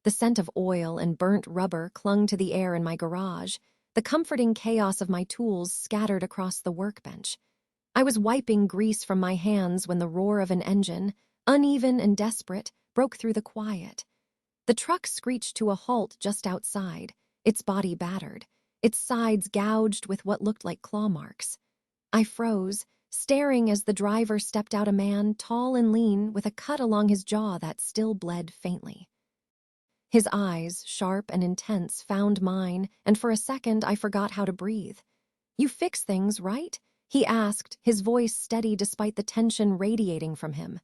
The scent of oil and burnt rubber clung to the air in my garage, the comforting chaos of my tools scattered across the workbench. I was wiping grease from my hands when the roar of an engine, uneven and desperate, broke through the quiet. The truck screeched to a halt just outside, its body battered, its sides gouged with what looked like claw marks. I froze, staring as the driver stepped out, a man tall and lean with a cut along his jaw that still bled faintly. His eyes, sharp and intense, found mine, and for a second I forgot how to breathe. "You fix things, right?" he asked, his voice steady despite the tension radiating from him.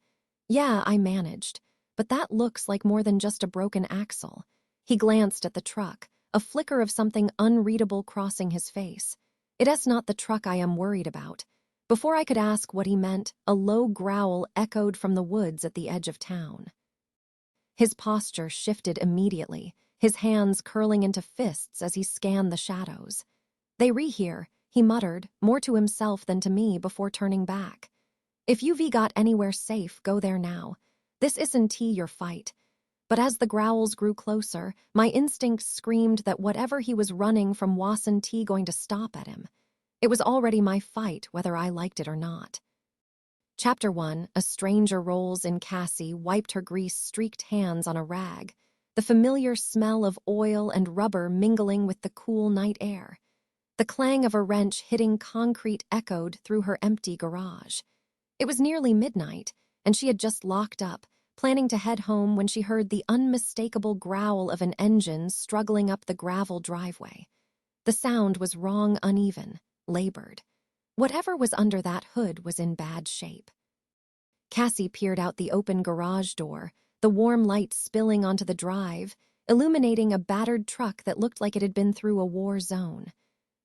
"Yeah," I managed, "but that looks like more than just a broken axle." He glanced at the truck, a flicker of something unreadable crossing his face. "It's not the truck I am worried about." Before I could ask what he meant, a low growl echoed from the woods at the edge of town. His posture shifted immediately, his hands curling into fists as he scanned the shadows. "They here," he muttered, more to himself than to me, before turning back. "If you've got anywhere safe, go there now. This isn't your fight." But as the growls grew closer, my instincts screamed that whatever he was running from wasn't going to stop at him. It was already my fight, whether I liked it or not. Chapter 1, A Stranger Rolls in. Cassie wiped her grease-streaked hands on a rag, the familiar smell of oil and rubber mingling with the cool night air. The clang of a wrench hitting concrete echoed through her empty garage. It was nearly midnight, and she had just locked up, planning to head home, when she heard the unmistakable growl of an engine struggling up the gravel driveway. The sound was wrong, uneven, labored. Whatever was under that hood was in bad shape. Cassie peered out the open garage door, the warm light spilling onto the drive, illuminating a battered truck that looked like it had been through a war zone.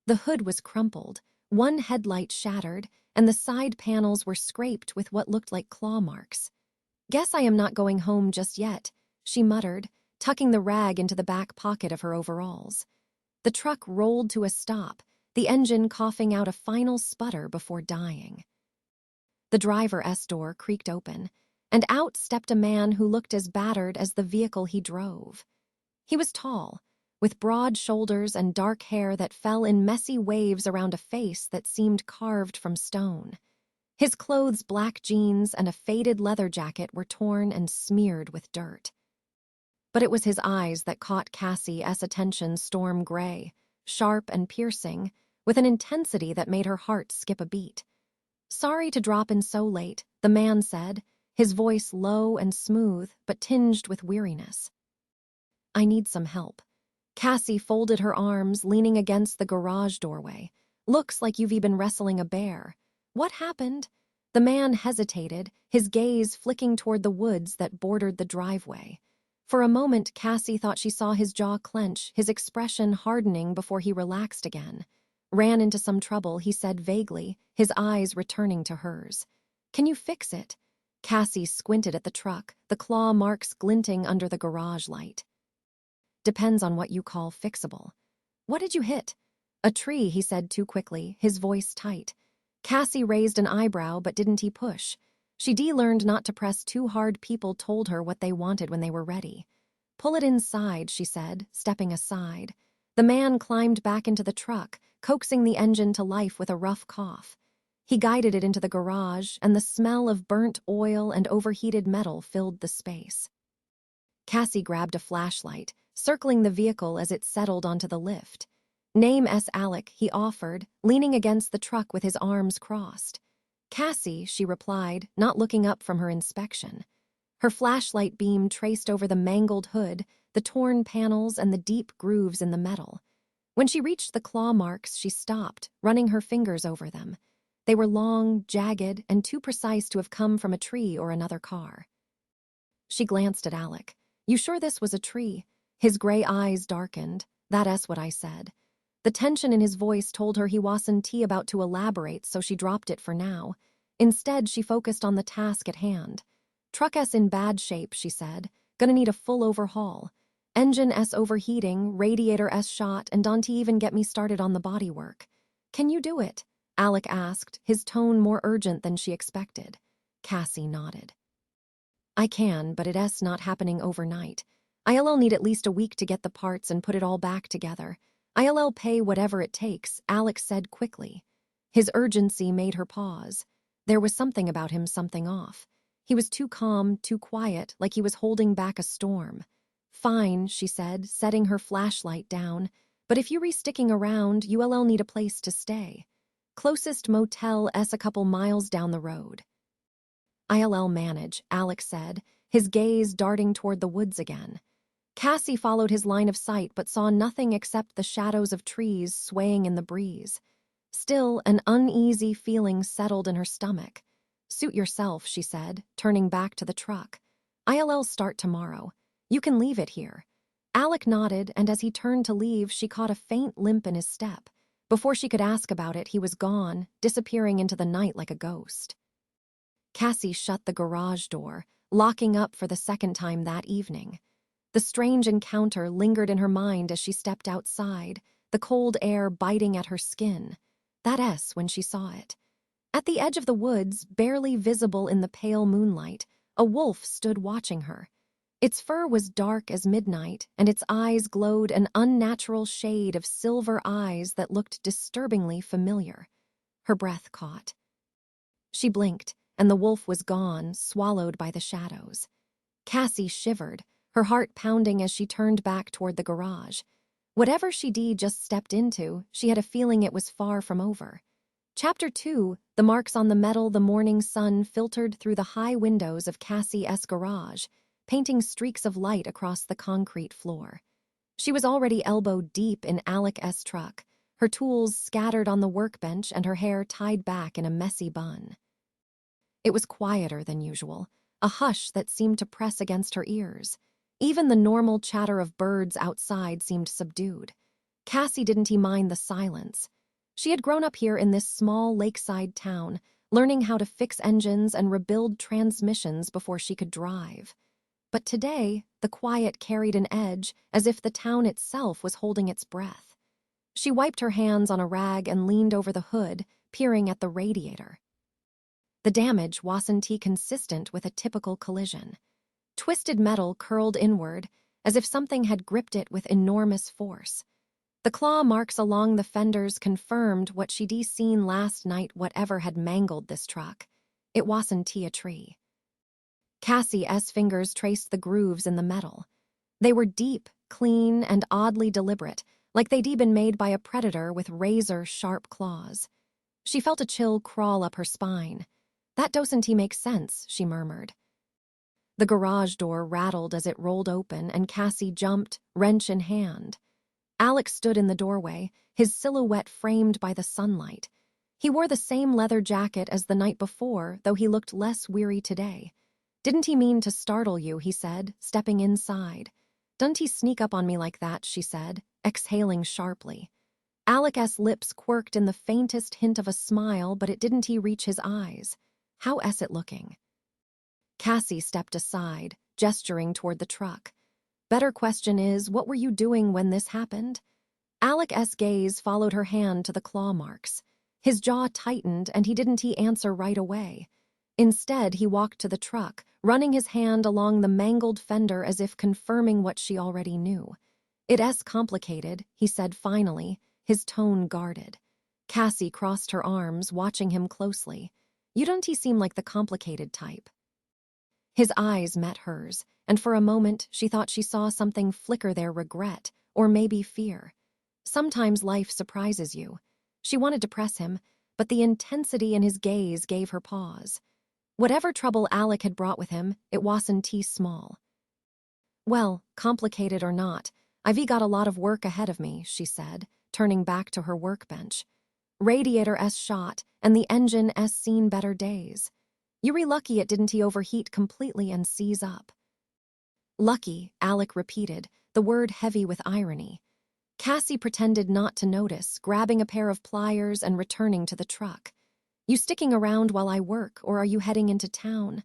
The hood was crumpled, one headlight shattered, and the side panels were scraped with what looked like claw marks. "Guess I am not going home just yet," she muttered, tucking the rag into the back pocket of her overalls. The truck rolled to a stop, the engine coughing out a final sputter before dying. The driver's door creaked open, and out stepped a man who looked as battered as the vehicle he drove. He was tall, with broad shoulders and dark hair that fell in messy waves around a face that seemed carved from stone. His clothes, black jeans and a faded leather jacket, were torn and smeared with dirt. But it was his eyes that caught Cassie's attention, storm gray, sharp and piercing, with an intensity that made her heart skip a beat. "Sorry to drop in so late," the man said, his voice low and smooth but tinged with weariness. "I need some help." Cassie folded her arms, leaning against the garage doorway. "Looks like you've been wrestling a bear." "What happened?" The man hesitated, his gaze flicking toward the woods that bordered the driveway. For a moment, Cassie thought she saw his jaw clench, his expression hardening before he relaxed again. "Ran into some trouble," he said vaguely, his eyes returning to hers. "Can you fix it?" Cassie squinted at the truck, the claw marks glinting under the garage light. "Depends on what you call fixable." "What did you hit?" "A tree," he said too quickly, his voice tight. Cassie raised an eyebrow, but didn't he push? She'd learned not to press too hard. People told her what they wanted when they were ready. "Pull it inside," she said, stepping aside. The man climbed back into the truck, coaxing the engine to life with a rough cough. He guided it into the garage, and the smell of burnt oil and overheated metal filled the space. Cassie grabbed a flashlight, circling the vehicle as it settled onto the lift. "Name's Alec," he offered, leaning against the truck with his arms crossed. "Cassie," she replied, not looking up from her inspection. Her flashlight beam traced over the mangled hood, the torn panels, and the deep grooves in the metal. When she reached the claw marks, she stopped, running her fingers over them. They were long, jagged, and too precise to have come from a tree or another car. She glanced at Alec. "You sure this was a tree?" His gray eyes darkened. "That's what I said." The tension in his voice told her he wasn't about to elaborate, so she dropped it for now. Instead, she focused on the task at hand. "Truck's in bad shape," she said. "Gonna need a full overhaul. Engine-s overheating, radiator-s shot, and don't even get me started on the bodywork." "Can you do it?" Alec asked, his tone more urgent than she expected. Cassie nodded. "I can, but it's not happening overnight. I'll need at least a week to get the parts and put it all back together. I'll pay whatever it takes, Alex said quickly. His urgency made her pause. There was something about him, something off. He was too calm, too quiet, like he was holding back a storm. Fine, she said, setting her flashlight down. But if you're sticking around, you'll need a place to stay. Closest motel-s a couple miles down the road. I'll manage, Alex said, his gaze darting toward the woods again. Cassie followed his line of sight but saw nothing except the shadows of trees swaying in the breeze. Still, an uneasy feeling settled in her stomach. Suit yourself, she said, turning back to the truck. I'll start tomorrow. You can leave it here. Alec nodded, and as he turned to leave, she caught a faint limp in his step. Before she could ask about it, he was gone, disappearing into the night like a ghost. Cassie shut the garage door, locking up for the second time that evening. The strange encounter lingered in her mind as she stepped outside, the cold air biting at her skin. That S when she saw it. At the edge of the woods, barely visible in the pale moonlight, a wolf stood watching her. Its fur was dark as midnight, and its eyes glowed an unnatural shade of silver eyes that looked disturbingly familiar. Her breath caught. She blinked, and the wolf was gone, swallowed by the shadows. Cassie shivered, her heart pounding as she turned back toward the garage. Whatever she just stepped into, she had a feeling it was far from over. Chapter 2, the marks on the metal. The morning sun filtered through the high windows of Cassie's garage, painting streaks of light across the concrete floor. She was already elbow-deep in Alec's truck, her tools scattered on the workbench and her hair tied back in a messy bun. It was quieter than usual, a hush that seemed to press against her ears. Even the normal chatter of birds outside seemed subdued. Cassie didn't mind the silence. She had grown up here in this small lakeside town, learning how to fix engines and rebuild transmissions before she could drive. But today, the quiet carried an edge, as if the town itself was holding its breath. She wiped her hands on a rag and leaned over the hood, peering at the radiator. The damage wasn't consistent with a typical collision. Twisted metal curled inward, as if something had gripped it with enormous force. The claw marks along the fenders confirmed what she'd seen last night. Whatever had mangled this truck, it wasn't a tree. Cassie's fingers traced the grooves in the metal. They were deep, clean, and oddly deliberate, like they'd been made by a predator with razor-sharp claws. She felt a chill crawl up her spine. That doesn't make sense, she murmured. The garage door rattled as it rolled open, and Cassie jumped, wrench in hand. Alex stood in the doorway, his silhouette framed by the sunlight. He wore the same leather jacket as the night before, though he looked less weary today. Didn't he mean to startle you, he said, stepping inside. Don't he sneak up on me like that, she said, exhaling sharply. Alec's lips quirked in the faintest hint of a smile, but it didn't reach his eyes. How's it looking? Cassie stepped aside, gesturing toward the truck. Better question is, what were you doing when this happened? Alec's gaze followed her hand to the claw marks. His jaw tightened, and he didn't answer right away. Instead, he walked to the truck, running his hand along the mangled fender as if confirming what she already knew. It's complicated, he said finally, his tone guarded. Cassie crossed her arms, watching him closely. You don't seem like the complicated type. His eyes met hers, and for a moment she thought she saw something flicker there, regret, or maybe fear. Sometimes life surprises you. She wanted to press him, but the intensity in his gaze gave her pause. Whatever trouble Alec had brought with him, it wasn't small. Well, complicated or not, I've got a lot of work ahead of me, she said, turning back to her workbench. Radiator-s shot, and the engine-s seen better days. You're lucky it didn't overheat completely and seize up. Lucky, Alec repeated, the word heavy with irony. Cassie pretended not to notice, grabbing a pair of pliers and returning to the truck. You sticking around while I work, or are you heading into town?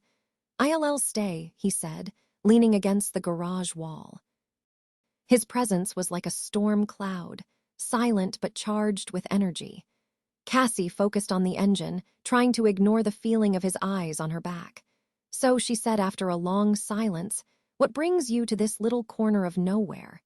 I'll stay, he said, leaning against the garage wall. His presence was like a storm cloud, silent but charged with energy. Cassie focused on the engine, trying to ignore the feeling of his eyes on her back. So she said after a long silence, What brings you to this little corner of nowhere?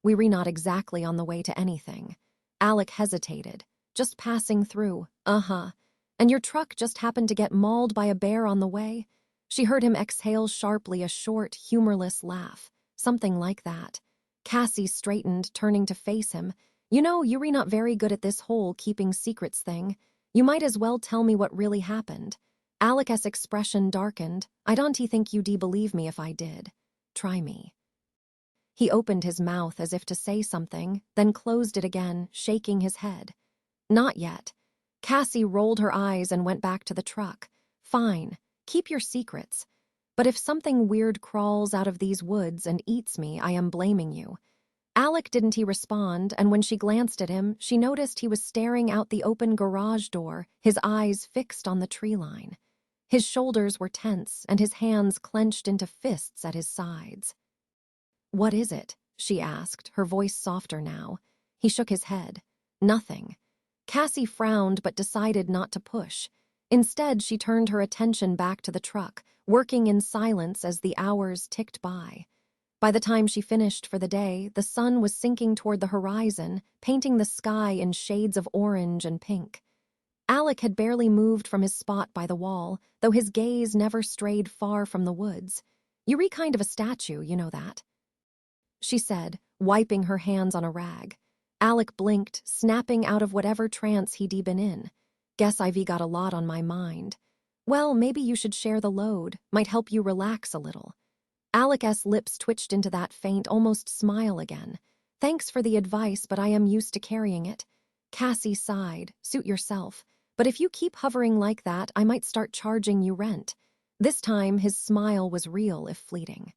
We're not exactly on the way to anything. Alec hesitated. Just passing through. Uh-huh. And your truck just happened to get mauled by a bear on the way? She heard him exhale sharply, a short, humorless laugh. Something like that. Cassie straightened, turning to face him. You know, you're not very good at this whole keeping secrets thing. You might as well tell me what really happened. Alec's expression darkened. I don't think you'd believe me if I did. Try me. He opened his mouth as if to say something, then closed it again, shaking his head. Not yet. Cassie rolled her eyes and went back to the truck. Fine, keep your secrets. But if something weird crawls out of these woods and eats me, I am blaming you. Alec didn't respond, and when she glanced at him, she noticed he was staring out the open garage door, his eyes fixed on the tree line. His shoulders were tense, and his hands clenched into fists at his sides. What is it? She asked, her voice softer now. He shook his head. Nothing. Cassie frowned but decided not to push. Instead, she turned her attention back to the truck, working in silence as the hours ticked by. By the time she finished for the day, the sun was sinking toward the horizon, painting the sky in shades of orange and pink. Alec had barely moved from his spot by the wall, though his gaze never strayed far from the woods. You're kind of a statue, you know that, she said, wiping her hands on a rag. Alec blinked, snapping out of whatever trance he'd been in. Guess I've got a lot on my mind. Well, maybe you should share the load. Might help you relax a little. Alec's lips twitched into that faint, almost smile again. Thanks for the advice, but I am used to carrying it. Cassie sighed. Suit yourself. But if you keep hovering like that, I might start charging you rent. This time, his smile was real, if fleeting.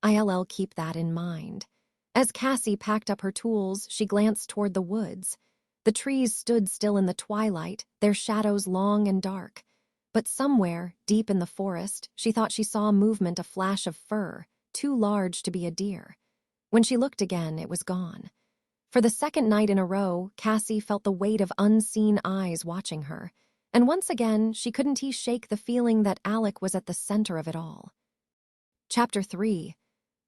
I'll keep that in mind. As Cassie packed up her tools, she glanced toward the woods. The trees stood still in the twilight, their shadows long and dark. But somewhere, deep in the forest, she thought she saw movement, a flash of fur, too large to be a deer. When she looked again, it was gone. For the second night in a row, Cassie felt the weight of unseen eyes watching her. And once again, she couldn't shake the feeling that Alec was at the center of it all. Chapter 3.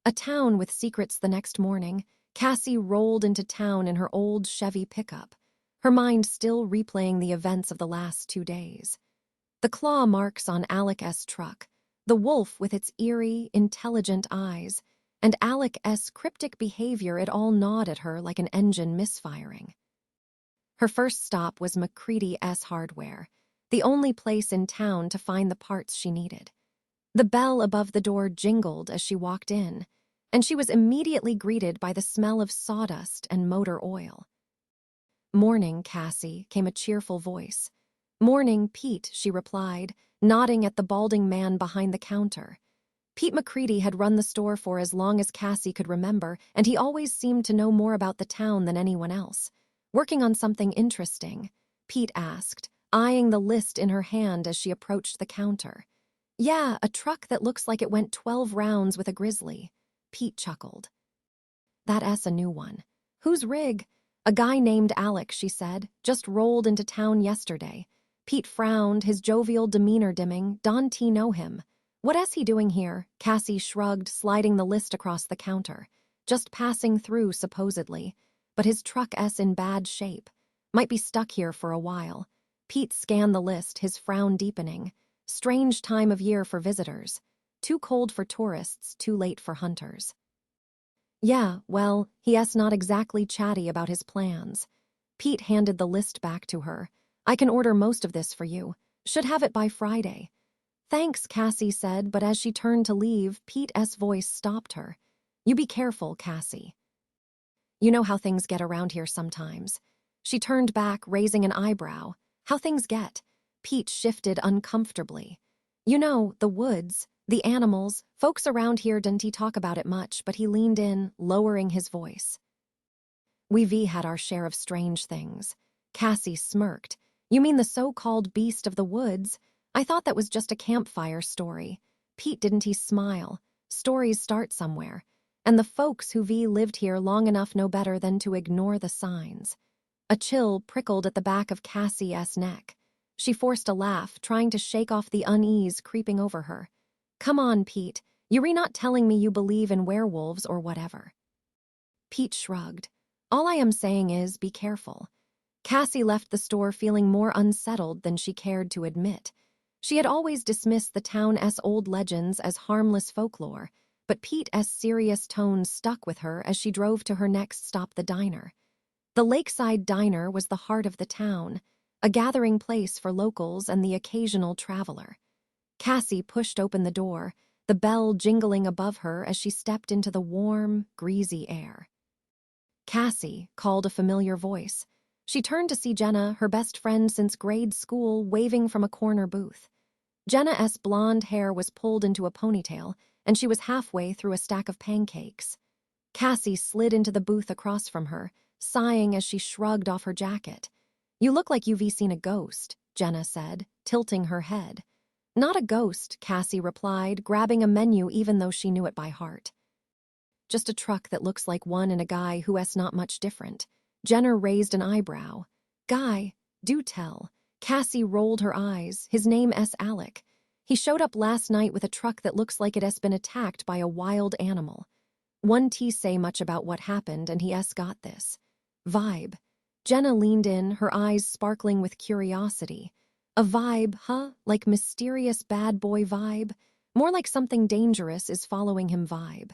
A town with secrets. The next morning, Cassie rolled into town in her old Chevy pickup, her mind still replaying the events of the last 2 days. The claw marks on Alec's truck, the wolf with its eerie, intelligent eyes, and Alec's cryptic behavior, it all gnawed at her like an engine misfiring. Her first stop was McCready's Hardware, the only place in town to find the parts she needed. The bell above the door jingled as she walked in, and she was immediately greeted by the smell of sawdust and motor oil. Morning, Cassie, came a cheerful voice. Morning, Pete, she replied, nodding at the balding man behind the counter. Pete McCready had run the store for as long as Cassie could remember, and he always seemed to know more about the town than anyone else. Working on something interesting? Pete asked, eyeing the list in her hand as she approached the counter. Yeah, a truck that looks like it went 12 rounds with a grizzly. Pete chuckled. That's a new one. Whose rig? A guy named Alec, she said, just rolled into town yesterday. Pete frowned, his jovial demeanor dimming. Don't he know him? What's he doing here? Cassie shrugged, sliding the list across the counter. Just passing through, supposedly. But his truck's in bad shape. Might be stuck here for a while. Pete scanned the list, his frown deepening. Strange time of year for visitors. Too cold for tourists, too late for hunters. Yeah, well, he's not exactly chatty about his plans. Pete handed the list back to her. I can order most of this for you. Should have it by Friday. Thanks, Cassie said, but as she turned to leave, Pete's voice stopped her. You be careful, Cassie. You know how things get around here sometimes. She turned back, raising an eyebrow. How things get? Pete shifted uncomfortably. You know, the woods, the animals, folks around here didn't talk about it much, but he leaned in, lowering his voice. We've had our share of strange things. Cassie smirked. You mean the so-called beast of the woods? I thought that was just a campfire story. Pete didn't smile. Stories start somewhere, and the folks who've lived here long enough know better than to ignore the signs. A chill prickled at the back of Cassie's neck. She forced a laugh, trying to shake off the unease creeping over her. Come on, Pete. You're not telling me you believe in werewolves or whatever. Pete shrugged. All I am saying is, be careful. Cassie left the store feeling more unsettled than she cared to admit. She had always dismissed the town's old legends as harmless folklore, but Pete's serious tone stuck with her as she drove to her next stop, the diner. The Lakeside Diner was the heart of the town, a gathering place for locals and the occasional traveler. Cassie pushed open the door, the bell jingling above her as she stepped into the warm, greasy air. Cassie called a familiar voice. She turned to see Jenna, her best friend since grade school, waving from a corner booth. Jenna's blonde hair was pulled into a ponytail, and she was halfway through a stack of pancakes. Cassie slid into the booth across from her, sighing as she shrugged off her jacket. You look like you've seen a ghost, Jenna said, tilting her head. Not a ghost, Cassie replied, grabbing a menu even though she knew it by heart. Just a truck that looks like one and a guy who's not much different. Jenna raised an eyebrow. Guy, do tell. Cassie rolled her eyes. His name's Alec. He showed up last night with a truck that looks like it has been attacked by a wild animal. One T say much about what happened and he's got this vibe. Jenna leaned in, her eyes sparkling with curiosity. A vibe, huh? Like mysterious bad boy vibe? More like something dangerous is following him vibe.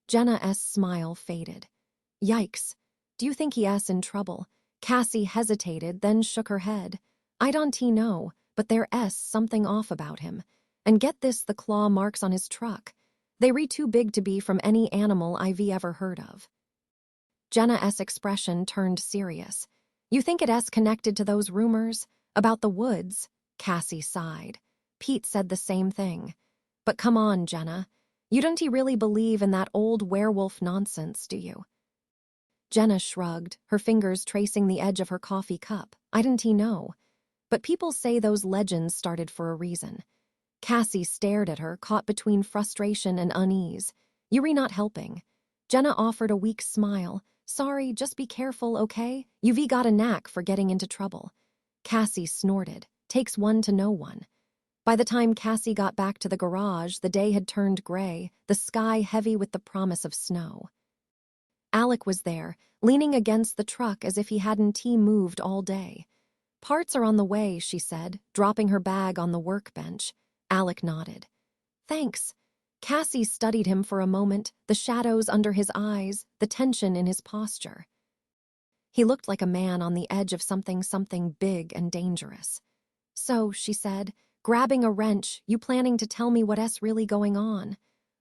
Jenna's smile faded. Yikes. Do you think he's in trouble? Cassie hesitated, then shook her head. I don't know, but there's something off about him. And get this, the claw marks on his truck. They re too big to be from any animal I've ever heard of. Jenna's expression turned serious. You think it's connected to those rumors? About the woods? Cassie sighed. Pete said the same thing. But come on, Jenna. You don't really believe in that old werewolf nonsense, do you? Jenna shrugged, her fingers tracing the edge of her coffee cup. I didn't know. But people say those legends started for a reason. Cassie stared at her, caught between frustration and unease. You're not helping. Jenna offered a weak smile. Sorry, just be careful, okay? You've got a knack for getting into trouble. Cassie snorted. Takes one to know one. By the time Cassie got back to the garage, the day had turned gray, the sky heavy with the promise of snow. Alec was there, leaning against the truck as if he hadn't moved all day. Parts are on the way, she said, dropping her bag on the workbench. Alec nodded. Thanks. Cassie studied him for a moment, the shadows under his eyes, the tension in his posture. He looked like a man on the edge of something big and dangerous. So, she said, grabbing a wrench, you planning to tell me what's really going on?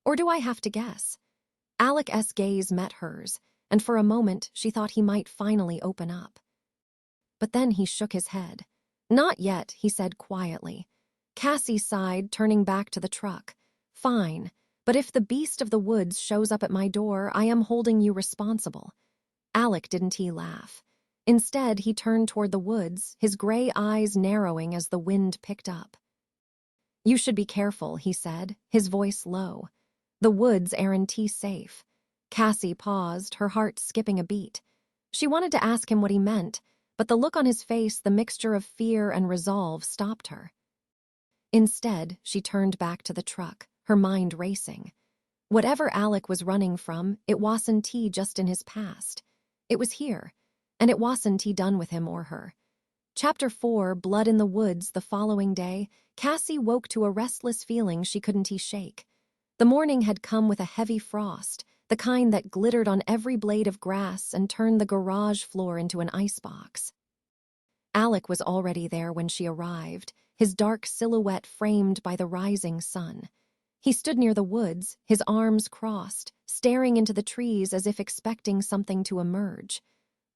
Or do I have to guess? Alec's gaze met hers, and for a moment she thought he might finally open up. But then he shook his head. Not yet, he said quietly. Cassie sighed, turning back to the truck. Fine, but if the beast of the woods shows up at my door, I am holding you responsible. Alec didn't laugh. Instead, he turned toward the woods, his gray eyes narrowing as the wind picked up. You should be careful, he said, his voice low. The woods aren't safe. Cassie paused, her heart skipping a beat. She wanted to ask him what he meant, but the look on his face, the mixture of fear and resolve, stopped her. Instead, she turned back to the truck, her mind racing. Whatever Alec was running from, it wasn't just in his past. It was here, and it wasn't done with him or her. Chapter 4, Blood in the Woods. The following day, Cassie woke to a restless feeling she couldn't shake. The morning had come with a heavy frost, the kind that glittered on every blade of grass and turned the garage floor into an icebox. Alec was already there when she arrived, his dark silhouette framed by the rising sun. He stood near the woods, his arms crossed, staring into the trees as if expecting something to emerge.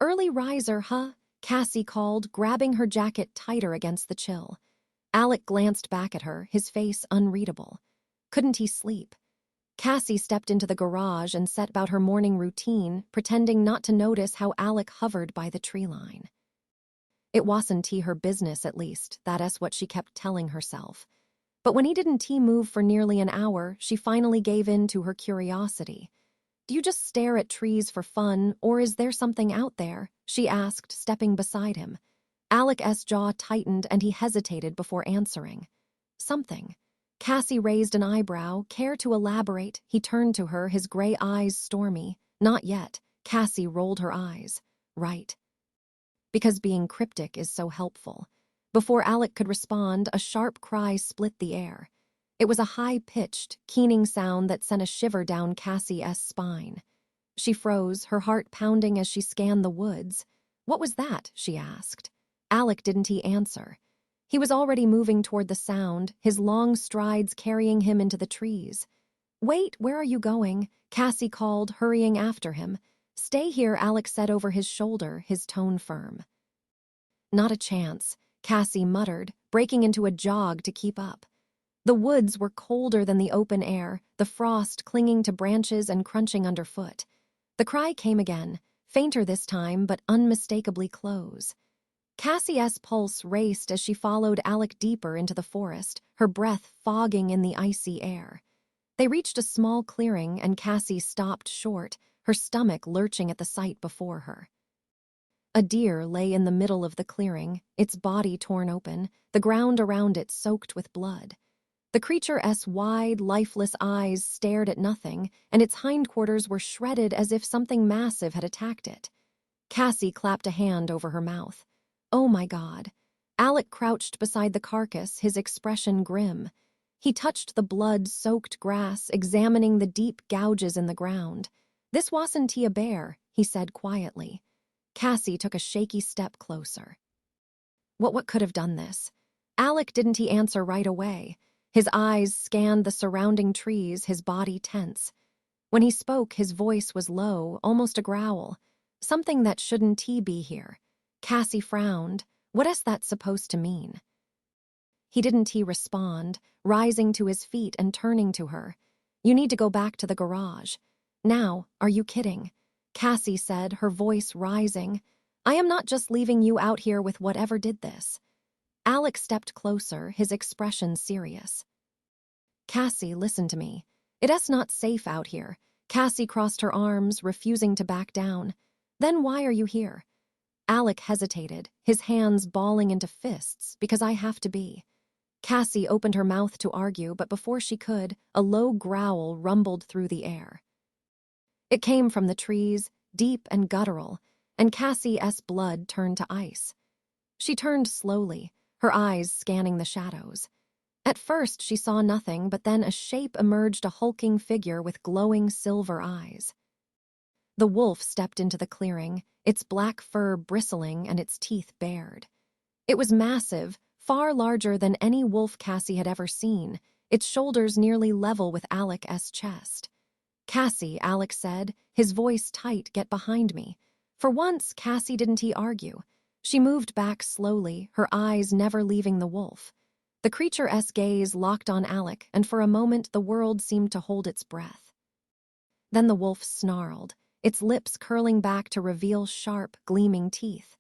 Early riser, huh? Cassie called, grabbing her jacket tighter against the chill. Alec glanced back at her, his face unreadable. Couldn't he sleep? Cassie stepped into the garage and set about her morning routine, pretending not to notice how Alec hovered by the tree line. It wasn't her business, at least, that's what she kept telling herself. But when he didn't move for nearly an hour, she finally gave in to her curiosity. Do you just stare at trees for fun, or is there something out there? She asked, stepping beside him. Alec's jaw tightened and he hesitated before answering. Something. Cassie raised an eyebrow. Care to elaborate? He turned to her, his gray eyes stormy. Not yet. Cassie rolled her eyes. Right. Because being cryptic is so helpful. Before Alec could respond, a sharp cry split the air. It was a high-pitched, keening sound that sent a shiver down Cassie's spine. She froze, her heart pounding as she scanned the woods. What was that? She asked. Alec didn't answer. He was already moving toward the sound, his long strides carrying him into the trees. Wait, where are you going? Cassie called, hurrying after him. Stay here, Alec said over his shoulder, his tone firm. Not a chance, Cassie muttered, breaking into a jog to keep up. The woods were colder than the open air, the frost clinging to branches and crunching underfoot. The cry came again, fainter this time, but unmistakably close. Cassie's pulse raced as she followed Alec deeper into the forest, her breath fogging in the icy air. They reached a small clearing, and Cassie stopped short, her stomach lurching at the sight before her. A deer lay in the middle of the clearing, its body torn open, the ground around it soaked with blood. The creature's wide, lifeless eyes stared at nothing, and its hindquarters were shredded as if something massive had attacked it. Cassie clapped a hand over her mouth. Oh my God. Alec crouched beside the carcass, his expression grim. He touched the blood-soaked grass, examining the deep gouges in the ground. This wasn't a bear, he said quietly. Cassie took a shaky step closer. What could have done this? Alec didn't answer right away. His eyes scanned the surrounding trees, his body tense. When he spoke, his voice was low, almost a growl. Something that shouldn't be here. Cassie frowned. What is that supposed to mean? He didn't respond, rising to his feet and turning to her. You need to go back to the garage. Now, are you kidding? Cassie said, her voice rising. I am not just leaving you out here with whatever did this. Alec stepped closer, his expression serious. Cassie, listen to me. It's not safe out here. Cassie crossed her arms, refusing to back down. Then why are you here? Alec hesitated, his hands balling into fists, because I have to be. Cassie opened her mouth to argue, but before she could, a low growl rumbled through the air. It came from the trees, deep and guttural, and Cassie's blood turned to ice. She turned slowly, her eyes scanning the shadows. At first she saw nothing, but then a shape emerged, a hulking figure with glowing silver eyes. The wolf stepped into the clearing, its black fur bristling and its teeth bared. It was massive, far larger than any wolf Cassie had ever seen, its shoulders nearly level with Alec's chest. Cassie, Alec said, his voice tight, get behind me. For once, Cassie didn't argue. She moved back slowly, her eyes never leaving the wolf. The creature's gaze locked on Alec, and for a moment the world seemed to hold its breath. Then the wolf snarled, its lips curling back to reveal sharp, gleaming teeth.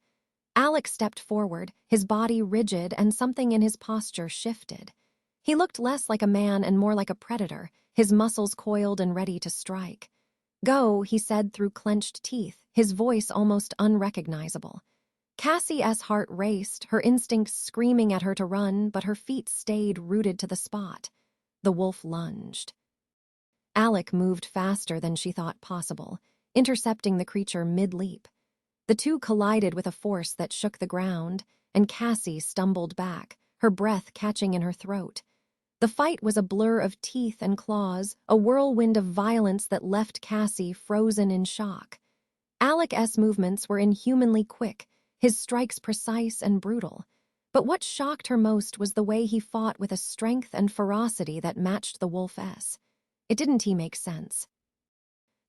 Alec stepped forward, his body rigid, and something in his posture shifted. He looked less like a man and more like a predator, his muscles coiled and ready to strike. Go, he said through clenched teeth, his voice almost unrecognizable. Cassie's heart raced, her instincts screaming at her to run, but her feet stayed rooted to the spot. The wolf lunged. Alec moved faster than she thought possible, intercepting the creature mid-leap. The two collided with a force that shook the ground, and Cassie stumbled back, her breath catching in her throat. The fight was a blur of teeth and claws, a whirlwind of violence that left Cassie frozen in shock. Alec's movements were inhumanly quick, his strikes precise and brutal. But what shocked her most was the way he fought with a strength and ferocity that matched the wolf's. It didn't make sense.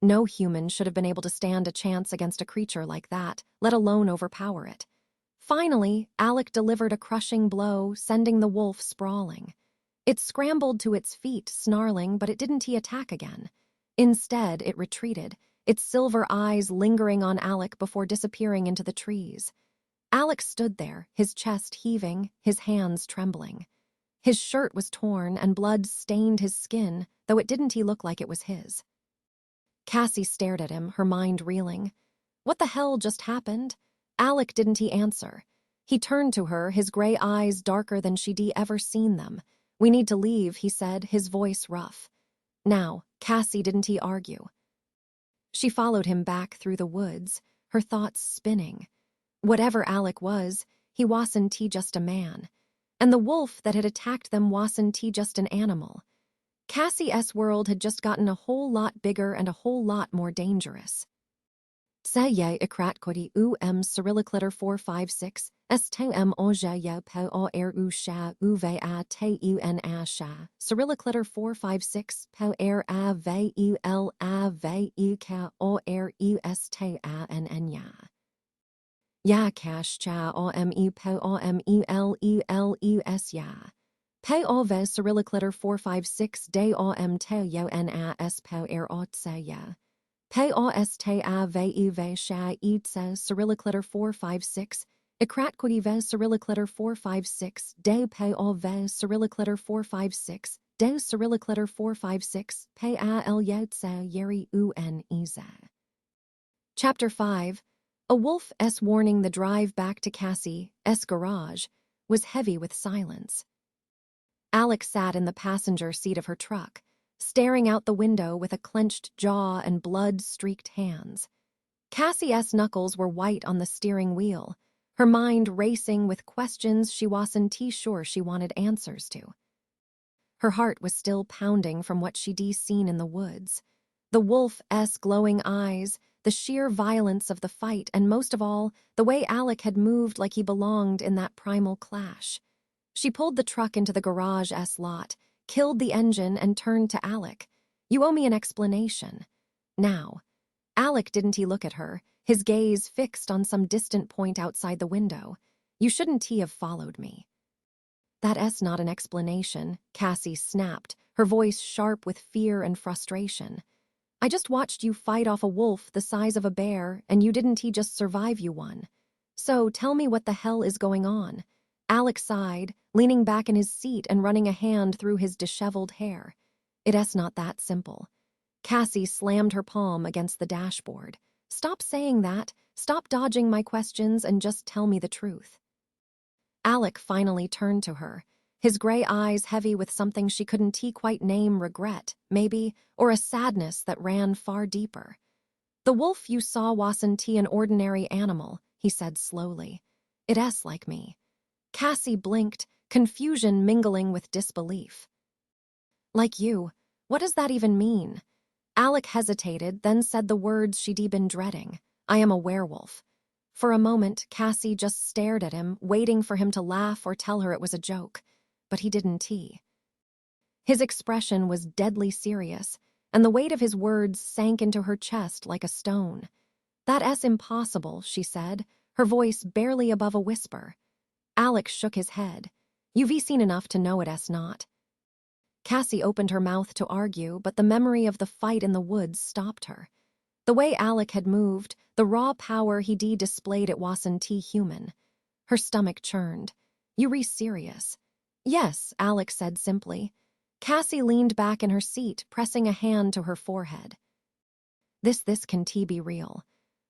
No human should have been able to stand a chance against a creature like that, let alone overpower it. Finally, Alec delivered a crushing blow, sending the wolf sprawling. It scrambled to its feet, snarling, but it didn't attack again. Instead, it retreated, its silver eyes lingering on Alec before disappearing into the trees. Alec stood there, his chest heaving, his hands trembling. His shirt was torn and blood stained his skin, though it didn't look like it was his. Cassie stared at him, her mind reeling. What the hell just happened? Alec didn't answer. He turned to her, his gray eyes darker than she'd ever seen them. "We need to leave," he said, his voice rough. "Now, Cassie," didn't he argue? She followed him back through the woods, her thoughts spinning. Whatever Alec was, he wasn't just a man. And the wolf that had attacked them wasn't just an animal. Cassie's world had just gotten a whole lot bigger and a whole lot more dangerous. Saye ikrat Cyrillic letter 456, stem oja po o sha uve a te un a sha, Cyrillic letter 456 po a ve ul a ve ka o us te a n ya. Ya cash cha o po o us ya. Pe o ve Cyrillic letter 456 de o te yo nas po otse ya. Pe osta ve sha itse Cyrillic letter 456, ikrat ve Cyrillic letter 456, de pe o ve Cyrillic letter 456, de Cyrillic letter 456, pe a el yetse yeri un ize. Chapter 5. A wolf's warning. The drive back to Cassie's garage was heavy with silence. Alec sat in the passenger seat of her truck, staring out the window with a clenched jaw and blood-streaked hands. Cassie's knuckles were white on the steering wheel, her mind racing with questions she wasn't sure she wanted answers to. Her heart was still pounding from what she'd seen in the woods. The wolf's glowing eyes, the sheer violence of the fight, and most of all, the way Alec had moved like he belonged in that primal clash. She pulled the truck into the garage's lot, killed the engine, and turned to Alec. "You owe me an explanation. Now." Alec didn't look at her, his gaze fixed on some distant point outside the window. "You shouldn't have followed me." "That's not an explanation," Cassie snapped, her voice sharp with fear and frustration. "I just watched you fight off a wolf the size of a bear, and you didn't just survive you one. So tell me what the hell is going on." Alec sighed, leaning back in his seat and running a hand through his disheveled hair. "It's not that simple." Cassie slammed her palm against the dashboard. "Stop saying that, stop dodging my questions, and just tell me the truth." Alec finally turned to her, his gray eyes heavy with something she couldn't quite name, regret, maybe, or a sadness that ran far deeper. "The wolf you saw wasn't an ordinary animal," he said slowly. "It's like me." Cassie blinked, confusion mingling with disbelief. "Like you? What does that even mean?" Alec hesitated, then said the words she'd been dreading. "I am a werewolf." For a moment, Cassie just stared at him, waiting for him to laugh or tell her it was a joke. But he didn't. His expression was deadly serious, and the weight of his words sank into her chest like a stone. "That's impossible," she said, her voice barely above a whisper. Alec shook his head. "You've seen enough to know it's not." Cassie opened her mouth to argue, but the memory of the fight in the woods stopped her. The way Alec had moved, the raw power he'd displayed, it wasn't human. Her stomach churned. "You serious?" "Yes," Alec said simply. Cassie leaned back in her seat, pressing a hand to her forehead. This can be real.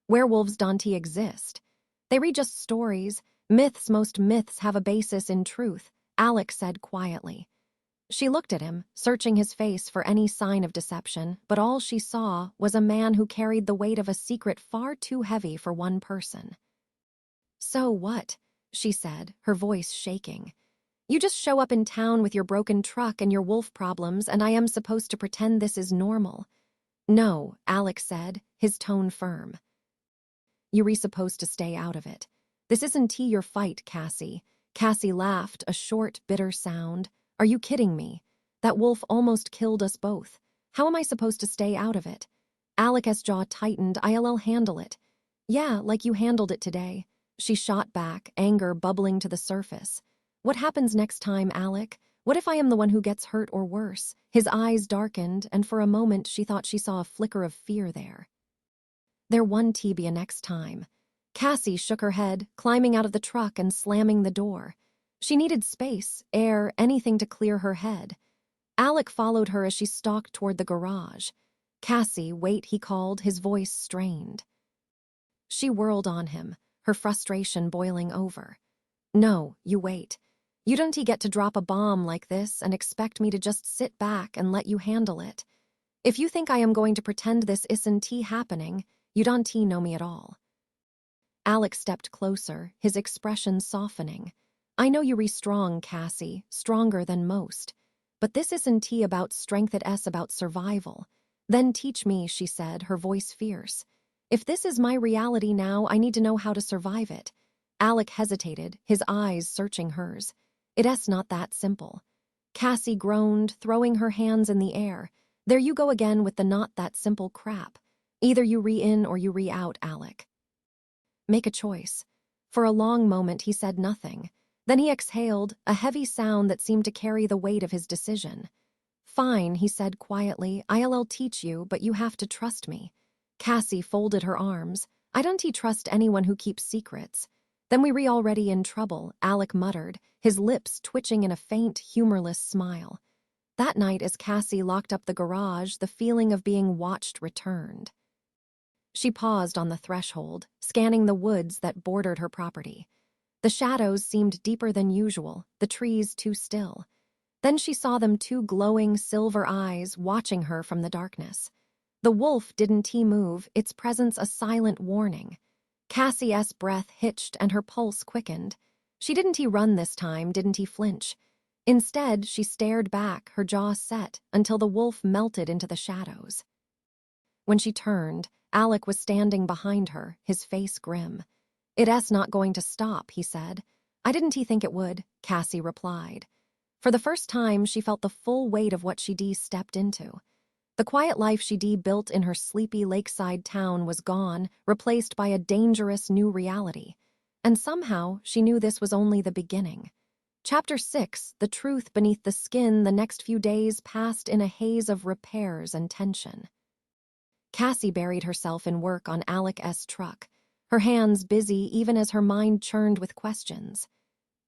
Werewolves don't exist. They read just stories. Myths, most myths have a basis in truth," Alec said quietly. She looked at him, searching his face for any sign of deception, but all she saw was a man who carried the weight of a secret far too heavy for one person. "So what?" she said, her voice shaking. "You just show up in town with your broken truck and your wolf problems, and I am supposed to pretend this is normal?" "No," Alec said, his tone firm. "You're supposed to stay out of it. This isn't your fight, Cassie." Cassie laughed, a short, bitter sound. "Are you kidding me? That wolf almost killed us both. How am I supposed to stay out of it?" Alec's jaw tightened. "I'll handle it." "Yeah, like you handled it today." She shot back, anger bubbling to the surface. "What happens next time, Alec? What if I am the one who gets hurt or worse?" His eyes darkened, and for a moment she thought she saw a flicker of fear there. "There won't be a next time." Cassie shook her head, climbing out of the truck and slamming the door. She needed space, air, anything to clear her head. Alec followed her as she stalked toward the garage. "Cassie, wait," he called, his voice strained. She whirled on him, her frustration boiling over. "No, you wait. You don't get to drop a bomb like this and expect me to just sit back and let you handle it. If you think I am going to pretend this isn't happening, you don't know me at all. Alec stepped closer, his expression softening. I know you're strong, Cassie, stronger than most. But this isn't about strength, it's about survival. Then teach me, she said, her voice fierce. If this is my reality now, I need to know how to survive it. Alec hesitated, his eyes searching hers. It's not that simple. Cassie groaned, throwing her hands in the air. There you go again with the not that simple crap. Either you re-in or you re-out, Alec. Make a choice. For a long moment he said nothing. Then he exhaled, a heavy sound that seemed to carry the weight of his decision. Fine, he said quietly, I'll teach you, but you have to trust me. Cassie folded her arms. I don't trust anyone who keeps secrets. Then we already in trouble, Alec muttered, his lips twitching in a faint, humorless smile. That night, as Cassie locked up the garage, the feeling of being watched returned. She paused on the threshold, scanning the woods that bordered her property. The shadows seemed deeper than usual, the trees too still. Then she saw them, two glowing silver eyes watching her from the darkness. The wolf didn't move, its presence a silent warning. Cassie's breath hitched and her pulse quickened. She didn't run this time, didn't flinch. Instead, she stared back, her jaw set, until the wolf melted into the shadows. When she turned, Alec was standing behind her, his face grim. It's not going to stop, he said. I didn't think it would, Cassie replied. For the first time, she felt the full weight of what she stepped into. The quiet life she built in her sleepy lakeside town was gone, replaced by a dangerous new reality. And somehow, she knew this was only the beginning. Chapter 6, The Truth Beneath the Skin. The next few days passed in a haze of repairs and tension. Cassie buried herself in work on Alec's truck, her hands busy even as her mind churned with questions.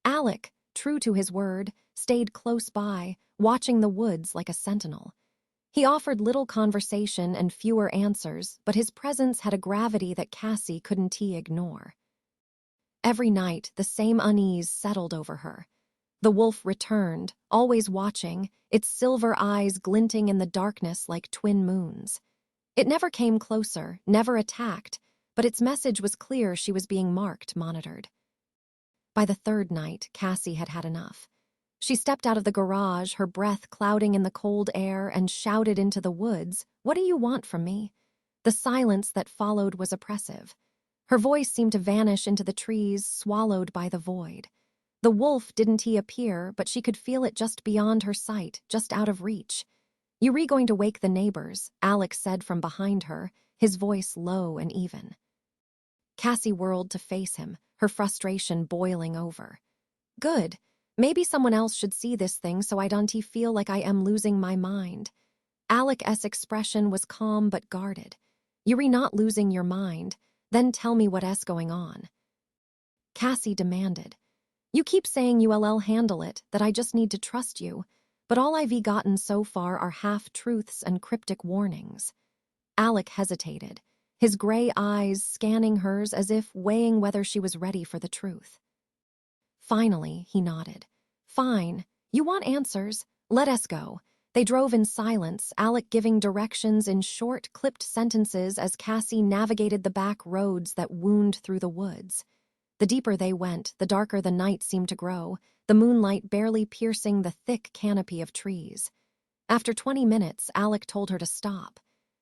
Alec, true to his word, stayed close by, watching the woods like a sentinel. He offered little conversation and fewer answers, but his presence had a gravity that Cassie couldn't ignore. Every night, the same unease settled over her. The wolf returned, always watching, its silver eyes glinting in the darkness like twin moons. It never came closer, never attacked, but its message was clear: she was being marked, monitored. By the third night, Cassie had had enough. She stepped out of the garage, her breath clouding in the cold air, and shouted into the woods, "What do you want from me?" The silence that followed was oppressive. Her voice seemed to vanish into the trees, swallowed by the void. The wolf didn't appear, but she could feel it just beyond her sight, just out of reach. "You going to wake the neighbors," Alec said from behind her, his voice low and even. Cassie whirled to face him, her frustration boiling over. "Good. Maybe someone else should see this thing so I don't feel like I am losing my mind." Alec's expression was calm but guarded. "You're not losing your mind. Then tell me what's going on." Cassie demanded. "You keep saying you'll handle it, that I just need to trust you, but all I've gotten so far are half-truths and cryptic warnings." Alec hesitated, his gray eyes scanning hers as if weighing whether she was ready for the truth. Finally, he nodded. "Fine. You want answers? Let us go." They drove in silence, Alec giving directions in short, clipped sentences as Cassie navigated the back roads that wound through the woods. The deeper they went, the darker the night seemed to grow, the moonlight barely piercing the thick canopy of trees. After 20 minutes, Alec told her to stop.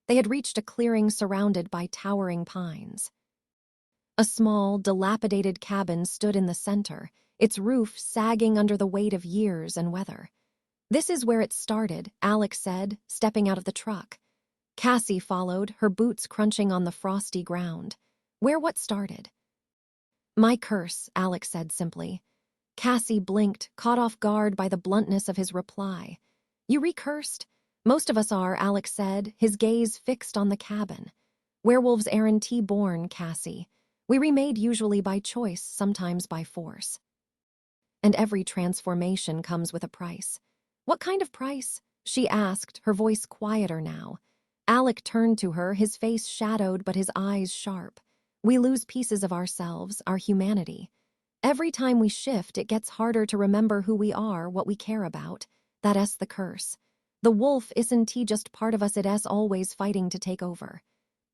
They had reached a clearing surrounded by towering pines. A small, dilapidated cabin stood in the center, its roof sagging under the weight of years and weather. "This is where it started," Alec said, stepping out of the truck. Cassie followed, her boots crunching on the frosty ground. "Where what started?" "My curse," Alec said simply. Cassie blinked, caught off guard by the bluntness of his reply. "You recursed?" "Most of us are," Alec said, his gaze fixed on the cabin. "Werewolves aren't born, Cassie. We remade usually by choice, sometimes by force. And every transformation comes with a price." "What kind of price?" she asked, her voice quieter now. Alec turned to her, his face shadowed but his eyes sharp. "We lose pieces of ourselves, our humanity. Every time we shift, it gets harder to remember who we are, what we care about. That's the curse. The wolf isn't he just part of us, it's always fighting to take over.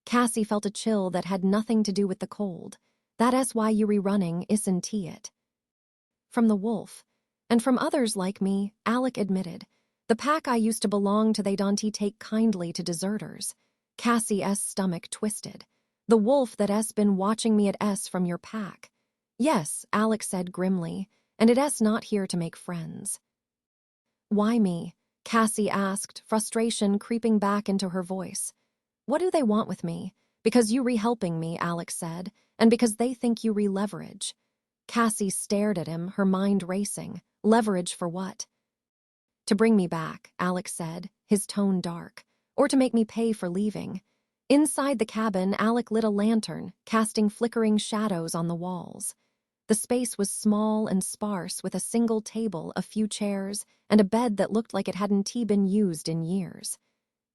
Cassie felt a chill that had nothing to do with the cold. That's why you running isn't he it. From the wolf. And from others like me, Alec admitted. The pack I used to belong to, they don't take kindly to deserters. Cassie's stomach twisted. The wolf that's been watching me at from your pack. Yes, Alec said grimly, and it's not here to make friends. Why me? Cassie asked, frustration creeping back into her voice. What do they want with me? Because you helping me, Alec said, and because they think you leverage. Cassie stared at him, her mind racing. Leverage for what? To bring me back, Alec said, his tone dark. Or to make me pay for leaving. Inside the cabin, Alec lit a lantern, casting flickering shadows on the walls. The space was small and sparse, with a single table, a few chairs, and a bed that looked like it hadn't been used in years.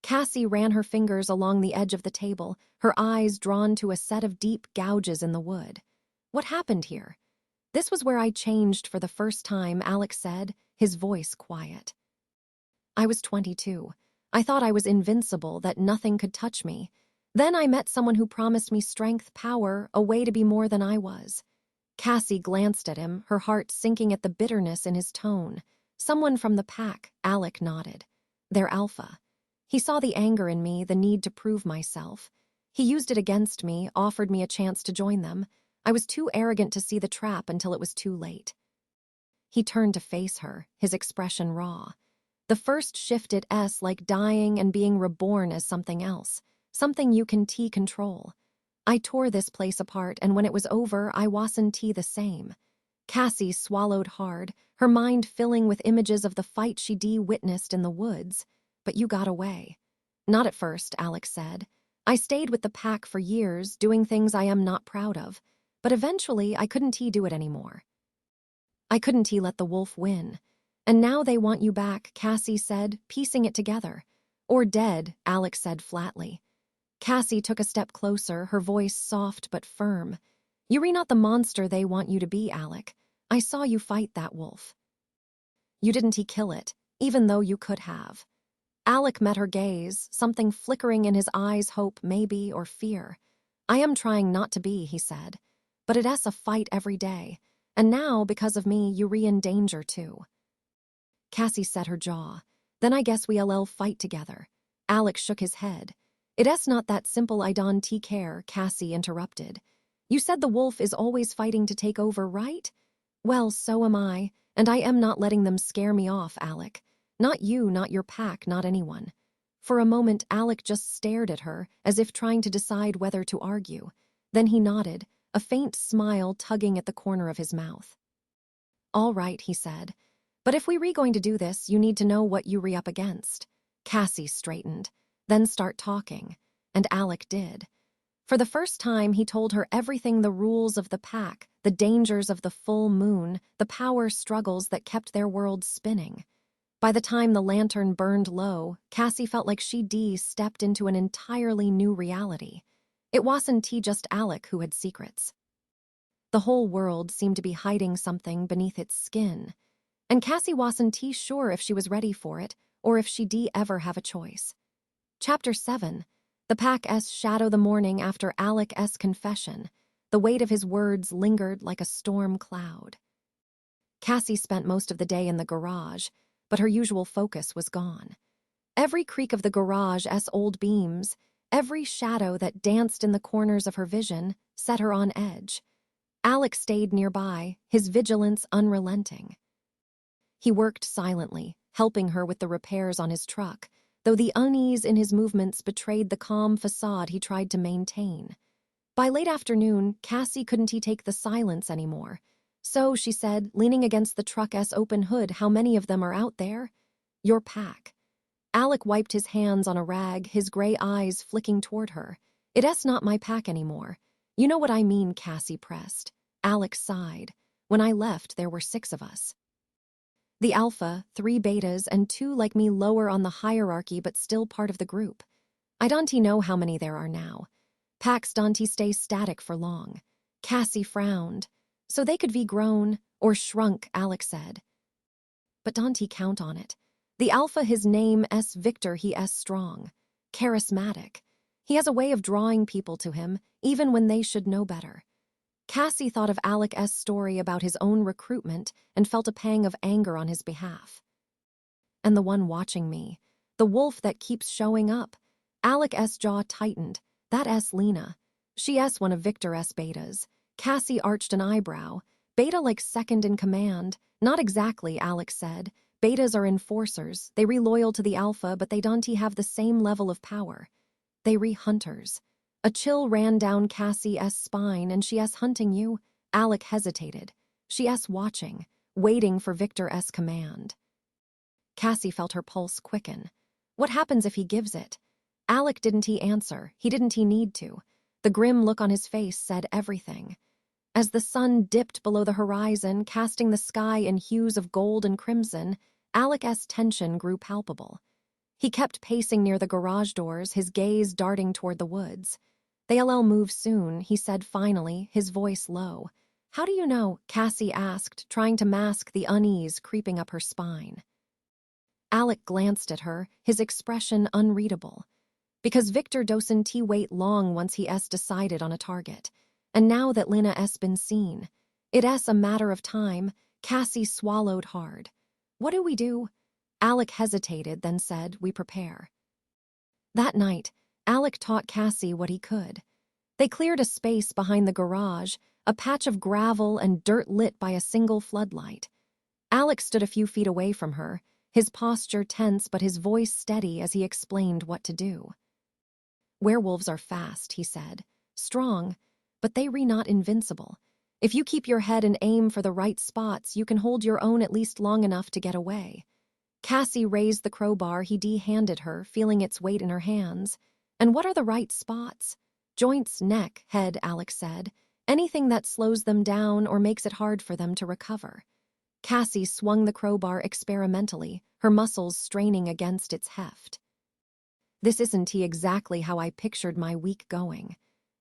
Cassie ran her fingers along the edge of the table, her eyes drawn to a set of deep gouges in the wood. What happened here? This was where I changed for the first time, Alec said, his voice quiet. I was 22. I thought I was invincible, that nothing could touch me. Then I met someone who promised me strength, power, a way to be more than I was. Cassie glanced at him, her heart sinking at the bitterness in his tone. Someone from the pack, Alec nodded. They're alpha. He saw the anger in me, the need to prove myself. He used it against me, offered me a chance to join them. I was too arrogant to see the trap until it was too late. He turned to face her, his expression raw. The first shift at like dying and being reborn as something else, something you can control. I tore this place apart, and when it was over, I wasn't the same. Cassie swallowed hard, her mind filling with images of the fight she witnessed in the woods. But you got away. Not at first, Alec said. I stayed with the pack for years, doing things I am not proud of. But eventually, I couldn't do it anymore. I couldn't let the wolf win. And now they want you back, Cassie said, piecing it together. Or dead, Alec said flatly. Cassie took a step closer, her voice soft but firm. You're not the monster they want you to be, Alec. I saw you fight that wolf. You didn't kill it, even though you could have. Alec met her gaze, something flickering in his eyes, hope maybe, or fear. I am trying not to be, he said. But it's a fight every day. And now, because of me, you're in danger too. Cassie set her jaw. Then I guess we'll fight together. Alec shook his head. It's not that simple, I don't care, Cassie interrupted. You said the wolf is always fighting to take over, right? Well, so am I, and I am not letting them scare me off, Alec. Not you, not your pack, not anyone. For a moment, Alec just stared at her, as if trying to decide whether to argue. Then he nodded, a faint smile tugging at the corner of his mouth. All right, he said. But if we going to do this, you need to know what you up against. Cassie straightened. Then start talking. And Alec did. For the first time, he told her everything, the rules of the pack, the dangers of the full moon, the power struggles that kept their world spinning. By the time the lantern burned low, Cassie felt like she stepped into an entirely new reality. It wasn't just Alec who had secrets. The whole world seemed to be hiding something beneath its skin. And Cassie wasn't sure if she was ready for it, or if she'd ever have a choice. Chapter 7. The pack's shadow. The morning after Alec's confession, the weight of his words lingered like a storm cloud. Cassie spent most of the day in the garage, but her usual focus was gone. Every creak of the garage's old beams, every shadow that danced in the corners of her vision, set her on edge. Alec stayed nearby, his vigilance unrelenting. He worked silently, helping her with the repairs on his truck, though the unease in his movements betrayed the calm facade he tried to maintain. By late afternoon, Cassie couldn't take the silence anymore. So, she said, leaning against the truck's open hood, how many of them are out there? Your pack. Alec wiped his hands on a rag, his gray eyes flicking toward her. It's not my pack anymore. You know what I mean, Cassie pressed. Alec sighed. When I left, there were 6 of us. The alpha, 3 betas, and 2 like me lower on the hierarchy but still part of the group. I don't know how many there are now. Packs don't stay static for long. Cassie frowned. So they could be grown or shrunk, Alex said. But don't he count on it. The alpha his name S Victor he S strong. Charismatic. He has a way of drawing people to him, even when they should know better. Cassie thought of Alec S. story about his own recruitment and felt a pang of anger on his behalf. And the one watching me, the wolf that keeps showing up. Alec S. jaw tightened. That S. Lena. She S. one of Victor S. betas. Cassie arched an eyebrow. Beta like second in command. Not exactly, Alex said. Betas are enforcers. They re-loyal to the alpha, but they don't have the same level of power. They re-hunters. A chill ran down Cassie's spine, and she hunting you? Alec hesitated. She watching, waiting for Victor's command. Cassie felt her pulse quicken. What happens if he gives it? Alec didn't answer. He didn't need to. The grim look on his face said everything. As the sun dipped below the horizon, casting the sky in hues of gold and crimson, Alec's tension grew palpable. He kept pacing near the garage doors, his gaze darting toward the woods. They'll move soon, he said finally, his voice low. How do you know? Cassie asked, trying to mask the unease creeping up her spine. Alec glanced at her, his expression unreadable. Because Victor doesn't wait long once he decided on a target. And now that Lena been seen, it's a matter of time. Cassie swallowed hard. What do we do? Alec hesitated, then said, we prepare. That night, Alec taught Cassie what he could. They cleared a space behind the garage, a patch of gravel and dirt lit by a single floodlight. Alec stood a few feet away from her, his posture tense but his voice steady as he explained what to do. Werewolves are fast, he said, strong, but they not invincible. If you keep your head and aim for the right spots, you can hold your own at least long enough to get away. Cassie raised the crowbar he handed her, feeling its weight in her hands. And what are the right spots? Joints, neck, head, Alex said. Anything that slows them down or makes it hard for them to recover. Cassie swung the crowbar experimentally, her muscles straining against its heft. This isn't exactly how I pictured my week going.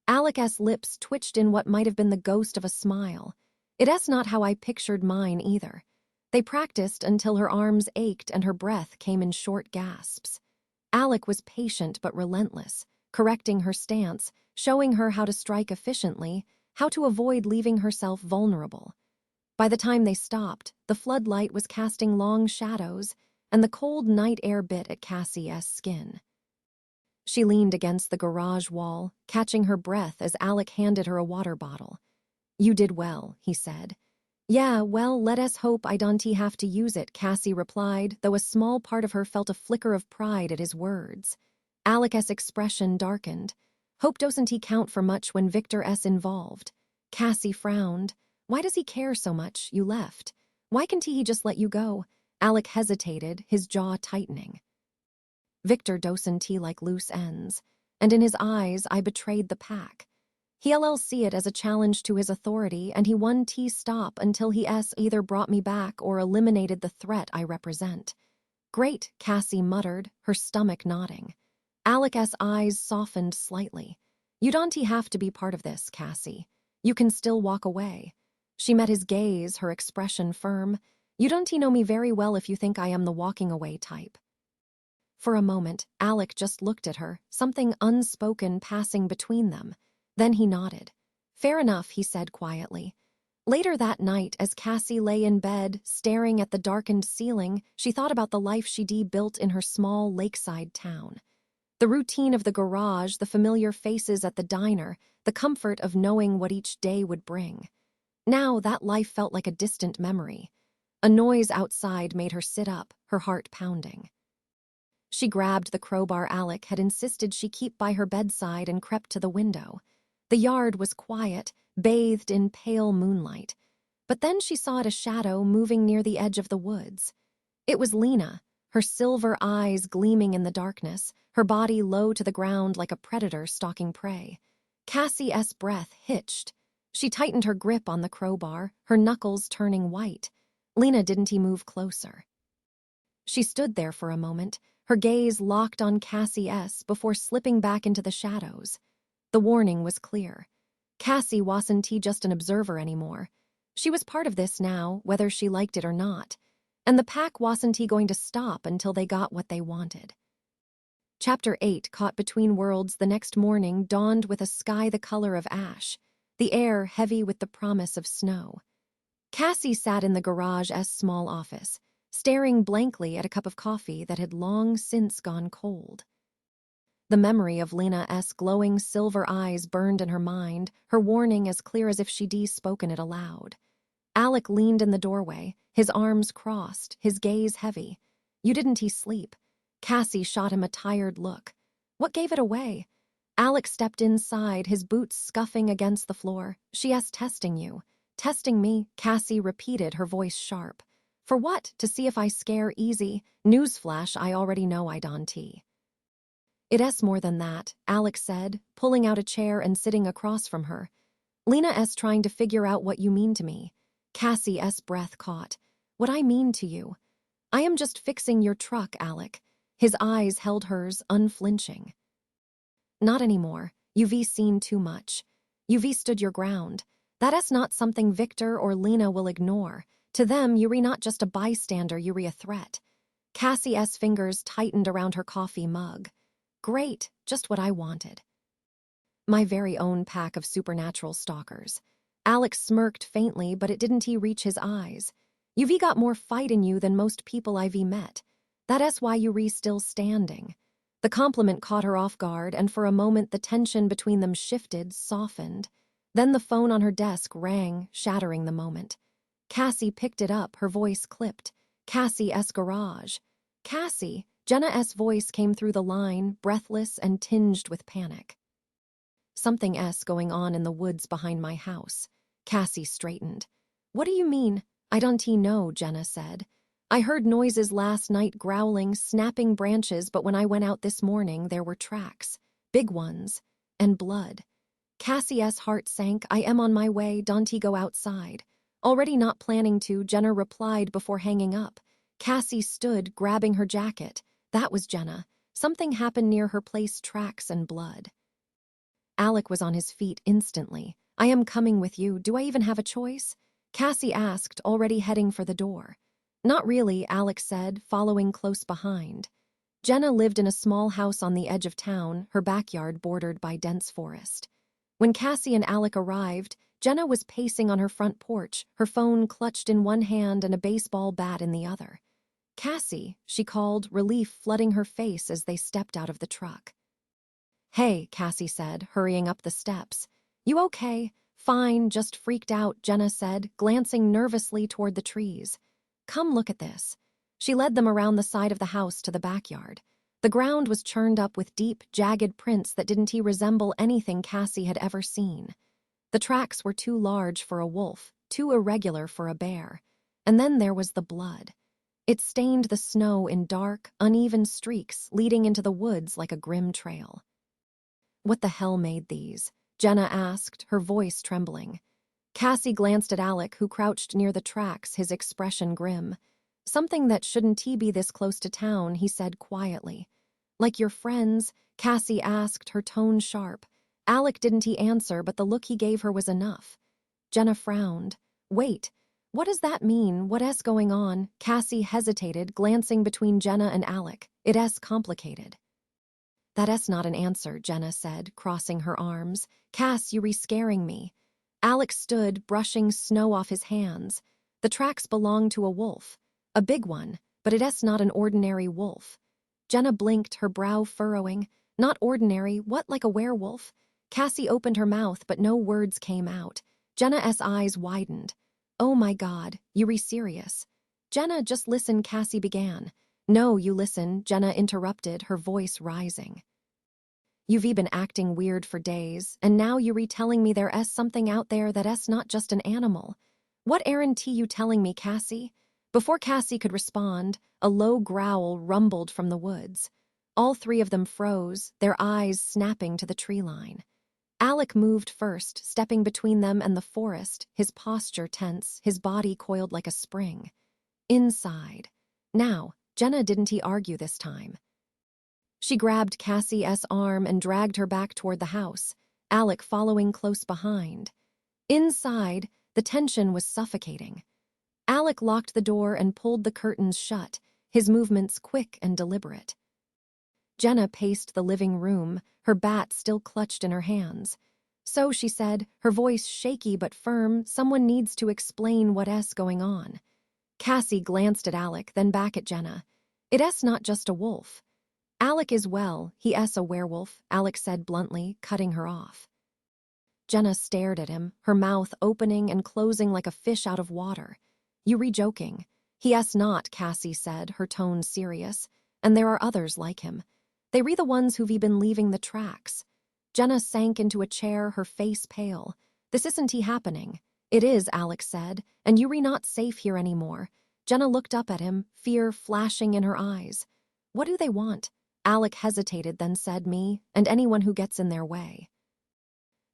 Alec's lips twitched in what might have been the ghost of a smile. It's not how I pictured mine either. They practiced until her arms ached and her breath came in short gasps. Alec was patient but relentless, correcting her stance, showing her how to strike efficiently, how to avoid leaving herself vulnerable. By the time they stopped, the floodlight was casting long shadows, and the cold night air bit at Cassie's skin. She leaned against the garage wall, catching her breath as Alec handed her a water bottle. You did well, he said. Yeah, well, let us hope I don't have to use it, Cassie replied, though a small part of her felt a flicker of pride at his words. Alec's expression darkened. Hope doesn't count for much when Victor's involved. Cassie frowned. Why does he care so much? You left. Why can't he just let you go? Alec hesitated, his jaw tightening. Victor doesn't like loose ends, and in his eyes I betrayed the pack. He'll see it as a challenge to his authority, and he won stop until he either brought me back or eliminated the threat I represent. Great, Cassie muttered, her stomach nodding. Alec's eyes softened slightly. You don't have to be part of this, Cassie. You can still walk away. She met his gaze, her expression firm. You don't know me very well if you think I am the walking away type. For a moment, Alec just looked at her, something unspoken passing between them. Then he nodded. Fair enough, he said quietly. Later that night, as Cassie lay in bed, staring at the darkened ceiling, she thought about the life she'd built in her small lakeside town. The routine of the garage, the familiar faces at the diner, the comfort of knowing what each day would bring. Now that life felt like a distant memory. A noise outside made her sit up, her heart pounding. She grabbed the crowbar Alec had insisted she keep by her bedside and crept to the window. The yard was quiet, bathed in pale moonlight. But then she saw a shadow moving near the edge of the woods. It was Lena, her silver eyes gleaming in the darkness, her body low to the ground like a predator stalking prey. Cassie's breath hitched. She tightened her grip on the crowbar, her knuckles turning white. Lena didn't move closer. She stood there for a moment, her gaze locked on Cassie's before slipping back into the shadows. The warning was clear. Cassie wasn't just an observer anymore. She was part of this now, whether she liked it or not. And the pack wasn't going to stop until they got what they wanted. Chapter 8, caught between worlds the next morning, dawned with a sky the color of ash, the air heavy with the promise of snow. Cassie sat in the garage's small office, staring blankly at a cup of coffee that had long since gone cold. The memory of Lena's glowing silver eyes burned in her mind, her warning as clear as if she'd spoken it aloud. Alec leaned in the doorway, his arms crossed, his gaze heavy. You didn't sleep? Cassie shot him a tired look. What gave it away? Alec stepped inside, his boots scuffing against the floor. She's testing you. Testing me, Cassie repeated, her voice sharp. For what? To see if I scare easy? Newsflash, I already know I don't. It's more than that, Alec said, pulling out a chair and sitting across from her. Lena's trying to figure out what you mean to me. Cassie's breath caught. What I mean to you? I am just fixing your truck, Alec. His eyes held hers, unflinching. Not anymore. You've seen too much. You've stood your ground. That's not something Victor or Lena will ignore. To them, you're not just a bystander, you're a threat. Cassie's fingers tightened around her coffee mug. Great, just what I wanted. My very own pack of supernatural stalkers. Alex smirked faintly, but it didn't reach his eyes. You've got more fight in you than most people I've met. That's why you're still standing. The compliment caught her off guard, and for a moment the tension between them shifted, softened. Then the phone on her desk rang, shattering the moment. Cassie picked it up, her voice clipped. Cassie's garage. Cassie, Jenna's voice came through the line, breathless and tinged with panic. Something's going on in the woods behind my house. Cassie straightened. What do you mean? I don't know, Jenna said. I heard noises last night, growling, snapping branches, but when I went out this morning, there were tracks. Big ones. And blood. Cassie's heart sank. I am on my way, don't go outside. Already not planning to, Jenna replied before hanging up. Cassie stood, grabbing her jacket. That was Jenna. Something happened near her place, tracks and blood. Alec was on his feet instantly. I am coming with you. Do I even have a choice? Cassie asked, already heading for the door. Not really, Alec said, following close behind. Jenna lived in a small house on the edge of town, her backyard bordered by dense forest. When Cassie and Alec arrived, Jenna was pacing on her front porch, her phone clutched in one hand and a baseball bat in the other. Cassie, she called, relief flooding her face as they stepped out of the truck. Hey, Cassie said, hurrying up the steps. You okay? Fine, just freaked out, Jenna said, glancing nervously toward the trees. Come look at this. She led them around the side of the house to the backyard. The ground was churned up with deep, jagged prints that didn't resemble anything Cassie had ever seen. The tracks were too large for a wolf, too irregular for a bear. And then there was the blood. It stained the snow in dark, uneven streaks, leading into the woods like a grim trail. What the hell made these? Jenna asked, her voice trembling. Cassie glanced at Alec, who crouched near the tracks, his expression grim. Something that shouldn't be this close to town, he said quietly. Like your friends? Cassie asked, her tone sharp. Alec didn't answer, but the look he gave her was enough. Jenna frowned. Wait, what does that mean? What's going on? Cassie hesitated, glancing between Jenna and Alec. It's complicated. That's not an answer, Jenna said, crossing her arms. Cass, you're scaring me. Alec stood, brushing snow off his hands. The tracks belonged to a wolf. A big one, but it's not an ordinary wolf. Jenna blinked, her brow furrowing. Not ordinary, what, like a werewolf? Cassie opened her mouth, but no words came out. Jenna's eyes widened. Oh my God, you're serious? Jenna, just listen, Cassie began. No, you listen, Jenna interrupted, her voice rising. You've been acting weird for days, and now you're retelling me there's something out there that's not just an animal. What errand you telling me, Cassie? Before Cassie could respond, a low growl rumbled from the woods. All three of them froze, their eyes snapping to the tree line. Alec moved first, stepping between them and the forest, his posture tense, his body coiled like a spring. Inside. Now, Jenna didn't argue this time. She grabbed Cassie's arm and dragged her back toward the house, Alec following close behind. Inside, The tension was suffocating. Alec locked the door and pulled the curtains shut, his movements quick and deliberate. Jenna paced the living room, her bat still clutched in her hands. "So," she said, her voice shaky but firm, "someone needs to explain what's going on." Cassie glanced at Alec, then back at Jenna. "It's not just a wolf." "Alec is well, he's a werewolf," Alec said bluntly, cutting her off. Jenna stared at him, her mouth opening and closing like a fish out of water. "You re-joking?" "He's not," Cassie said, her tone serious. "And there are others like him. They re the ones who've been leaving the tracks." Jenna sank into a chair, her face pale. "This isn't happening." "It is," Alex said, "and you're not safe here anymore." Jenna looked up at him, fear flashing in her eyes. "What do they want?" Alec hesitated, then said, "Me, and anyone who gets in their way."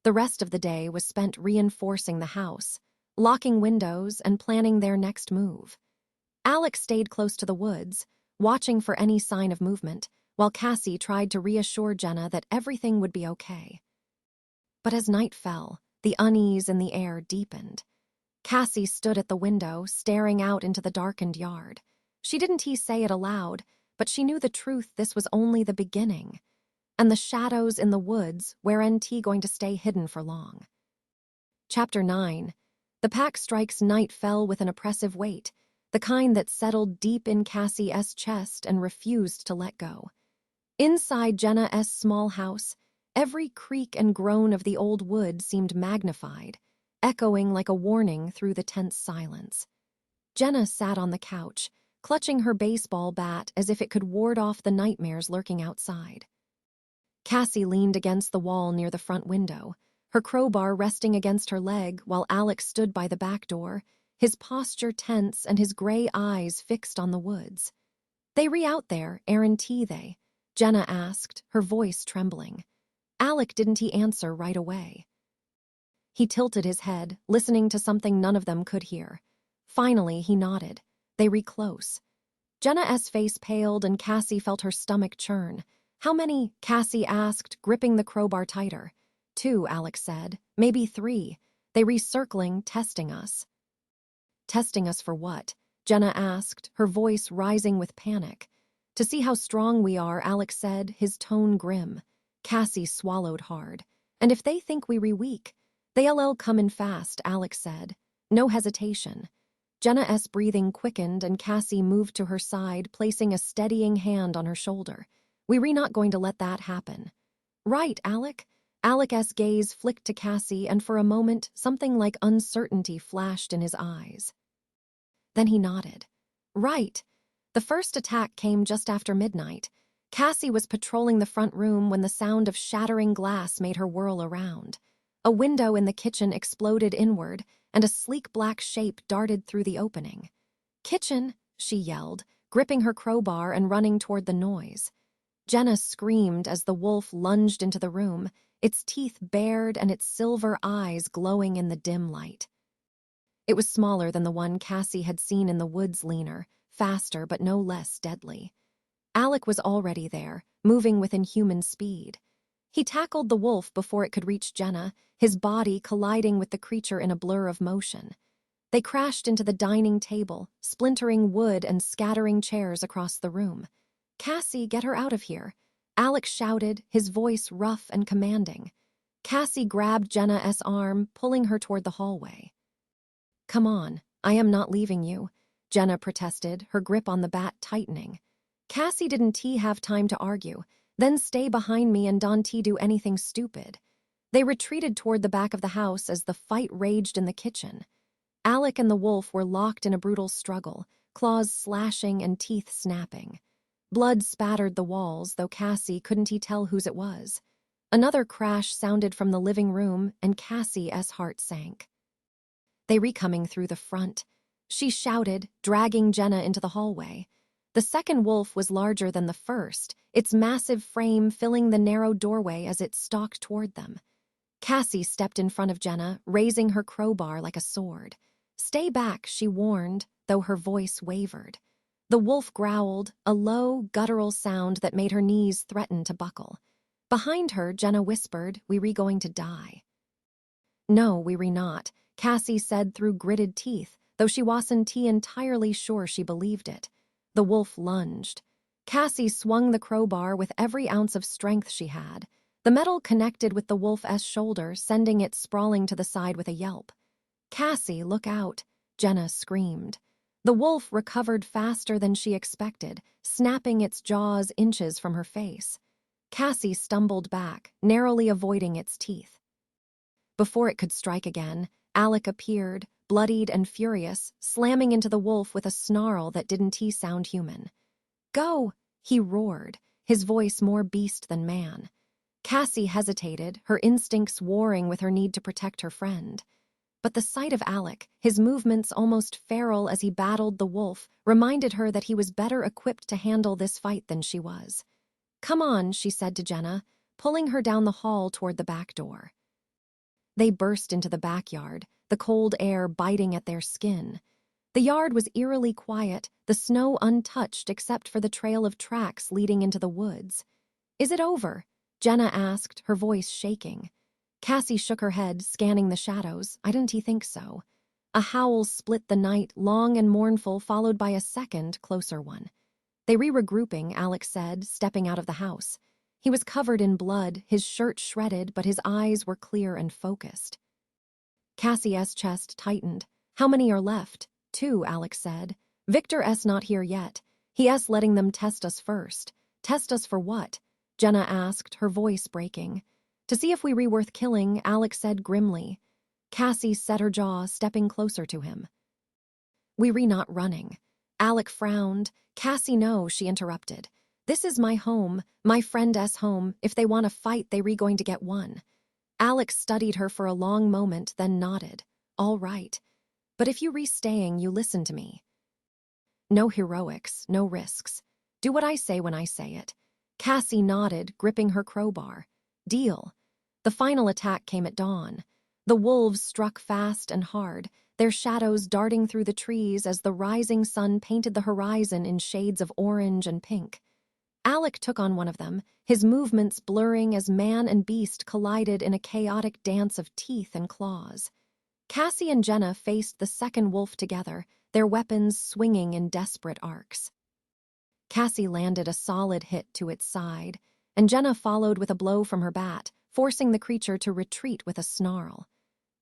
The rest of the day was spent reinforcing the house, locking windows, and planning their next move. Alec stayed close to the woods, watching for any sign of movement, while Cassie tried to reassure Jenna that everything would be okay. But as night fell, the unease in the air deepened. Cassie stood at the window, staring out into the darkened yard. She didn't say it aloud, but she knew the truth. This was only the beginning. And the shadows in the woods weren't going to stay hidden for long. Chapter 9. The pack strike's night fell with an oppressive weight, the kind that settled deep in Cassie's chest and refused to let go. Inside Jenna's small house, every creak and groan of the old wood seemed magnified, echoing like a warning through the tense silence. Jenna sat on the couch, clutching her baseball bat as if it could ward off the nightmares lurking outside. Cassie leaned against the wall near the front window, her crowbar resting against her leg while Alex stood by the back door, his posture tense and his gray eyes fixed on the woods. "They out there, aren't they?" Jenna asked, her voice trembling. Alec didn't answer right away. He tilted his head, listening to something none of them could hear. Finally, he nodded. "They close." Jenna's face paled and Cassie felt her stomach churn. "How many?" Cassie asked, gripping the crowbar tighter. "2, Alex said. "Maybe 3. They circling, testing us." "Testing us for what?" Jenna asked, her voice rising with panic. "To see how strong we are," Alex said, his tone grim. Cassie swallowed hard. "And if they think we weak?" "They'll come in fast," Alex said. No hesitation. Jenna's breathing quickened and Cassie moved to her side, placing a steadying hand on her shoulder. "We're not going to let that happen." "Right, Alec?" Alec's gaze flicked to Cassie, and for a moment something like uncertainty flashed in his eyes. Then he nodded. "Right. The first attack came just after midnight. Cassie was patrolling the front room when the sound of shattering glass made her whirl around. A window in the kitchen exploded inward, and a sleek black shape darted through the opening. "Kitchen!" she yelled, gripping her crowbar and running toward the noise. Jenna screamed as the wolf lunged into the room, its teeth bared and its silver eyes glowing in the dim light. It was smaller than the one Cassie had seen in the woods, leaner, faster but no less deadly. Alec was already there, moving with inhuman speed. He tackled the wolf before it could reach Jenna, his body colliding with the creature in a blur of motion. They crashed into the dining table, splintering wood and scattering chairs across the room. "Cassie, get her out of here," Alec shouted, his voice rough and commanding. Cassie grabbed Jenna's arm, pulling her toward the hallway. "Come on, I am not leaving you," Jenna protested, her grip on the bat tightening. Cassie didn't have time to argue. "Then stay behind me and don't do anything stupid." They retreated toward the back of the house as the fight raged in the kitchen. Alec and the wolf were locked in a brutal struggle, claws slashing and teeth snapping. Blood spattered the walls, though Cassie couldn't tell whose it was. Another crash sounded from the living room, and Cassie's heart sank. "They coming through the front," she shouted, dragging Jenna into the hallway. The second wolf was larger than the first, its massive frame filling the narrow doorway as it stalked toward them. Cassie stepped in front of Jenna, raising her crowbar like a sword. "Stay back," she warned, though her voice wavered. The wolf growled, a low, guttural sound that made her knees threaten to buckle. Behind her, Jenna whispered, "We going to die." "No, we not," Cassie said through gritted teeth, though she wasn't entirely sure she believed it. The wolf lunged. Cassie swung the crowbar with every ounce of strength she had. The metal connected with the wolf's shoulder, sending it sprawling to the side with a yelp. "Cassie, look out," Jenna screamed. The wolf recovered faster than she expected, snapping its jaws inches from her face. Cassie stumbled back, narrowly avoiding its teeth. Before it could strike again, Alec appeared, bloodied and furious, slamming into the wolf with a snarl that didn't sound human. "Go!" he roared, his voice more beast than man. Cassie hesitated, her instincts warring with her need to protect her friend. But the sight of Alec, his movements almost feral as he battled the wolf, reminded her that he was better equipped to handle this fight than she was. "Come on," she said to Jenna, pulling her down the hall toward the back door. They burst into the backyard, the cold air biting at their skin. The yard was eerily quiet, the snow untouched except for the trail of tracks leading into the woods. "Is it over?" Jenna asked, her voice shaking. Cassie shook her head, scanning the shadows. "I didn't think so." A howl split the night, long and mournful, followed by a second, closer one. "They regrouping," Alex said, stepping out of the house. He was covered in blood, his shirt shredded, but his eyes were clear and focused. Cassie's chest tightened. "How many are left?" "2, Alex said. "Victor's not here yet. He's letting them test us first." "Test us for what?" Jenna asked, her voice breaking. "To see if we were worth killing," Alex said grimly. Cassie set her jaw, stepping closer to him. "We not running." Alec frowned. "Cassie, no," she interrupted. "This is my home, my friend's home. If they want to fight, they going to get one." Alex studied her for a long moment, then nodded. "All right. But if you staying, you listen to me. No heroics, no risks. Do what I say when I say it." Cassie nodded, gripping her crowbar. "Deal." The final attack came at dawn. The wolves struck fast and hard, their shadows darting through the trees as the rising sun painted the horizon in shades of orange and pink. Alec took on one of them, his movements blurring as man and beast collided in a chaotic dance of teeth and claws. Cassie and Jenna faced the second wolf together, their weapons swinging in desperate arcs. Cassie landed a solid hit to its side, and Jenna followed with a blow from her bat, forcing the creature to retreat with a snarl.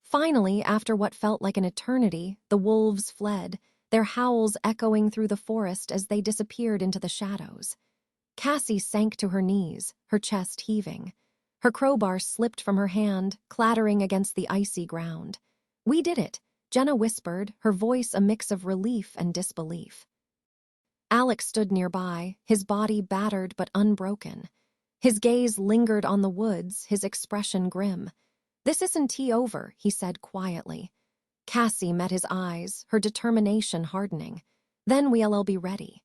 Finally, after what felt like an eternity, the wolves fled, their howls echoing through the forest as they disappeared into the shadows. Cassie sank to her knees, her chest heaving. Her crowbar slipped from her hand, clattering against the icy ground. "We did it," Jenna whispered, her voice a mix of relief and disbelief. Alex stood nearby, his body battered but unbroken. His gaze lingered on the woods, his expression grim. "This isn't over," he said quietly. Cassie met his eyes, her determination hardening. "Then we'll be ready."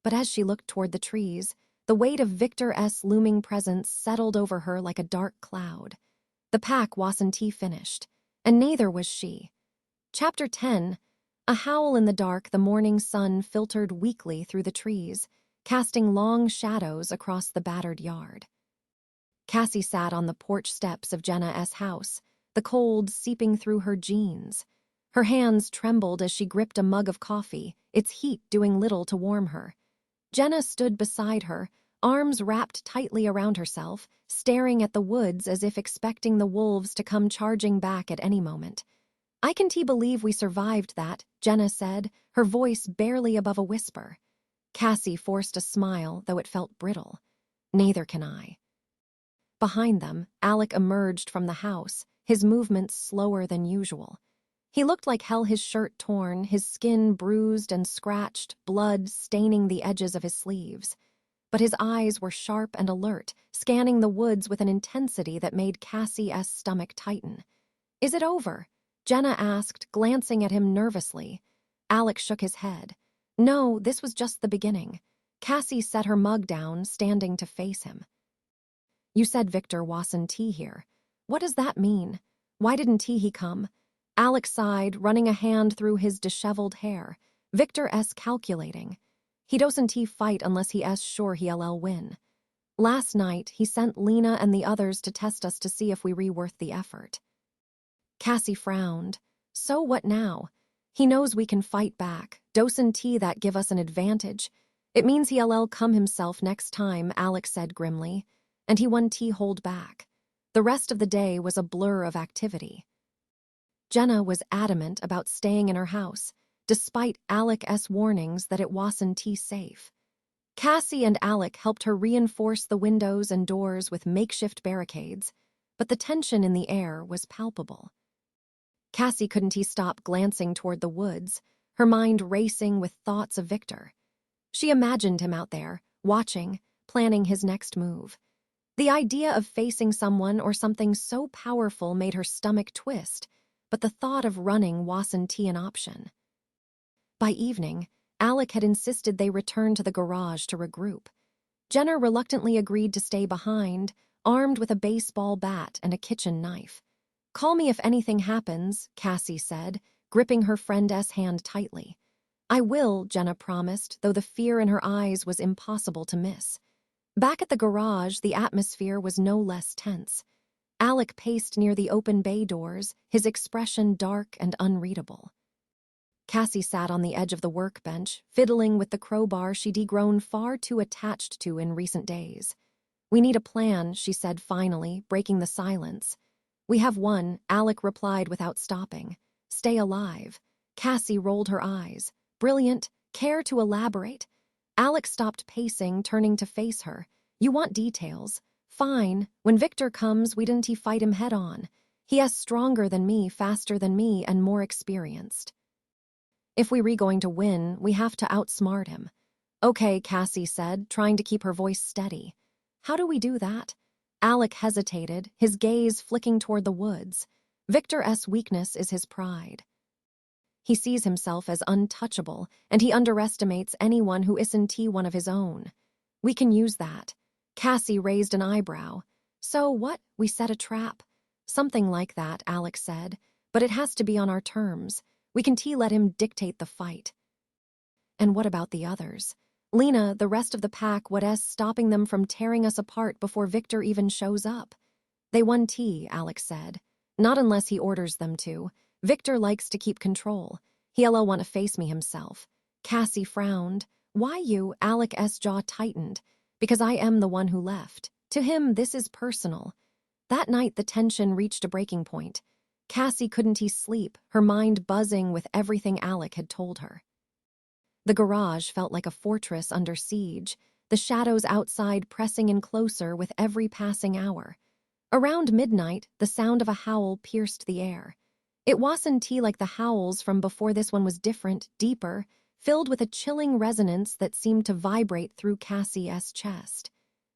But as she looked toward the trees, the weight of Victor's looming presence settled over her like a dark cloud. The pack wasn't finished, and neither was she. Chapter 10. A howl in the dark, the morning sun filtered weakly through the trees, casting long shadows across the battered yard. Cassie sat on the porch steps of Jenna's house, the cold seeping through her jeans. Her hands trembled as she gripped a mug of coffee, its heat doing little to warm her. Jenna stood beside her, arms wrapped tightly around herself, staring at the woods as if expecting the wolves to come charging back at any moment. "I can't believe we survived that," Jenna said, her voice barely above a whisper. Cassie forced a smile, though it felt brittle. "Neither can I." Behind them, Alec emerged from the house, his movements slower than usual. He looked like hell, his shirt torn, his skin bruised and scratched, blood staining the edges of his sleeves. But his eyes were sharp and alert, scanning the woods with an intensity that made Cassie's stomach tighten. "Is it over?" Jenna asked, glancing at him nervously. Alec shook his head. "No, this was just the beginning." Cassie set her mug down, standing to face him. "You said Victor wasn't here. What does that mean? Why didn't he come?" Alec sighed, running a hand through his disheveled hair. "Victor's calculating. He doesn't fight unless he's sure he'll win. Last night, he sent Lena and the others to test us to see if we were worth the effort." Cassie frowned. So what now? He knows we can fight back. Dose and tea that give us an advantage. It means he'll come himself next time, Alex said grimly, and he won tea hold back. The rest of the day was a blur of activity. Jenna was adamant about staying in her house, despite Alec's warnings that it wasn't tea safe. Cassie and Alec helped her reinforce the windows and doors with makeshift barricades, but the tension in the air was palpable. Cassie couldn't stop glancing toward the woods, her mind racing with thoughts of Victor. She imagined him out there, watching, planning his next move. The idea of facing someone or something so powerful made her stomach twist, but the thought of running wasn't an option. By evening, Alec had insisted they return to the garage to regroup. Jenna reluctantly agreed to stay behind, armed with a baseball bat and a kitchen knife. "Call me if anything happens," Cassie said, gripping her friend's hand tightly. "I will," Jenna promised, though the fear in her eyes was impossible to miss. Back at the garage, the atmosphere was no less tense. Alec paced near the open bay doors, his expression dark and unreadable. Cassie sat on the edge of the workbench, fiddling with the crowbar she'd grown far too attached to in recent days. "We need a plan," she said finally, breaking the silence. "We have one," Alec replied without stopping. "Stay alive." Cassie rolled her eyes. "Brilliant. Care to elaborate?" Alec stopped pacing, turning to face her. "You want details. Fine. When Victor comes, we didn't fight him head on. He is stronger than me, faster than me, and more experienced. If we were going to win, we have to outsmart him." "Okay," Cassie said, trying to keep her voice steady. "How do we do that?" Alec hesitated, his gaze flicking toward the woods. Victor's weakness is his pride. He sees himself as untouchable, and he underestimates anyone who isn't one of his own. "We can use that." Cassie raised an eyebrow. "So what? We set a trap?" "Something like that," Alex said, "but it has to be on our terms. We can let him dictate the fight." "And what about the others? Lena, the rest of the pack, what's stopping them from tearing us apart before Victor even shows up?" "They won tea," Alex said. "Not unless he orders them to. Victor likes to keep control. He'll want to face me himself." Cassie frowned. "Why you?" Alec's jaw tightened. "Because I am the one who left. To him, this is personal." That night, the tension reached a breaking point. Cassie couldn't sleep, her mind buzzing with everything Alec had told her. The garage felt like a fortress under siege, the shadows outside pressing in closer with every passing hour. Around midnight, the sound of a howl pierced the air. It wasn't like the howls from before. This one was different, deeper, filled with a chilling resonance that seemed to vibrate through Cassie's chest.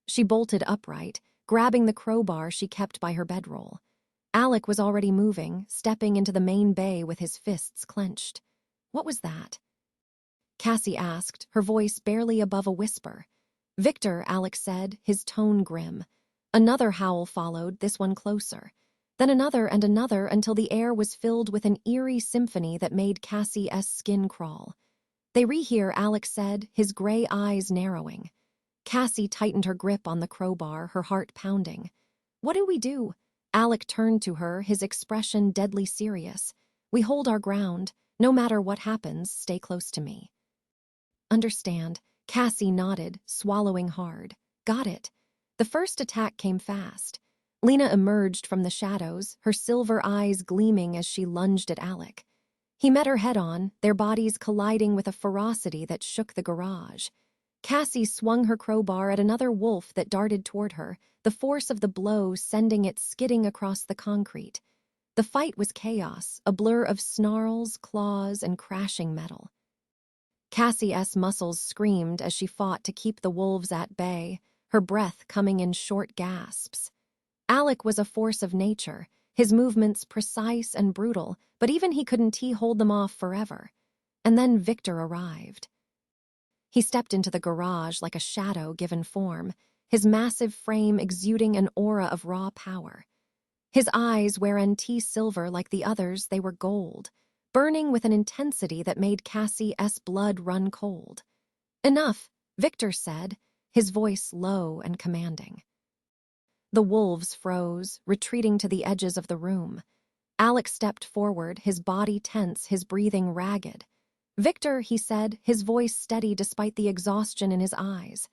She bolted upright, grabbing the crowbar she kept by her bedroll. Alec was already moving, stepping into the main bay with his fists clenched. "What was that?" Cassie asked, her voice barely above a whisper. "Victor," Alec said, his tone grim. Another howl followed, this one closer. Then another and another until the air was filled with an eerie symphony that made Cassie's skin crawl. "They rehear," Alec said, his gray eyes narrowing. Cassie tightened her grip on the crowbar, her heart pounding. "What do we do?" Alec turned to her, his expression deadly serious. "We hold our ground. No matter what happens, stay close to me." "Understand." Cassie nodded, swallowing hard. "Got it." The first attack came fast. Lena emerged from the shadows, her silver eyes gleaming as she lunged at Alec. He met her head-on, their bodies colliding with a ferocity that shook the garage. Cassie swung her crowbar at another wolf that darted toward her, the force of the blow sending it skidding across the concrete. The fight was chaos, a blur of snarls, claws, and crashing metal. Cassie's muscles screamed as she fought to keep the wolves at bay, her breath coming in short gasps. Alec was a force of nature, his movements precise and brutal, but even he couldn't hold them off forever. And then Victor arrived. He stepped into the garage like a shadow given form, his massive frame exuding an aura of raw power. His eyes weren't silver like the others, they were gold, burning with an intensity that made Cassie's blood run cold. "Enough," Victor said, his voice low and commanding. The wolves froze, retreating to the edges of the room. Alec stepped forward, his body tense, his breathing ragged. "Victor," he said, his voice steady despite the exhaustion in his eyes.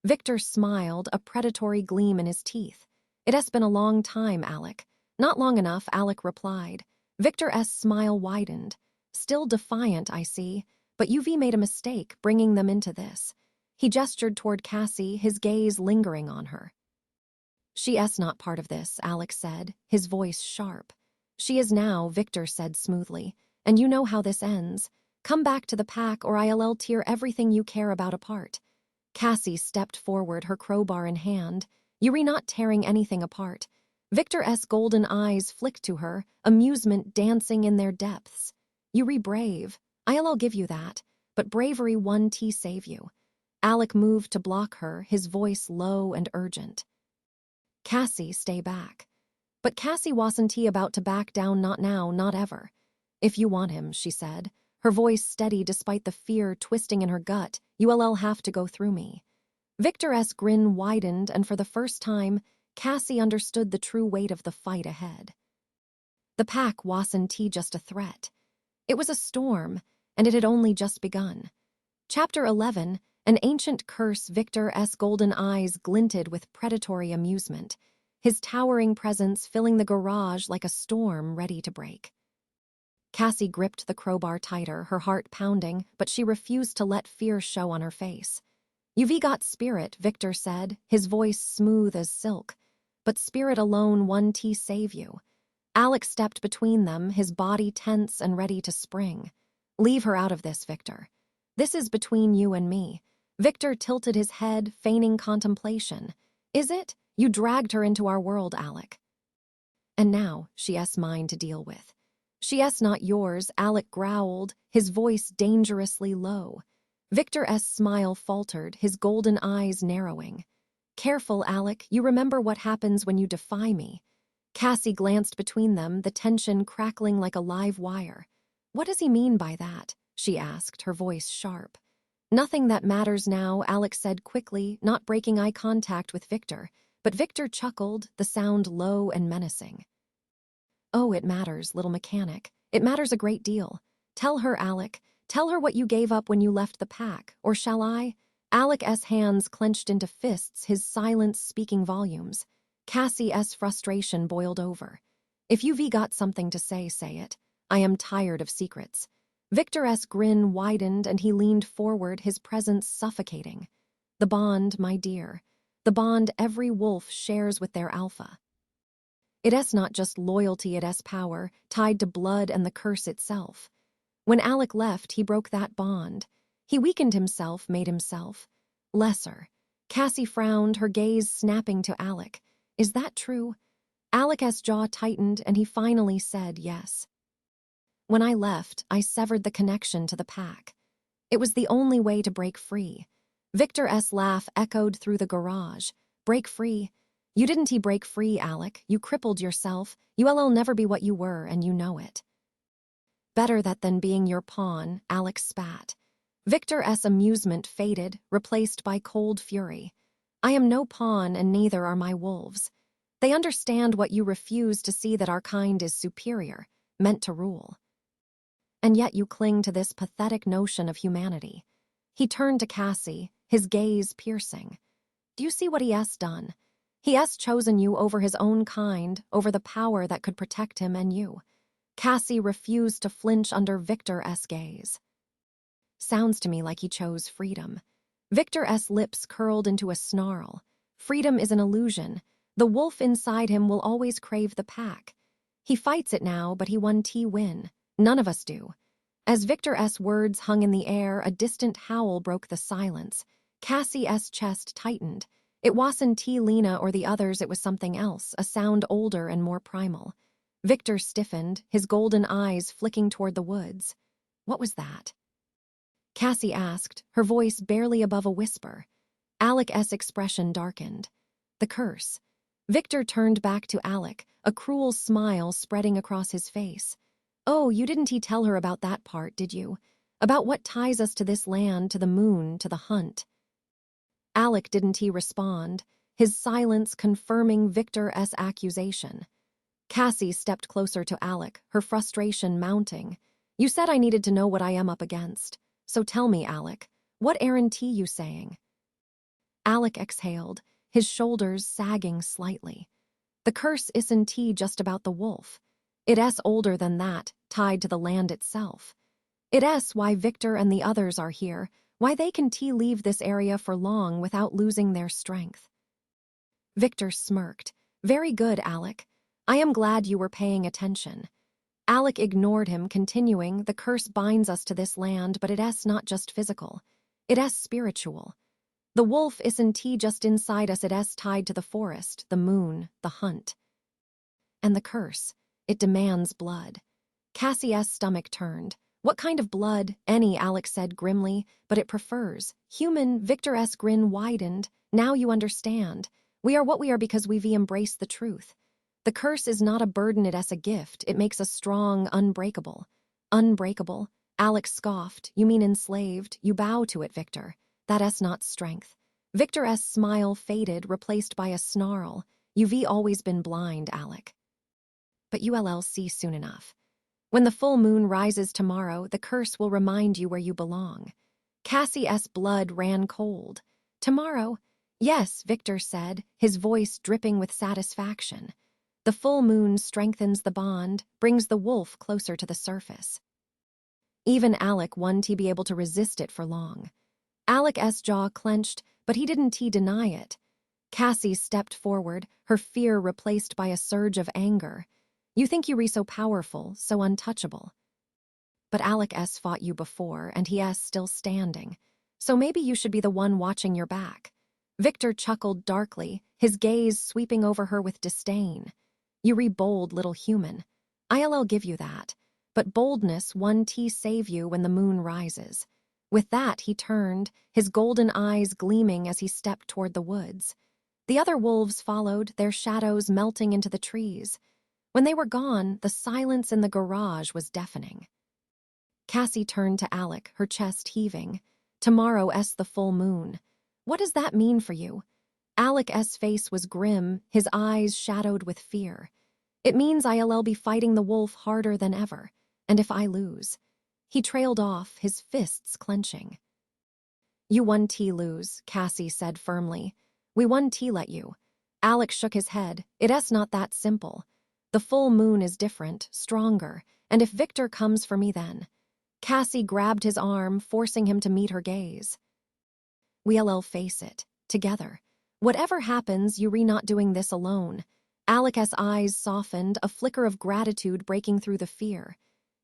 Victor smiled, a predatory gleam in his teeth. "It has been a long time, Alec." "Not long enough," Alec replied. Victor's smile widened. "Still defiant, I see, but you've made a mistake bringing them into this." He gestured toward Cassie, his gaze lingering on her. "She's not part of this," Alec said, his voice sharp. "She is now," Victor said smoothly, "and you know how this ends. Come back to the pack or I'll tear everything you care about apart." Cassie stepped forward, her crowbar in hand. "You're not tearing anything apart." Victor's golden eyes flicked to her, amusement dancing in their depths. "You're brave. I'll give you that. But bravery won't save you." Alec moved to block her, his voice low and urgent. "Cassie, stay back." But Cassie wasn't about to back down, not now, not ever. "If you want him," she said, her voice steady despite the fear twisting in her gut, "you'll have to go through me." Victor's grin widened, and for the first time, Cassie understood the true weight of the fight ahead. The pack wasn't just a threat. It was a storm, and it had only just begun. Chapter 11, an ancient curse. Victor's golden eyes glinted with predatory amusement, his towering presence filling the garage like a storm ready to break. Cassie gripped the crowbar tighter, her heart pounding, but she refused to let fear show on her face. "You've got spirit," Victor said, his voice smooth as silk. "But spirit alone won't save you." Alec stepped between them, his body tense and ready to spring. "Leave her out of this, Victor. This is between you and me." Victor tilted his head, feigning contemplation. "Is it? You dragged her into our world, Alec. And now she's mine to deal with." "She's not yours," Alec growled, his voice dangerously low. Victor's smile faltered, his golden eyes narrowing. "Careful, Alec, you remember what happens when you defy me." Cassie glanced between them, the tension crackling like a live wire. "What does he mean by that?" she asked, her voice sharp. "Nothing that matters now," Alec said quickly, not breaking eye contact with Victor, but Victor chuckled, the sound low and menacing. "Oh, it matters, little mechanic. It matters a great deal. Tell her, Alec. Tell her what you gave up when you left the pack, or shall I?" Alec's hands clenched into fists, his silence speaking volumes. Cassie's frustration boiled over. "If you've got something to say, say it. I am tired of secrets." Victor's grin widened and he leaned forward, his presence suffocating. "The bond, my dear. The bond every wolf shares with their alpha. It's not just loyalty, it's power, tied to blood and the curse itself." When Alec left, he broke that bond. He weakened himself, made himself lesser. Cassie frowned, her gaze snapping to Alec. "Is that true?" Alec's jaw tightened, and he finally said yes. "When I left, I severed the connection to the pack. It was the only way to break free." Victor's laugh echoed through the garage. "Break free? You didn't break free, Alec. You crippled yourself. You'll never be what you were, and you know it." "Better that than being your pawn," Alec spat. Victor's amusement faded, replaced by cold fury. "I am no pawn, and neither are my wolves. They understand what you refuse to see, that our kind is superior, meant to rule. And yet you cling to this pathetic notion of humanity." He turned to Cassie, his gaze piercing. "Do you see what he has done? He has chosen you over his own kind, over the power that could protect him and you." Cassie refused to flinch under Victor's gaze. "Sounds to me like he chose freedom." Victor's lips curled into a snarl. "Freedom is an illusion. The wolf inside him will always crave the pack. He fights it now, but he won't win. None of us do." As Victor's words hung in the air, a distant howl broke the silence. Cassie's chest tightened. It wasn't Lena or the others, it was something else, a sound older and more primal. Victor stiffened, his golden eyes flicking toward the woods. "What was that?" Cassie asked, her voice barely above a whisper. Alec's expression darkened. "The curse." Victor turned back to Alec, a cruel smile spreading across his face. "Oh, you didn't tell her about that part, did you? About what ties us to this land, to the moon, to the hunt?" Alec didn't respond, his silence confirming Victor's accusation. Cassie stepped closer to Alec, her frustration mounting. You said I needed to know what I am up against. So tell me, Alec, what errand you saying? Alec exhaled, his shoulders sagging slightly. The curse isn't just about the wolf. It's older than that, tied to the land itself. It's why Victor and the others are here, why they can leave this area for long without losing their strength. Victor smirked. Very good, Alec. I am glad you were paying attention. Alec ignored him, continuing, the curse binds us to this land, but it's not just physical. It's spiritual. The wolf isn't just inside us, it's tied to the forest, the moon, the hunt. And the curse, it demands blood. Cassie's stomach turned. What kind of blood? Any, Alec said grimly, but it prefers. Human. Victor's grin widened. Now you understand. We are what we are because we've embraced the truth. The curse is not a burden, it's a gift. It makes us strong, unbreakable. Unbreakable? Alec scoffed. You mean enslaved? You bow to it, Victor. That's not strength. Victor's smile faded, replaced by a snarl. You've always been blind, Alec. But you'll see soon enough. When the full moon rises tomorrow, the curse will remind you where you belong. Cassie's blood ran cold. Tomorrow? Yes, Victor said, his voice dripping with satisfaction. The full moon strengthens the bond, brings the wolf closer to the surface. Even Alec wouldn't be able to resist it for long. Alec's jaw clenched, but he didn't deny it. Cassie stepped forward, her fear replaced by a surge of anger. You think you're so powerful, so untouchable. But Alec's fought you before, and he's still standing. So maybe you should be the one watching your back. Victor chuckled darkly, his gaze sweeping over her with disdain. You bold little human. I'll give you that. But boldness won't save you when the moon rises. With that, he turned, his golden eyes gleaming as he stepped toward the woods. The other wolves followed, their shadows melting into the trees. When they were gone, the silence in the garage was deafening. Cassie turned to Alec, her chest heaving. Tomorrow's the full moon. What does that mean for you? Alec's face was grim, his eyes shadowed with fear. It means I'll be fighting the wolf harder than ever, and if I lose. He trailed off, his fists clenching. You won't lose, Cassie said firmly. We won't let you. Alec shook his head. It's not that simple. The full moon is different, stronger, and if Victor comes for me then. Cassie grabbed his arm, forcing him to meet her gaze. We'll face it, together. Whatever happens, you're not doing this alone. Alec's eyes softened, a flicker of gratitude breaking through the fear.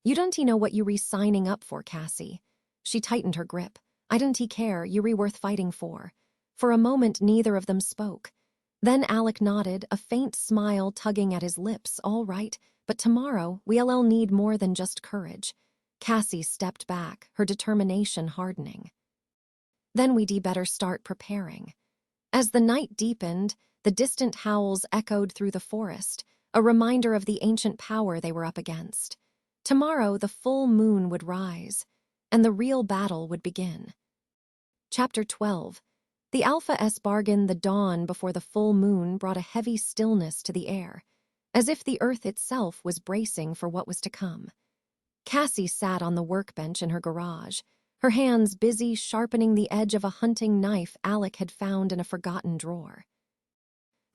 You don't know what you're signing up for, Cassie. She tightened her grip. I don't care, you're worth fighting for. For a moment, neither of them spoke. Then Alec nodded, a faint smile tugging at his lips. All right, but tomorrow, we'll need more than just courage. Cassie stepped back, her determination hardening. Then we'd better start preparing. As the night deepened, the distant howls echoed through the forest, a reminder of the ancient power they were up against. Tomorrow, the full moon would rise, and the real battle would begin. Chapter 12. The Alpha-S bargain. The dawn before the full moon brought a heavy stillness to the air, as if the earth itself was bracing for what was to come. Cassie sat on the workbench in her garage, her hands busy sharpening the edge of a hunting knife Alec had found in a forgotten drawer.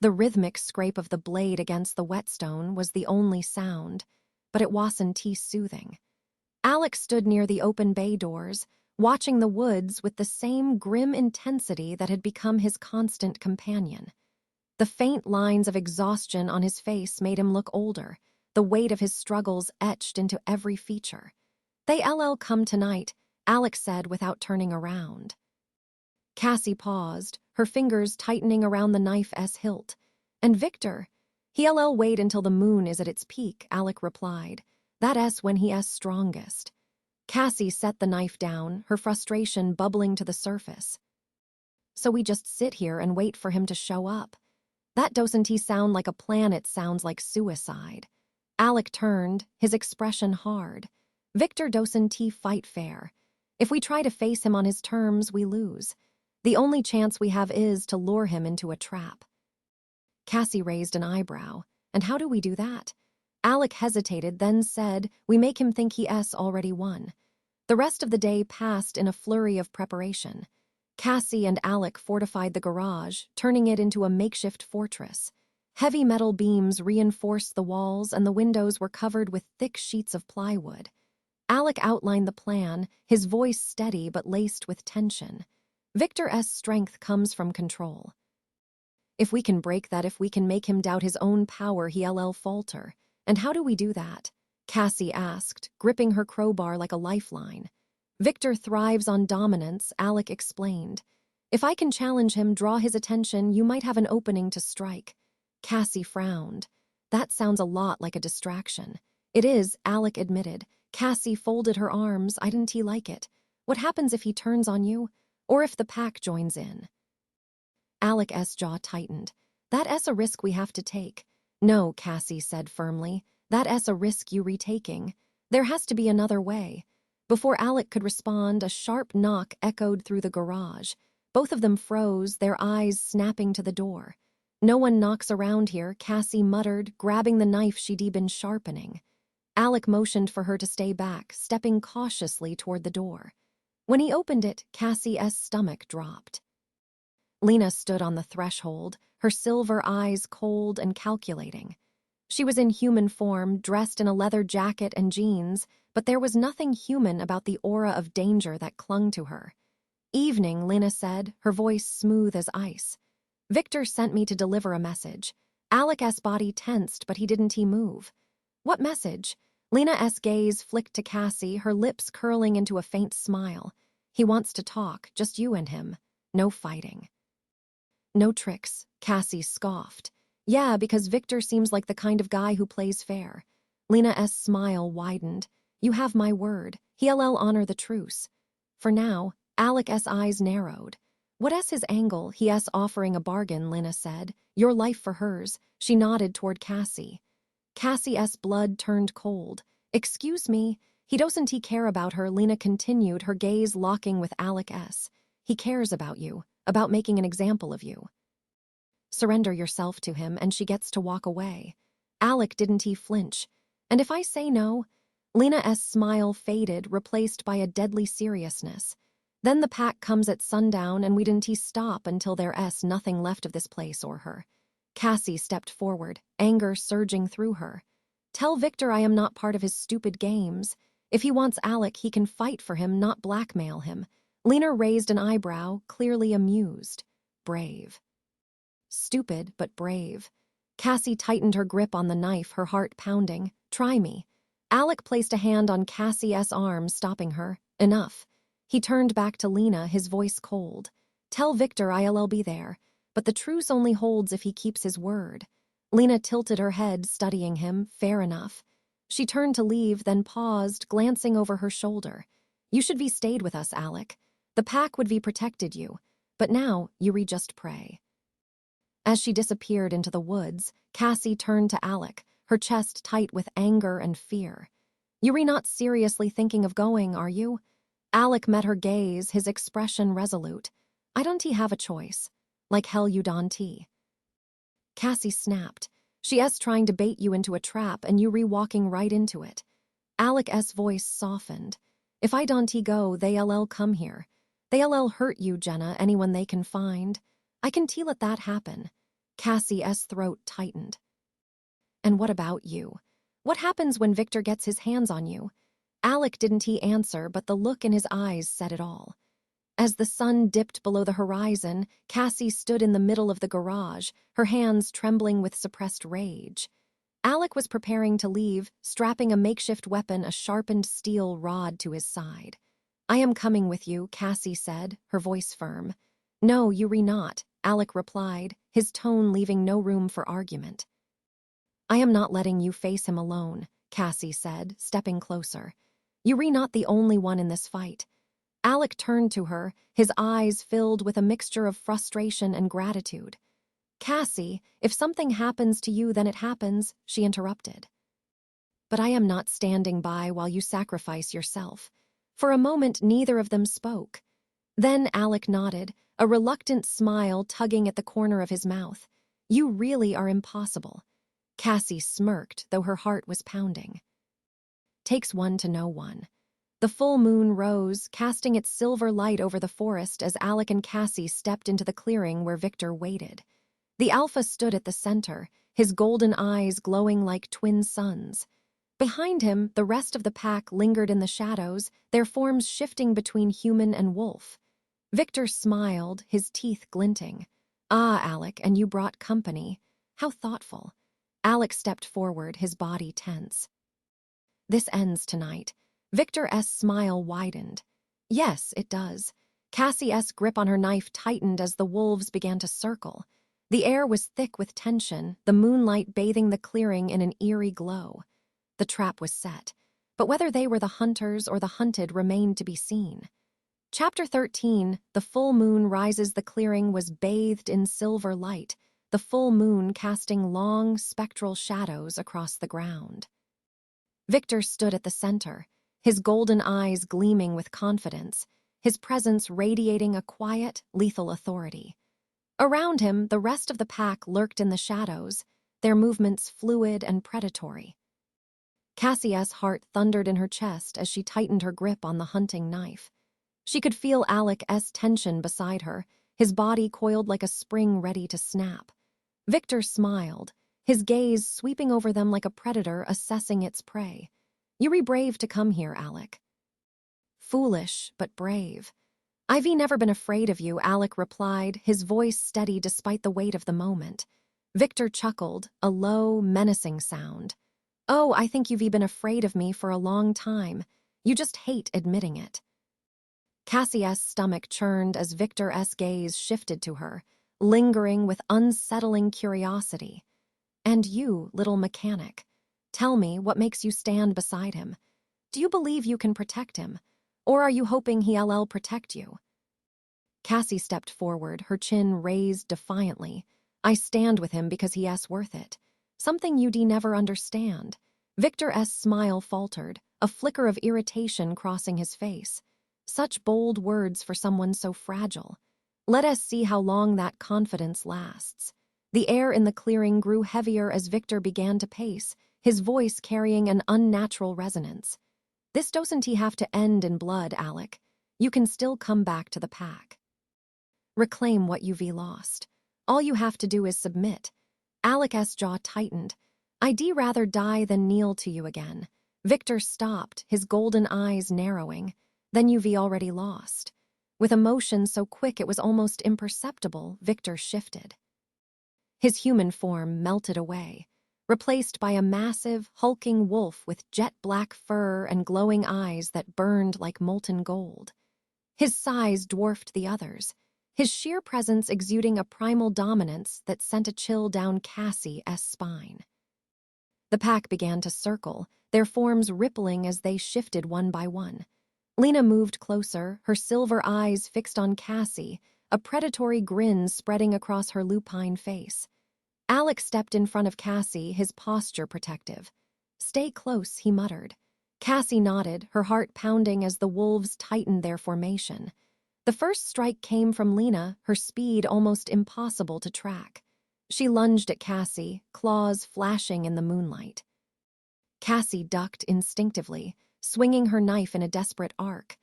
The rhythmic scrape of the blade against the whetstone was the only sound, but it wasn't soothing. Alec stood near the open bay doors, watching the woods with the same grim intensity that had become his constant companion. The faint lines of exhaustion on his face made him look older, the weight of his struggles etched into every feature. They'll come tonight, Alec said without turning around. Cassie paused, her fingers tightening around the knife's hilt. And Victor? He'll wait until the moon is at its peak, Alec replied. That's when he's strongest. Cassie set the knife down, her frustration bubbling to the surface. So we just sit here and wait for him to show up. That doesn't sound like a plan, it sounds like suicide. Alec turned, his expression hard. Victor doesn't fight fair. If we try to face him on his terms, we lose. The only chance we have is to lure him into a trap. Cassie raised an eyebrow. And how do we do that? Alec hesitated, then said, "We make him think he already won." The rest of the day passed in a flurry of preparation. Cassie and Alec fortified the garage, turning it into a makeshift fortress. Heavy metal beams reinforced the walls and the windows were covered with thick sheets of plywood. Alec outlined the plan, his voice steady but laced with tension. Victor's strength comes from control. If we can break that, if we can make him doubt his own power, he'll falter. And how do we do that? Cassie asked, gripping her crowbar like a lifeline. Victor thrives on dominance, Alec explained. If I can challenge him, draw his attention, you might have an opening to strike. Cassie frowned. That sounds a lot like a distraction. It is, Alec admitted. Cassie folded her arms. Didn't he like it? What happens if he turns on you? Or if the pack joins in? Alec's jaw tightened. That's a risk we have to take. No, Cassie said firmly. That's a risk you retaking. There has to be another way. Before Alec could respond, a sharp knock echoed through the garage. Both of them froze, their eyes snapping to the door. No one knocks around here, Cassie muttered, grabbing the knife she'd been sharpening. Alec motioned for her to stay back, stepping cautiously toward the door. When he opened it, Cassie's stomach dropped. Lena stood on the threshold, her silver eyes cold and calculating. She was in human form, dressed in a leather jacket and jeans, but there was nothing human about the aura of danger that clung to her. "Evening," Lena said, her voice smooth as ice. "Victor sent me to deliver a message." Alec's body tensed, but he didn't move. "What message?" Lena's gaze flicked to Cassie, her lips curling into a faint smile. "He wants to talk, just you and him. No fighting." "No tricks," Cassie scoffed. "Yeah, because Victor seems like the kind of guy who plays fair." Lena's smile widened. "You have my word. He'll honor the truce." For now, Alec's eyes narrowed. "What's his angle? He's offering a bargain," Lena said. "Your life for hers." She nodded toward Cassie. Cassie's blood turned cold. "Excuse me, he doesn't care about her," Lena continued, her gaze locking with Alec's. "He cares about you, about making an example of you. Surrender yourself to him and she gets to walk away." Alec didn't flinch. "And if I say no?" Lena's smile faded, replaced by a deadly seriousness. "Then the pack comes at sundown and we didn't stop until there's nothing left of this place or her." Cassie stepped forward, anger surging through her. "Tell Victor I am not part of his stupid games. If he wants Alec, he can fight for him, not blackmail him." Lena raised an eyebrow, clearly amused. "Brave." "Stupid, but brave." Cassie tightened her grip on the knife, her heart pounding. "Try me." Alec placed a hand on Cassie's arm, stopping her. "Enough." He turned back to Lena, his voice cold. "Tell Victor I'll be there, but the truce only holds if he keeps his word." Lena tilted her head, studying him. "Fair enough." She turned to leave, then paused, glancing over her shoulder. "You should be stayed with us, Alec. The pack would be protected you, but now you just pray." As she disappeared into the woods, Cassie turned to Alec, her chest tight with anger and fear. "You're not seriously thinking of going, are you?" Alec met her gaze, his expression resolute. "I don't have a choice. Like hell you don't." Cassie snapped. "She's trying to bait you into a trap and you walking right into it." Alec's voice softened. "If I don't go, they'll come here. They'll hurt you, Jenna, anyone they can find. I can let that happen." Cassie's throat tightened. "And what about you? What happens when Victor gets his hands on you?" Alec didn't answer, but the look in his eyes said it all. As the sun dipped below the horizon, Cassie stood in the middle of the garage, her hands trembling with suppressed rage. Alec was preparing to leave, strapping a makeshift weapon, a sharpened steel rod, to his side. "I am coming with you," Cassie said, her voice firm. "No, you're not," Alec replied, his tone leaving no room for argument. "I am not letting you face him alone," Cassie said, stepping closer. "You're not the only one in this fight." Alec turned to her, his eyes filled with a mixture of frustration and gratitude. "Cassie, if something happens to you, then it happens," she interrupted. "But I am not standing by while you sacrifice yourself." For a moment, neither of them spoke. Then Alec nodded, a reluctant smile tugging at the corner of his mouth. "You really are impossible." Cassie smirked, though her heart was pounding. Takes one to know one. The full moon rose, casting its silver light over the forest as Alec and Cassie stepped into the clearing where Victor waited. The alpha stood at the center, his golden eyes glowing like twin suns. Behind him, the rest of the pack lingered in the shadows, their forms shifting between human and wolf. Victor smiled, his teeth glinting. "Ah, Alec, and you brought company. How thoughtful." Alec stepped forward, his body tense. "This ends tonight." Victor's smile widened. "Yes, it does." Cassie's grip on her knife tightened as the wolves began to circle. The air was thick with tension, the moonlight bathing the clearing in an eerie glow. The trap was set, but whether they were the hunters or the hunted remained to be seen. Chapter 13, The Full Moon Rises. The clearing was bathed in silver light, the full moon casting long, spectral shadows across the ground. Victor stood at the center, his golden eyes gleaming with confidence, his presence radiating a quiet, lethal authority. Around him, the rest of the pack lurked in the shadows, their movements fluid and predatory. Cassie's heart thundered in her chest as she tightened her grip on the hunting knife. She could feel Alec's tension beside her, his body coiled like a spring ready to snap. Victor smiled, his gaze sweeping over them like a predator assessing its prey. "You were brave to come here, Alec." "Foolish, but brave." "I've never been afraid of you," Alec replied, his voice steady despite the weight of the moment. Victor chuckled, a low, menacing sound. "Oh, I think you've been afraid of me for a long time. You just hate admitting it." Cassie's stomach churned as Victor's gaze shifted to her, lingering with unsettling curiosity. "And you, little mechanic, tell me what makes you stand beside him. Do you believe you can protect him? Or are you hoping he'll protect you?" Cassie stepped forward, her chin raised defiantly. "I stand with him because he's worth it. Something you'd never understand." Victor's smile faltered, a flicker of irritation crossing his face. Such bold words for someone so fragile. Let us see how long that confidence lasts. The air in the clearing grew heavier as Victor began to pace, his voice carrying an unnatural resonance. "This doesn't have to end in blood, Alec. You can still come back to the pack. Reclaim what you've lost. All you have to do is submit." Alec's jaw tightened. "I'd rather die than kneel to you again." Victor stopped, his golden eyes narrowing. "Then you've already lost." With emotion so quick it was almost imperceptible, Victor shifted. His human form melted away, replaced by a massive, hulking wolf with jet-black fur and glowing eyes that burned like molten gold. His size dwarfed the others, his sheer presence exuding a primal dominance that sent a chill down Cassie's spine. The pack began to circle, their forms rippling as they shifted one by one. Lena moved closer, her silver eyes fixed on Cassie, a predatory grin spreading across her lupine face. Alec stepped in front of Cassie, his posture protective. "Stay close," he muttered. Cassie nodded, her heart pounding as the wolves tightened their formation. The first strike came from Lena, her speed almost impossible to track. She lunged at Cassie, claws flashing in the moonlight. Cassie ducked instinctively, swinging her knife in a desperate arc.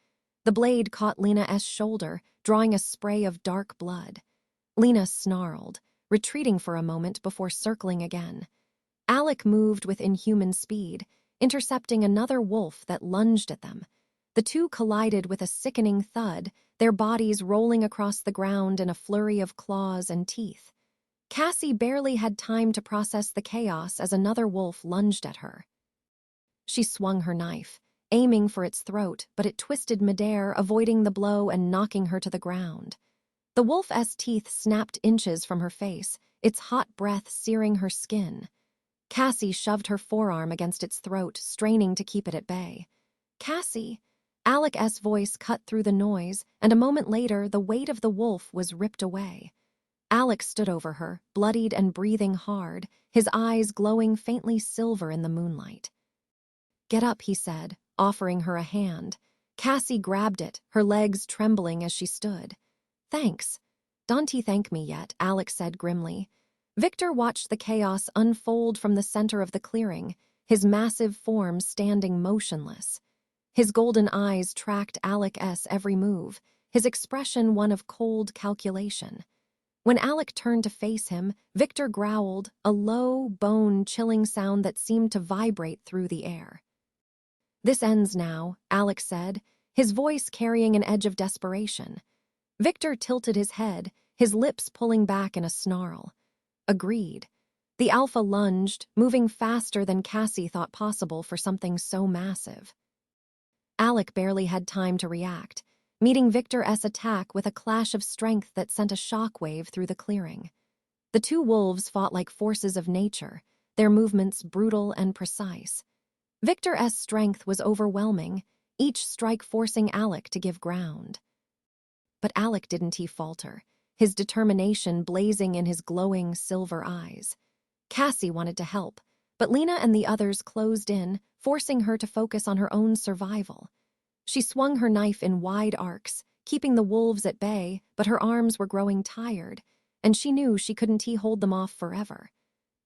The blade caught Lena's shoulder, drawing a spray of dark blood. Lena snarled, retreating for a moment before circling again. Alec moved with inhuman speed, intercepting another wolf that lunged at them. The two collided with a sickening thud, their bodies rolling across the ground in a flurry of claws and teeth. Cassie barely had time to process the chaos as another wolf lunged at her. She swung her knife, aiming for its throat, but it twisted midair, avoiding the blow and knocking her to the ground. The wolf's teeth snapped inches from her face, its hot breath searing her skin. Cassie shoved her forearm against its throat, straining to keep it at bay. "Cassie!" Alec's voice cut through the noise, and a moment later the weight of the wolf was ripped away. Alec stood over her, bloodied and breathing hard, his eyes glowing faintly silver in the moonlight. "Get up," he said, offering her a hand. Cassie grabbed it, her legs trembling as she stood. "Thanks." "Don't thank me yet," Alec said grimly. Victor watched the chaos unfold from the center of the clearing, his massive form standing motionless. His golden eyes tracked Alec's every move, his expression one of cold calculation. When Alec turned to face him, Victor growled, a low, bone-chilling sound that seemed to vibrate through the air. "This ends now," Alec said, his voice carrying an edge of desperation. Victor tilted his head, his lips pulling back in a snarl. Agreed. The Alpha lunged, moving faster than Cassie thought possible for something so massive. Alec barely had time to react, meeting Victor's attack with a clash of strength that sent a shockwave through the clearing. The two wolves fought like forces of nature, their movements brutal and precise. Victor's strength was overwhelming, each strike forcing Alec to give ground. But Alec didn't falter, his determination blazing in his glowing silver eyes. Cassie wanted to help, but Lena and the others closed in, forcing her to focus on her own survival. She swung her knife in wide arcs, keeping the wolves at bay, but her arms were growing tired, and she knew she couldn't hold them off forever.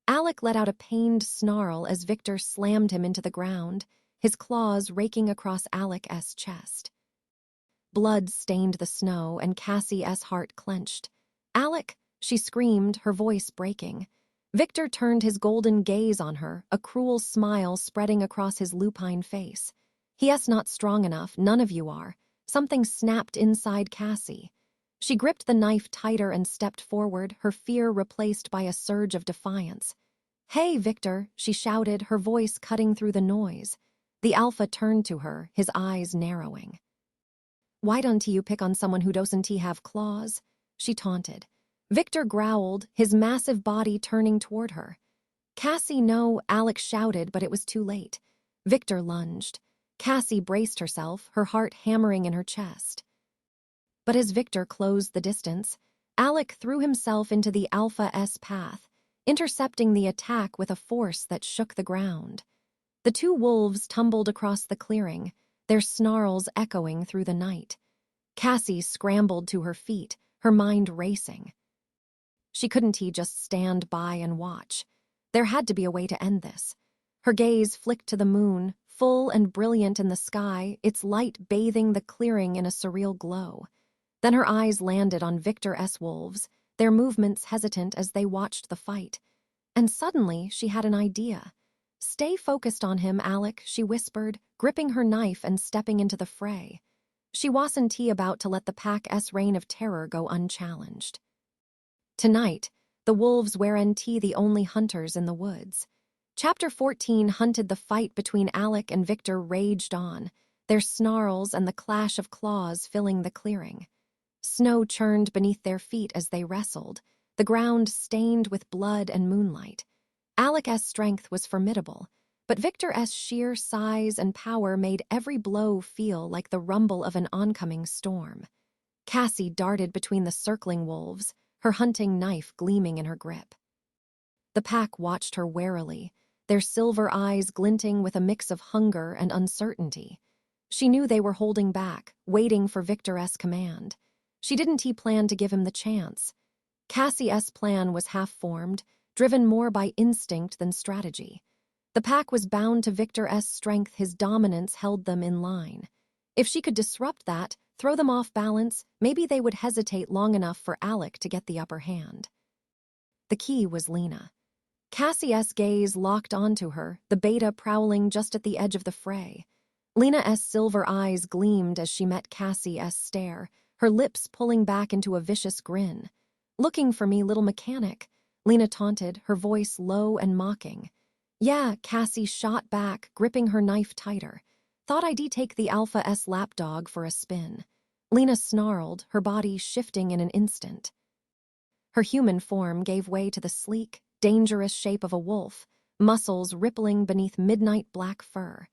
Alec let out a pained snarl as Victor slammed him into the ground, his claws raking across Alec's chest. Blood stained the snow, and Cassie's heart clenched. "Alec!" she screamed, her voice breaking. Victor turned his golden gaze on her, a cruel smile spreading across his lupine face. "He's not strong enough, none of you are." Something snapped inside Cassie. She gripped the knife tighter and stepped forward, her fear replaced by a surge of defiance. "Hey, Victor," she shouted, her voice cutting through the noise. The Alpha turned to her, his eyes narrowing. "Why don't you pick on someone who doesn't have claws?" she taunted. Victor growled, his massive body turning toward her. "Cassie, no," Alec shouted, but it was too late. Victor lunged. Cassie braced herself, her heart hammering in her chest. But as Victor closed the distance, Alec threw himself into the Alpha's path, intercepting the attack with a force that shook the ground. The two wolves tumbled across the clearing, their snarls echoing through the night. Cassie scrambled to her feet, her mind racing. She couldn't just stand by and watch. There had to be a way to end this. Her gaze flicked to the moon, full and brilliant in the sky, its light bathing the clearing in a surreal glow. Then her eyes landed on Victor's wolves, their movements hesitant as they watched the fight. And suddenly she had an idea. "Stay focused on him, Alec," she whispered, gripping her knife and stepping into the fray. She wasn't about to let the pack's reign of terror go unchallenged. Tonight, the wolves weren't the only hunters in the woods. Chapter 14 hunted the fight between Alec and Victor raged on, their snarls and the clash of claws filling the clearing. Snow churned beneath their feet as they wrestled, the ground stained with blood and moonlight. Alec's strength was formidable, but Victor's sheer size and power made every blow feel like the rumble of an oncoming storm. Cassie darted between the circling wolves, her hunting knife gleaming in her grip. The pack watched her warily, their silver eyes glinting with a mix of hunger and uncertainty. She knew they were holding back, waiting for Victor's command. She didn't plan to give him the chance. Cassie's plan was half-formed, driven more by instinct than strategy. The pack was bound to Victor's strength, his dominance held them in line. If she could disrupt that, throw them off balance, maybe they would hesitate long enough for Alec to get the upper hand. The key was Lena. Cassie's gaze locked onto her, the beta prowling just at the edge of the fray. Lena's silver eyes gleamed as she met Cassie's stare, her lips pulling back into a vicious grin. "Looking for me, little mechanic," Lena taunted, her voice low and mocking. "Yeah," Cassie shot back, gripping her knife tighter. "Thought I'd take the Alpha's lapdog for a spin." Lena snarled, her body shifting in an instant. Her human form gave way to the sleek, dangerous shape of a wolf, muscles rippling beneath midnight black fur.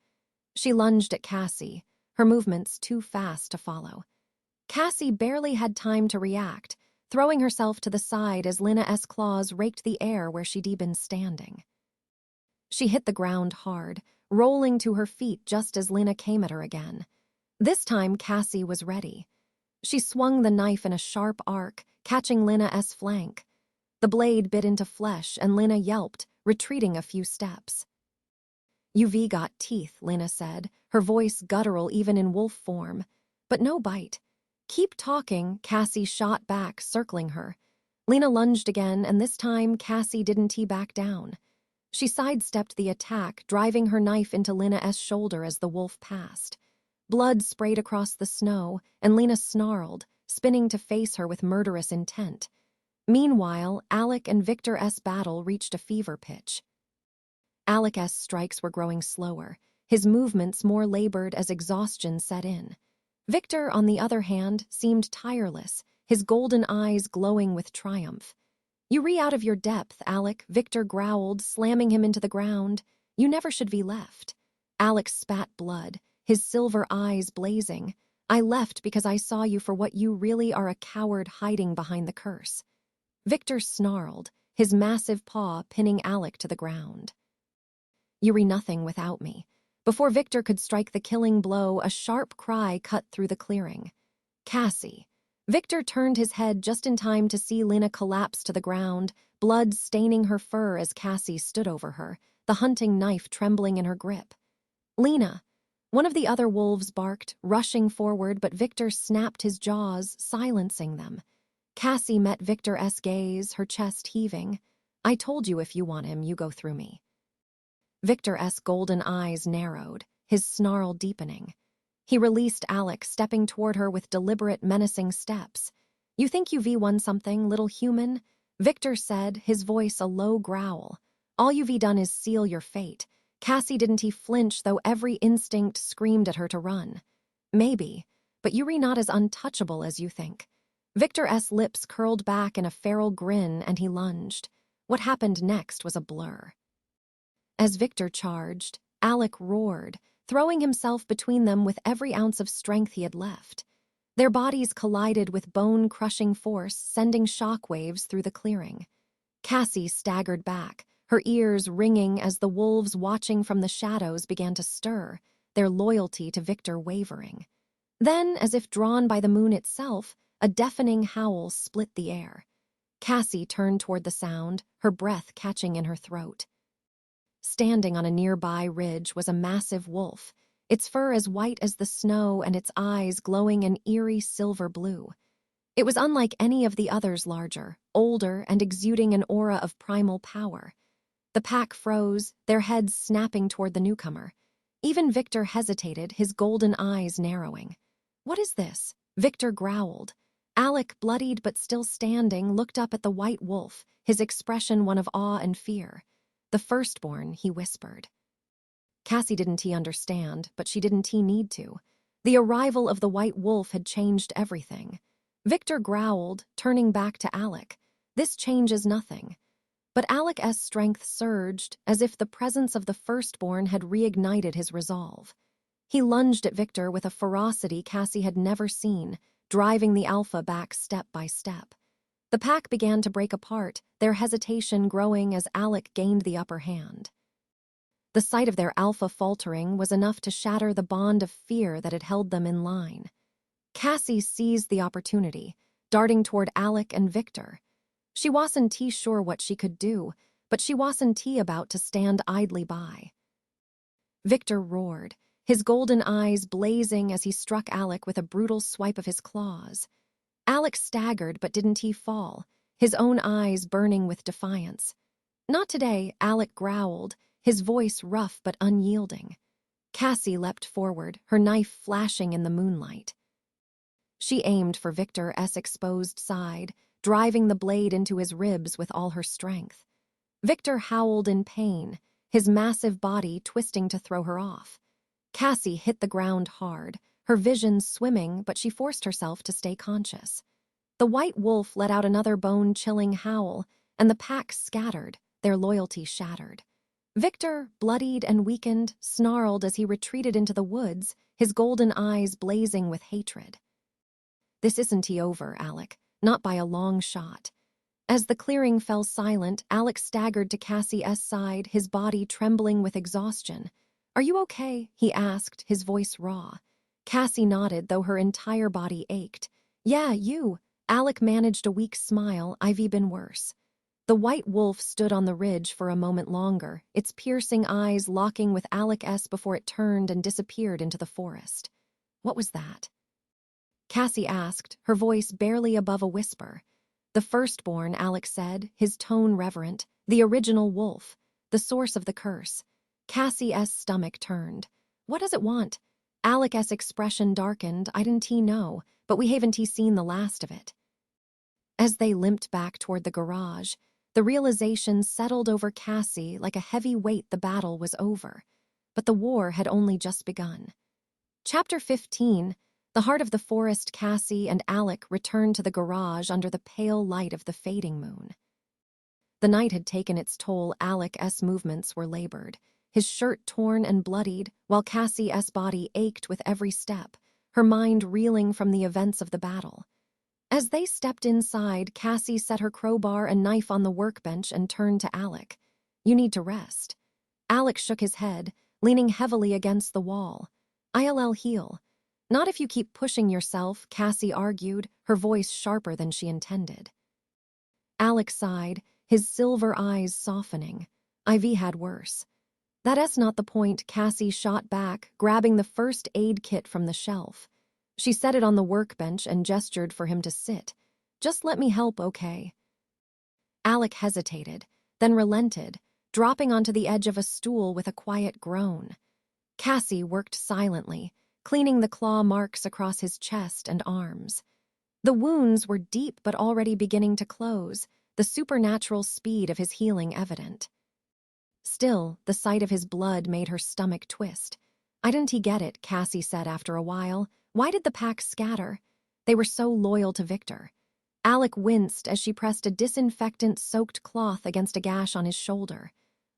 She lunged at Cassie, her movements too fast to follow. Cassie barely had time to react, throwing herself to the side as Lena's claws raked the air where she'd been standing. She hit the ground hard, rolling to her feet just as Lena came at her again. This time Cassie was ready. She swung the knife in a sharp arc, catching Lena's flank. The blade bit into flesh and Lena yelped, retreating a few steps. "UV got teeth," Lena said, her voice guttural even in wolf form. "But no bite." "Keep talking," Cassie shot back, circling her. Lena lunged again, and this time Cassie didn't back down. She sidestepped the attack, driving her knife into Lena's shoulder as the wolf passed. Blood sprayed across the snow, and Lena snarled, spinning to face her with murderous intent. Meanwhile, Alec and Victor's battle reached a fever pitch. Alec's strikes were growing slower, his movements more labored as exhaustion set in. Victor, on the other hand, seemed tireless, his golden eyes glowing with triumph. "You re out of your depth, Alec," Victor growled, slamming him into the ground. "You never should be left." Alec spat blood, his silver eyes blazing. "I left because I saw you for what you really are, a coward hiding behind the curse." Victor snarled, his massive paw pinning Alec to the ground. "You re nothing without me." Before Victor could strike the killing blow, a sharp cry cut through the clearing. "Cassie." Victor turned his head just in time to see Lena collapse to the ground, blood staining her fur as Cassie stood over her, the hunting knife trembling in her grip. "Lena!" One of the other wolves barked, rushing forward, but Victor snapped his jaws, silencing them. Cassie met Victor's gaze, her chest heaving. "I told you if you want him, you go through me." Victor's golden eyes narrowed, his snarl deepening. He released Alec, stepping toward her with deliberate, menacing steps. "You think you've won something, little human?" Victor said, his voice a low growl. "All you've done is seal your fate." Cassie didn't flinch, though every instinct screamed at her to run. "Maybe, but you're not as untouchable as you think." Victor's lips curled back in a feral grin, and he lunged. What happened next was a blur. As Victor charged, Alec roared, throwing himself between them with every ounce of strength he had left. Their bodies collided with bone-crushing force, sending shockwaves through the clearing. Cassie staggered back, her ears ringing as the wolves watching from the shadows began to stir, their loyalty to Victor wavering. Then, as if drawn by the moon itself, a deafening howl split the air. Cassie turned toward the sound, her breath catching in her throat. Standing on a nearby ridge was a massive wolf, its fur as white as the snow and its eyes glowing an eerie silver blue. It was unlike any of the others, larger, older, and exuding an aura of primal power. The pack froze, their heads snapping toward the newcomer. Even Victor hesitated, his golden eyes narrowing. "What is this?" Victor growled. Alec, bloodied but still standing, looked up at the white wolf, his expression one of awe and fear. "The firstborn," he whispered. Cassie didn't understand, but she didn't need to. The arrival of the white wolf had changed everything. Victor growled, turning back to Alec. "This changes nothing." But Alec's strength surged, as if the presence of the firstborn had reignited his resolve. He lunged at Victor with a ferocity Cassie had never seen, driving the alpha back step by step. The pack began to break apart, their hesitation growing as Alec gained the upper hand. The sight of their alpha faltering was enough to shatter the bond of fear that had held them in line. Cassie seized the opportunity, darting toward Alec and Victor. She wasn't sure what she could do, but she wasn't about to stand idly by. Victor roared, his golden eyes blazing as he struck Alec with a brutal swipe of his claws. Alec staggered but didn't fall, his own eyes burning with defiance. "Not today," Alec growled, his voice rough but unyielding. Cassie leapt forward, her knife flashing in the moonlight. She aimed for Victor's exposed side, driving the blade into his ribs with all her strength. Victor howled in pain, his massive body twisting to throw her off. Cassie hit the ground hard, her vision swimming, but she forced herself to stay conscious. The white wolf let out another bone-chilling howl, and the pack scattered, their loyalty shattered. Victor, bloodied and weakened, snarled as he retreated into the woods, his golden eyes blazing with hatred. "This isn't over, Alec, not by a long shot." As the clearing fell silent, Alec staggered to Cassie's side, his body trembling with exhaustion. "Are you okay?" he asked, his voice raw. Cassie nodded, though her entire body ached. "Yeah, you." Alec managed a weak smile. "I've been worse." The white wolf stood on the ridge for a moment longer, its piercing eyes locking with Alec S. before it turned and disappeared into the forest. What was that? Cassie asked, her voice barely above a whisper. The firstborn, Alec said, his tone reverent. The original wolf. The source of the curse. Cassie's stomach turned. What does it want? Alec's expression darkened. I didn't know, but we haven't seen the last of it. As they limped back toward the garage, the realization settled over Cassie like a heavy weight. The battle was over. But the war had only just begun. Chapter 15. The heart of the forest. Cassie and Alec returned to the garage under the pale light of the fading moon. The night had taken its toll. Alec's movements were labored, his shirt torn and bloodied, while Cassie's body ached with every step, her mind reeling from the events of the battle. As they stepped inside, Cassie set her crowbar and knife on the workbench and turned to Alec. You need to rest. Alec shook his head, leaning heavily against the wall. I'll heal. Not if you keep pushing yourself, Cassie argued, her voice sharper than she intended. Alec sighed, his silver eyes softening. IV had worse. That's not the point, Cassie shot back, grabbing the first aid kit from the shelf. She set it on the workbench and gestured for him to sit. Just let me help, okay? Alec hesitated, then relented, dropping onto the edge of a stool with a quiet groan. Cassie worked silently, cleaning the claw marks across his chest and arms. The wounds were deep but already beginning to close, the supernatural speed of his healing evident. Still, the sight of his blood made her stomach twist. I didn't get it, Cassie said after a while. Why did the pack scatter? They were so loyal to Victor. Alec winced as she pressed a disinfectant-soaked cloth against a gash on his shoulder.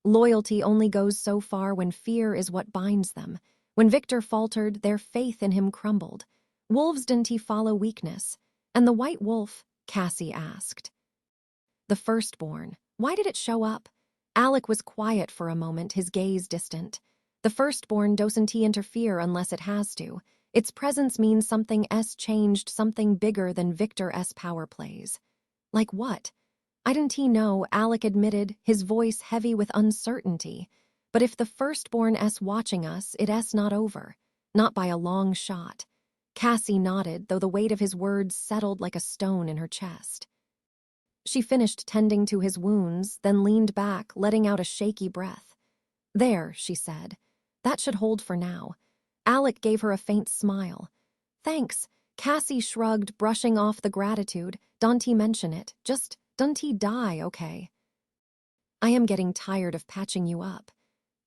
Loyalty only goes so far when fear is what binds them. When Victor faltered, their faith in him crumbled. Wolves didn't follow weakness. And the white wolf? Cassie asked. The firstborn. Why did it show up? Alec was quiet for a moment, his gaze distant. The firstborn doesn't interfere unless it has to. Its presence means something changed, something bigger than Victor's power plays. Like what? I didn't know, Alec admitted, his voice heavy with uncertainty. But if the firstborn's watching us, it's not over. Not by a long shot. Cassie nodded, though the weight of his words settled like a stone in her chest. She finished tending to his wounds, then leaned back, letting out a shaky breath. There, she said. That should hold for now. Alec gave her a faint smile. Thanks. Cassie shrugged, brushing off the gratitude. Don't mention it. Just don't die, okay? I am getting tired of patching you up.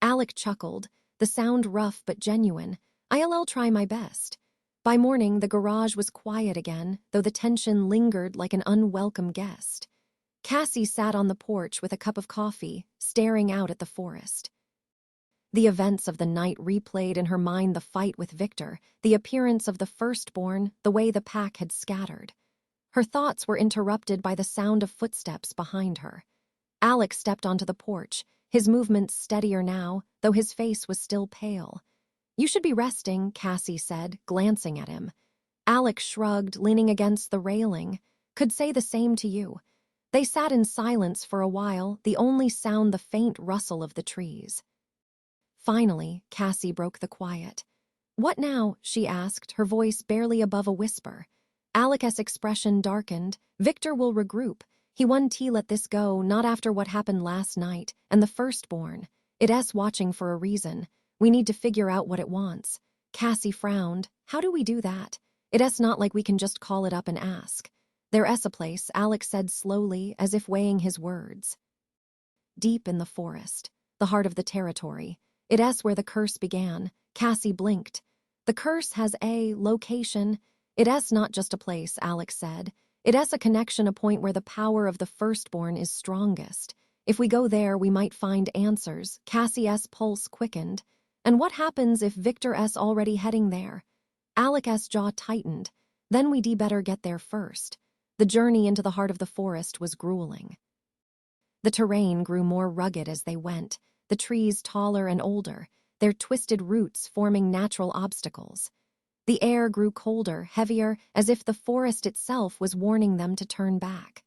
Alec chuckled, the sound rough but genuine. I'll try my best. By morning, the garage was quiet again, though the tension lingered like an unwelcome guest. Cassie sat on the porch with a cup of coffee, staring out at the forest. The events of the night replayed in her mind: the fight with Victor, the appearance of the firstborn, the way the pack had scattered. Her thoughts were interrupted by the sound of footsteps behind her. Alec stepped onto the porch, his movements steadier now, though his face was still pale. You should be resting, Cassie said, glancing at him. Alec shrugged, leaning against the railing. Could say the same to you. They sat in silence for a while, the only sound the faint rustle of the trees. Finally, Cassie broke the quiet. What now? She asked, her voice barely above a whisper. Alec's expression darkened. Victor will regroup. He won't let this go, not after what happened last night, and the firstborn. It's watching for a reason. We need to figure out what it wants. Cassie frowned. How do we do that? It's not like we can just call it up and ask. There's a place, Alec said slowly, as if weighing his words. Deep in the forest, the heart of the territory. It's where the curse began. Cassie blinked. The curse has a location. It's not just a place, Alec said. It's a connection, a point where the power of the firstborn is strongest. If we go there, we might find answers. Cassie's pulse quickened. And what happens if Victor's already heading there? Alec's jaw tightened. Then we'd better get there first. The journey into the heart of the forest was grueling. The terrain grew more rugged as they went, the trees taller and older, their twisted roots forming natural obstacles. The air grew colder, heavier, as if the forest itself was warning them to turn back.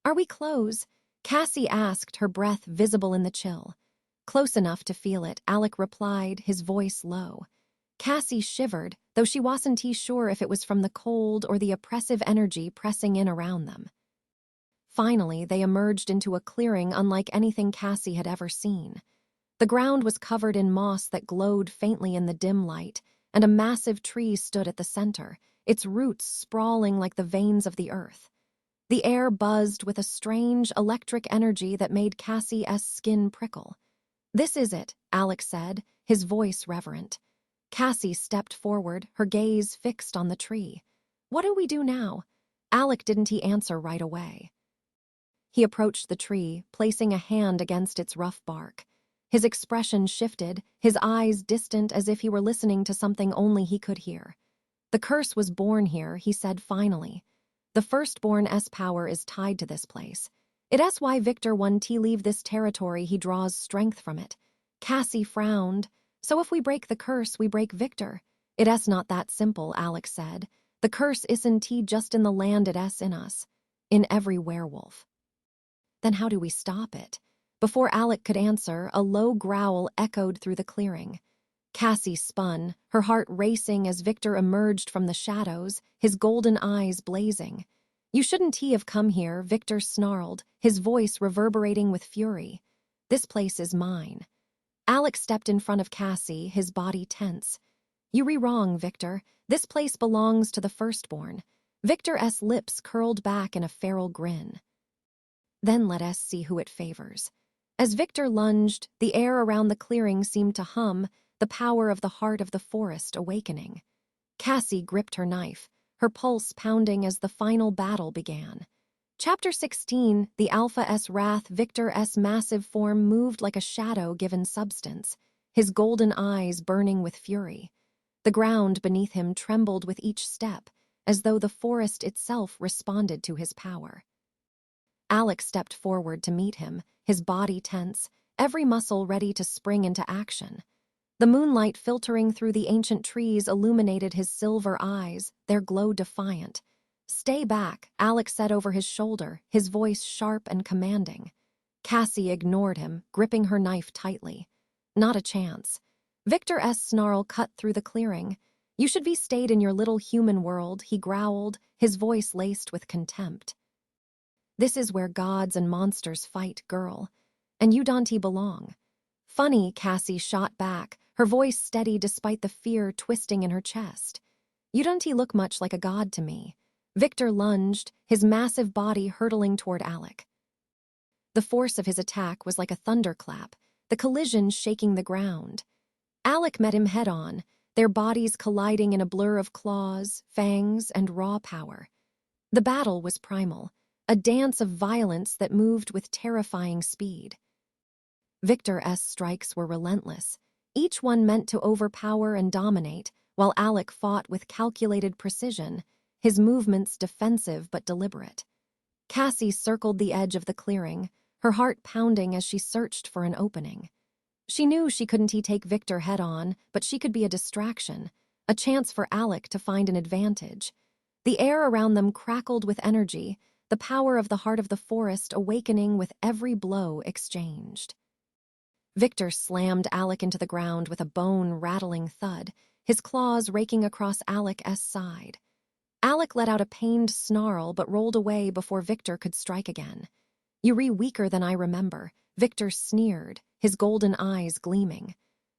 Are we close? Cassie asked, her breath visible in the chill. Close enough to feel it, Alec replied, his voice low. Cassie shivered, though she wasn't sure if it was from the cold or the oppressive energy pressing in around them. Finally, they emerged into a clearing unlike anything Cassie had ever seen. The ground was covered in moss that glowed faintly in the dim light, and a massive tree stood at the center, its roots sprawling like the veins of the earth. The air buzzed with a strange electric energy that made Cassie's skin prickle. "This is it," Alec said, his voice reverent. Cassie stepped forward, her gaze fixed on the tree. "What do we do now?" Alec didn't answer right away. He approached the tree, placing a hand against its rough bark. His expression shifted, his eyes distant as if he were listening to something only he could hear. "The curse was born here," he said finally. "The firstborn's power is tied to this place. It's why Victor won to leave this territory, he draws strength from it." Cassie frowned. "So if we break the curse, we break Victor." "It's not that simple," Alec said. "The curse isn't just in the land, it's in us. In every werewolf." "Then how do we stop it?" Before Alec could answer, a low growl echoed through the clearing. Cassie spun, her heart racing as Victor emerged from the shadows, his golden eyes blazing. "You shouldn't have come here," Victor snarled, his voice reverberating with fury. "This place is mine." Alec stepped in front of Cassie, his body tense. "You're wrong, Victor. This place belongs to the firstborn." Victor's lips curled back in a feral grin. "Then let us see who it favors." As Victor lunged, the air around the clearing seemed to hum, the power of the heart of the forest awakening. Cassie gripped her knife, her pulse pounding as the final battle began. Chapter 16, The Alpha's Wrath. Victor's massive form moved like a shadow given substance, his golden eyes burning with fury. The ground beneath him trembled with each step, as though the forest itself responded to his power. Alec stepped forward to meet him, his body tense, every muscle ready to spring into action. The moonlight filtering through the ancient trees illuminated his silver eyes, their glow defiant. "Stay back," Alec said over his shoulder, his voice sharp and commanding. Cassie ignored him, gripping her knife tightly. "Not a chance." Victor's snarl cut through the clearing. "You should be stayed in your little human world," he growled, his voice laced with contempt. "This is where gods and monsters fight, girl. And you don't belong." "Funny," Cassie shot back, her voice steady despite the fear twisting in her chest. "You don't look much like a god to me." Victor lunged, his massive body hurtling toward Alec. The force of his attack was like a thunderclap, the collision shaking the ground. Alec met him head-on, their bodies colliding in a blur of claws, fangs, and raw power. The battle was primal, a dance of violence that moved with terrifying speed. Victor's strikes were relentless, each one meant to overpower and dominate, while Alec fought with calculated precision, his movements defensive but deliberate. Cassie circled the edge of the clearing, her heart pounding as she searched for an opening. She knew she couldn't take Victor head-on, but she could be a distraction, a chance for Alec to find an advantage. The air around them crackled with energy, the power of the heart of the forest awakening with every blow exchanged. Victor slammed Alec into the ground with a bone-rattling thud, his claws raking across Alec's side. Alec let out a pained snarl but rolled away before Victor could strike again. "You're weaker than I remember," Victor sneered, his golden eyes gleaming.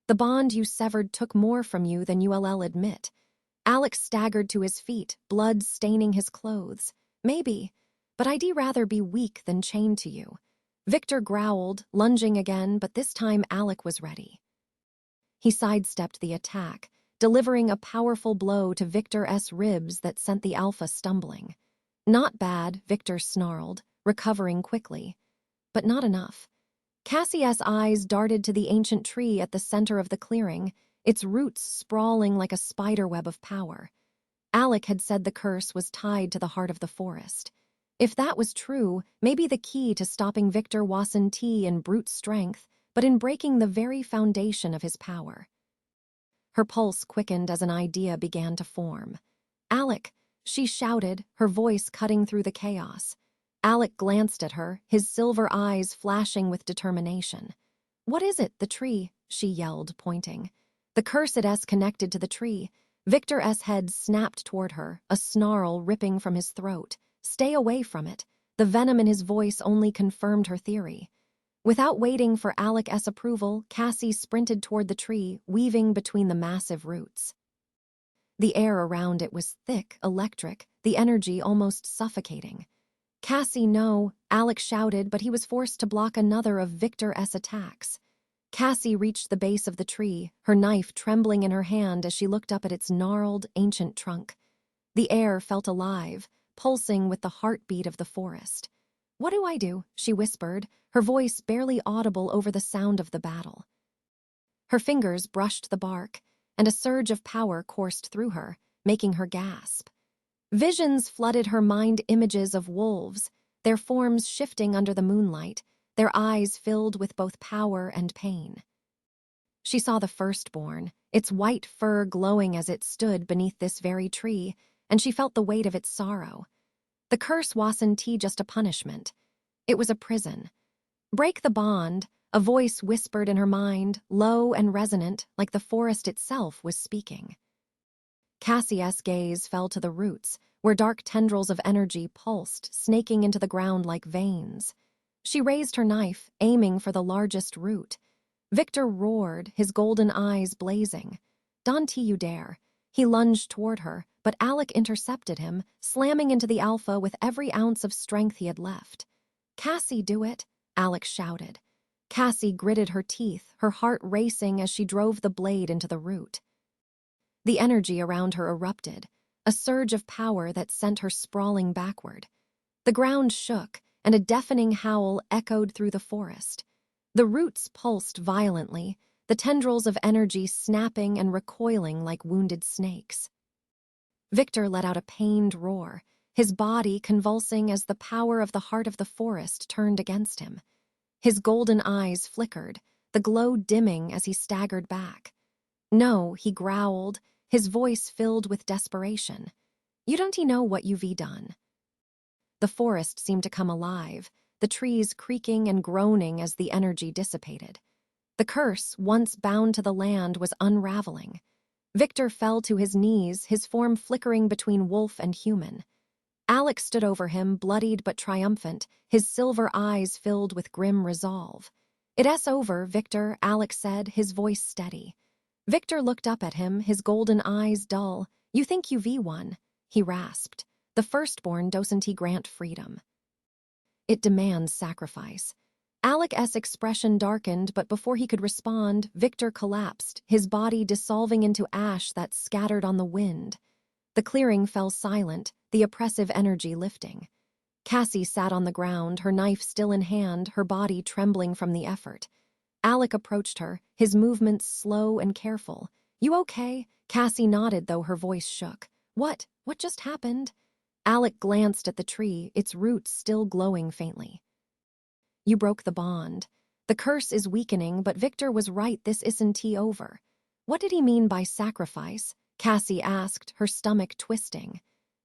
"The bond you severed took more from you than you'll admit." Alec staggered to his feet, blood staining his clothes. "Maybe, but I'd rather be weak than chained to you." Victor growled, lunging again, but this time Alec was ready. He sidestepped the attack, delivering a powerful blow to Victor's ribs that sent the alpha stumbling. "Not bad," Victor snarled, recovering quickly. But not enough. Cassie's eyes darted to the ancient tree at the center of the clearing, its roots sprawling like a spiderweb of power. Alec had said the curse was tied to the heart of the forest. If that was true, maybe the key to stopping Victor wasn't in brute strength, but in breaking the very foundation of his power. Her pulse quickened as an idea began to form. "Alec," she shouted, her voice cutting through the chaos. Alec glanced at her, his silver eyes flashing with determination. "What is it, the tree?" she yelled, pointing. The cursed S connected to the tree. Victor S. head snapped toward her, a snarl ripping from his throat. "Stay away from it." The venom in his voice only confirmed her theory. Without waiting for Alec S. approval, Cassie sprinted toward the tree, weaving between the massive roots. The air around it was thick, electric, the energy almost suffocating. "Cassie, no," Alec shouted, but he was forced to block another of Victor S. attacks. Cassie reached the base of the tree, her knife trembling in her hand as she looked up at its gnarled, ancient trunk. The air felt alive, pulsing with the heartbeat of the forest. "What do I do?" she whispered, her voice barely audible over the sound of the battle. Her fingers brushed the bark, and a surge of power coursed through her, making her gasp. Visions flooded her mind, images of wolves, their forms shifting under the moonlight, their eyes filled with both power and pain. She saw the firstborn, its white fur glowing as it stood beneath this very tree, and she felt the weight of its sorrow. The curse wasn't just a punishment. It was a prison. "Break the bond," a voice whispered in her mind, low and resonant, like the forest itself was speaking. Cassie's gaze fell to the roots, where dark tendrils of energy pulsed, snaking into the ground like veins. She raised her knife, aiming for the largest root. Victor roared, his golden eyes blazing. "Don't you dare." He lunged toward her, but Alec intercepted him, slamming into the alpha with every ounce of strength he had left. "Cassie, do it," Alec shouted. Cassie gritted her teeth, her heart racing as she drove the blade into the root. The energy around her erupted, a surge of power that sent her sprawling backward. The ground shook, and a deafening howl echoed through the forest. The roots pulsed violently, the tendrils of energy snapping and recoiling like wounded snakes. Victor let out a pained roar, his body convulsing as the power of the heart of the forest turned against him. His golden eyes flickered, the glow dimming as he staggered back. "No," he growled, his voice filled with desperation. "You don't know what you've done." The forest seemed to come alive, the trees creaking and groaning as the energy dissipated. The curse, once bound to the land, was unraveling. Victor fell to his knees, his form flickering between wolf and human. Alec stood over him, bloodied but triumphant, his silver eyes filled with grim resolve. "It's over, Victor," Alec said, his voice steady. Victor looked up at him, his golden eyes dull. "You think you've won," he rasped. "The firstborn doesn't grant freedom. It demands sacrifice." Alec's expression darkened, but before he could respond, Victor collapsed, his body dissolving into ash that scattered on the wind. The clearing fell silent, the oppressive energy lifting. Cassie sat on the ground, her knife still in hand, her body trembling from the effort. Alec approached her, his movements slow and careful. "You okay?" Cassie nodded, though her voice shook. What just happened?" Alec glanced at the tree, its roots still glowing faintly. "You broke the bond. The curse is weakening, but Victor was right, this isn't over." "What did he mean by sacrifice?" Cassie asked, her stomach twisting.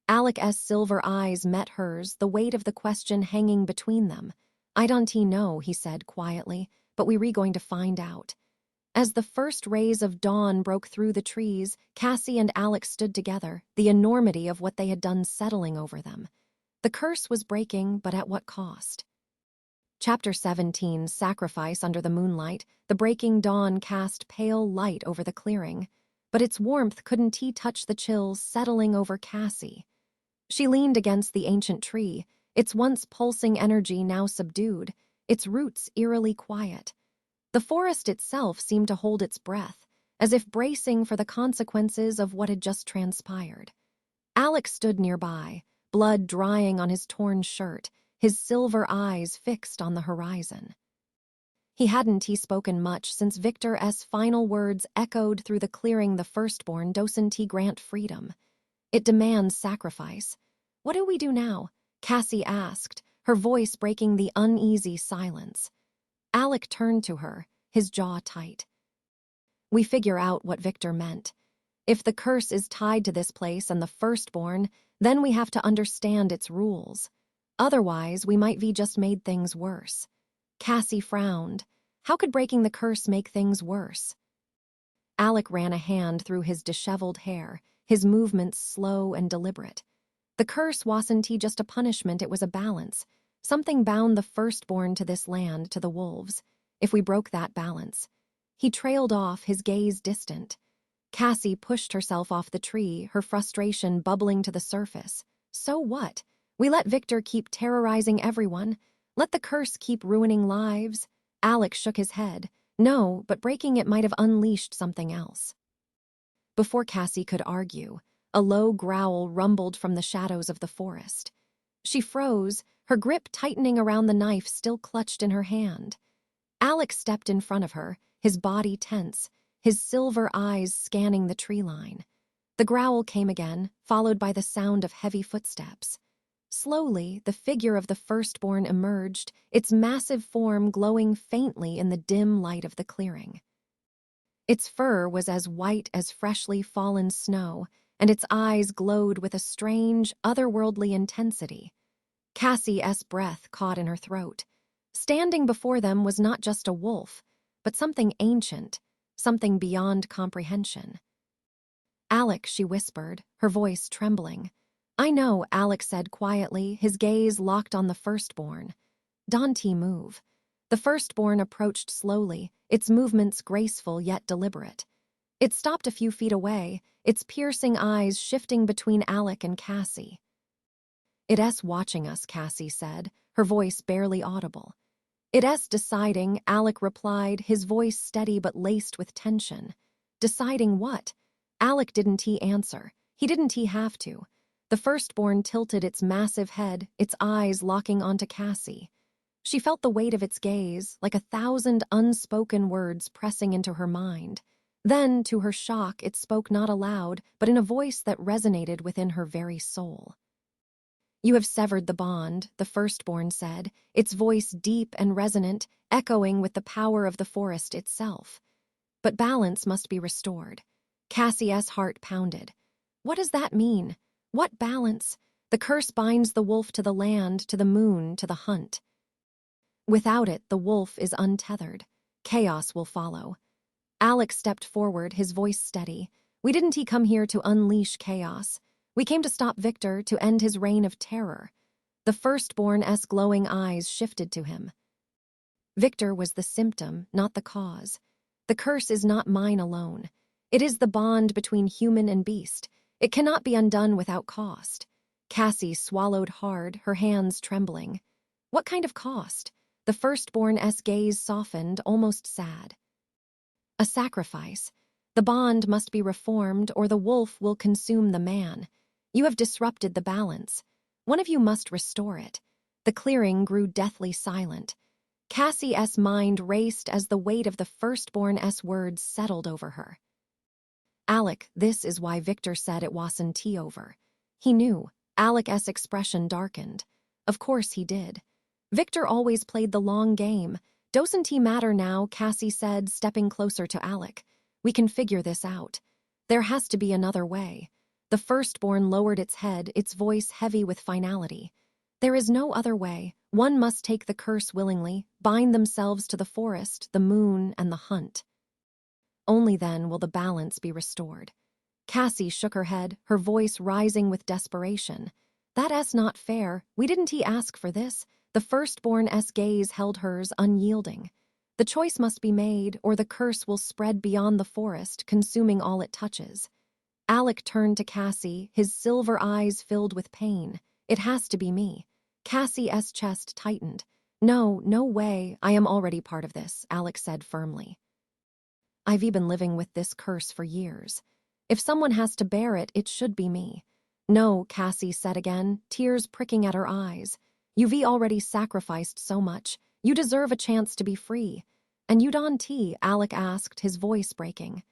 Alec's silver eyes met hers, the weight of the question hanging between them. "I don't know," he said quietly, "but we're going to find out." As the first rays of dawn broke through the trees, Cassie and Alec stood together, the enormity of what they had done settling over them. The curse was breaking, but at what cost? Chapter 17, Sacrifice Under the Moonlight. The breaking dawn cast pale light over the clearing, but its warmth couldn't touch the chills settling over Cassie. She leaned against the ancient tree, its once pulsing energy now subdued, its roots eerily quiet. The forest itself seemed to hold its breath, as if bracing for the consequences of what had just transpired. Alec stood nearby, blood drying on his torn shirt, his silver eyes fixed on the horizon. He hadn't spoken much since Victor's final words echoed through the clearing. "The firstborn doesn't grant freedom. It demands sacrifice." "What do we do now?" Cassie asked, her voice breaking the uneasy silence. Alec turned to her, his jaw tight. "We figure out what Victor meant. If the curse is tied to this place and the firstborn, then we have to understand its rules. Otherwise, we might be just made things worse. Cassie frowned. How could breaking the curse make things worse? Alec ran a hand through his disheveled hair, his movements slow and deliberate. The curse wasn't just a punishment, it was a balance. Something bound the firstborn to this land, to the wolves. If we broke that balance. He trailed off, his gaze distant. Cassie pushed herself off the tree, her frustration bubbling to the surface. So what? We let Victor keep terrorizing everyone. Let the curse keep ruining lives. Alec shook his head. No, but breaking it might have unleashed something else. Before Cassie could argue, a low growl rumbled from the shadows of the forest. She froze, her grip tightening around the knife still clutched in her hand. Alec stepped in front of her, his body tense, his silver eyes scanning the tree line. The growl came again, followed by the sound of heavy footsteps. Slowly, the figure of the firstborn emerged, its massive form glowing faintly in the dim light of the clearing. Its fur was as white as freshly fallen snow, and its eyes glowed with a strange, otherworldly intensity. Cassie's breath caught in her throat. Standing before them was not just a wolf, but something ancient, something beyond comprehension. "Alec," she whispered, her voice trembling. "I know," Alec said quietly, his gaze locked on the firstborn. "Don't move." The firstborn approached slowly, its movements graceful yet deliberate. It stopped a few feet away, its piercing eyes shifting between Alec and Cassie. "It's watching us," Cassie said, her voice barely audible. "It's deciding," Alec replied, his voice steady but laced with tension. "Deciding what?" Alec didn't answer. He didn't have to. The firstborn tilted its massive head, its eyes locking onto Cassie. She felt the weight of its gaze, like 1,000 unspoken words pressing into her mind. Then, to her shock, it spoke not aloud, but in a voice that resonated within her very soul. "You have severed the bond," the firstborn said, its voice deep and resonant, echoing with the power of the forest itself. "But balance must be restored." Cassie's heart pounded. What does that mean? What balance? The curse binds the wolf to the land, to the moon, to the hunt. Without it, the wolf is untethered. Chaos will follow. Alec stepped forward, his voice steady. "We didn't come here to unleash chaos. We came to stop Victor, to end his reign of terror." The firstborn's glowing eyes shifted to him. "Victor was the symptom, not the cause. The curse is not mine alone. It is the bond between human and beast. It cannot be undone without cost." Cassie swallowed hard, her hands trembling. "What kind of cost?" The firstborn's gaze softened, almost sad. "A sacrifice. The bond must be reformed, or the wolf will consume the man. You have disrupted the balance. One of you must restore it." The clearing grew deathly silent. Cassie's mind raced as the weight of the firstborn's words settled over her. "Alec, this is why Victor said it wasn't over." He knew. Alec's expression darkened. Of course he did. Victor always played the long game. "Doesn't he matter now?" Cassie said, stepping closer to Alec. "We can figure this out. There has to be another way." The firstborn lowered its head, its voice heavy with finality. "There is no other way. One must take the curse willingly, bind themselves to the forest, the moon, and the hunt. Only then will the balance be restored." Cassie shook her head, her voice rising with desperation. "That's not fair. We didn't ask for this." The firstborn's gaze held hers, unyielding. "The choice must be made, or the curse will spread beyond the forest, consuming all it touches." Alec turned to Cassie, his silver eyes filled with pain. "It has to be me." Cassie's chest tightened. "No, no way. I am already part of this," Alec said firmly. "I've been living with this curse for years. If someone has to bear it, it should be me." "No," Cassie said again, tears pricking at her eyes. "You've already sacrificed so much. You deserve a chance to be free." "And you don't?" Alec asked, his voice breaking.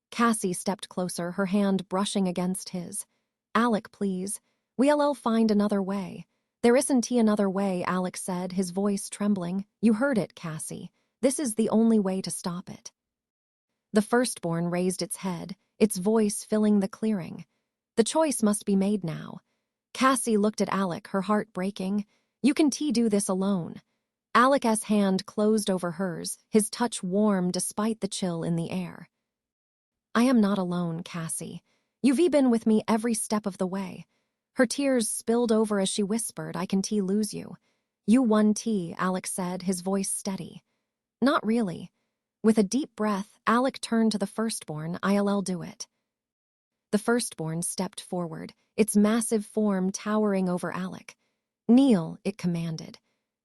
Cassie stepped closer, her hand brushing against his. "Alec, please. We'll find another way." "There isn't another way," Alec said, his voice trembling. "You heard it, Cassie. This is the only way to stop it." The firstborn raised its head, its voice filling the clearing. "The choice must be made now." Cassie looked at Alec, her heart breaking. You can do this alone." Alec's hand closed over hers, his touch warm despite the chill in the air. "I am not alone, Cassie. You've been with me every step of the way." Her tears spilled over as she whispered, "I can lose you." "You won, Alec said, his voice steady. "Not really." With a deep breath, Alec turned to the firstborn. "I'll do it." The firstborn stepped forward, its massive form towering over Alec. "Kneel," it commanded.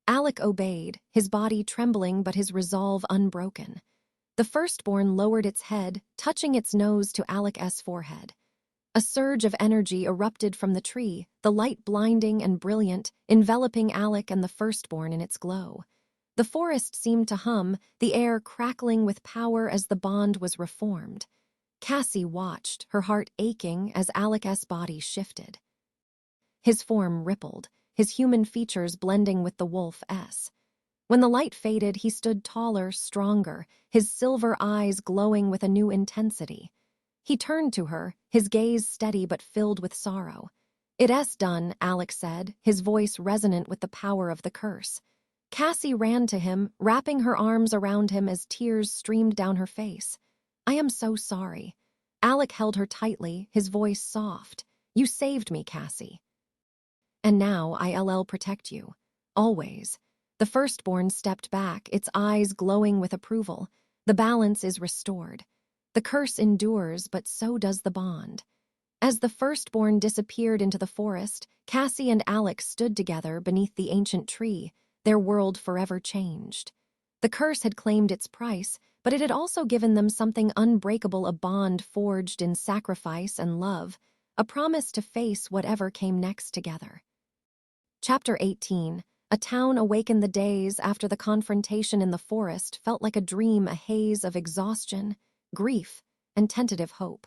Alec obeyed, his body trembling but his resolve unbroken. The firstborn lowered its head, touching its nose to Alec's forehead. A surge of energy erupted from the tree, the light blinding and brilliant, enveloping Alec and the firstborn in its glow. The forest seemed to hum, the air crackling with power as the bond was reformed. Cassie watched, her heart aching as Alec's body shifted. His form rippled, his human features blending with the wolf's. When the light faded, he stood taller, stronger, his silver eyes glowing with a new intensity. He turned to her, his gaze steady but filled with sorrow. "It's done," Alec said, his voice resonant with the power of the curse. Cassie ran to him, wrapping her arms around him as tears streamed down her face. "I am so sorry." Alec held her tightly, his voice soft. "You saved me, Cassie. And now I'll protect you. Always." The firstborn stepped back, its eyes glowing with approval. The balance is restored. The curse endures, but so does the bond. As the firstborn disappeared into the forest, Cassie and Alec stood together beneath the ancient tree, their world forever changed. The curse had claimed its price, but it had also given them something unbreakable, a bond forged in sacrifice and love, a promise to face whatever came next together. Chapter 18. A town awakened. The days after the confrontation in the forest felt like a dream, a haze of exhaustion, grief, and tentative hope.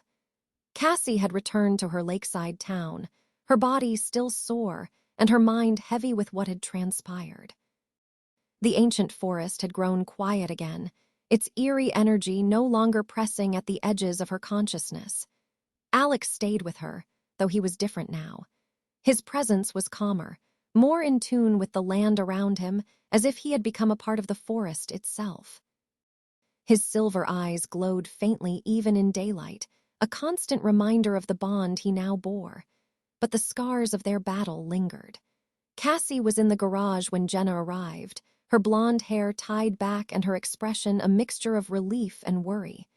Cassie had returned to her lakeside town, her body still sore and her mind heavy with what had transpired. The ancient forest had grown quiet again, its eerie energy no longer pressing at the edges of her consciousness. Alec stayed with her, though he was different now. His presence was calmer, more in tune with the land around him, as if he had become a part of the forest itself. His silver eyes glowed faintly even in daylight, a constant reminder of the bond he now bore. But the scars of their battle lingered. Cassie was in the garage when Jenna arrived, her blonde hair tied back and her expression a mixture of relief and worry.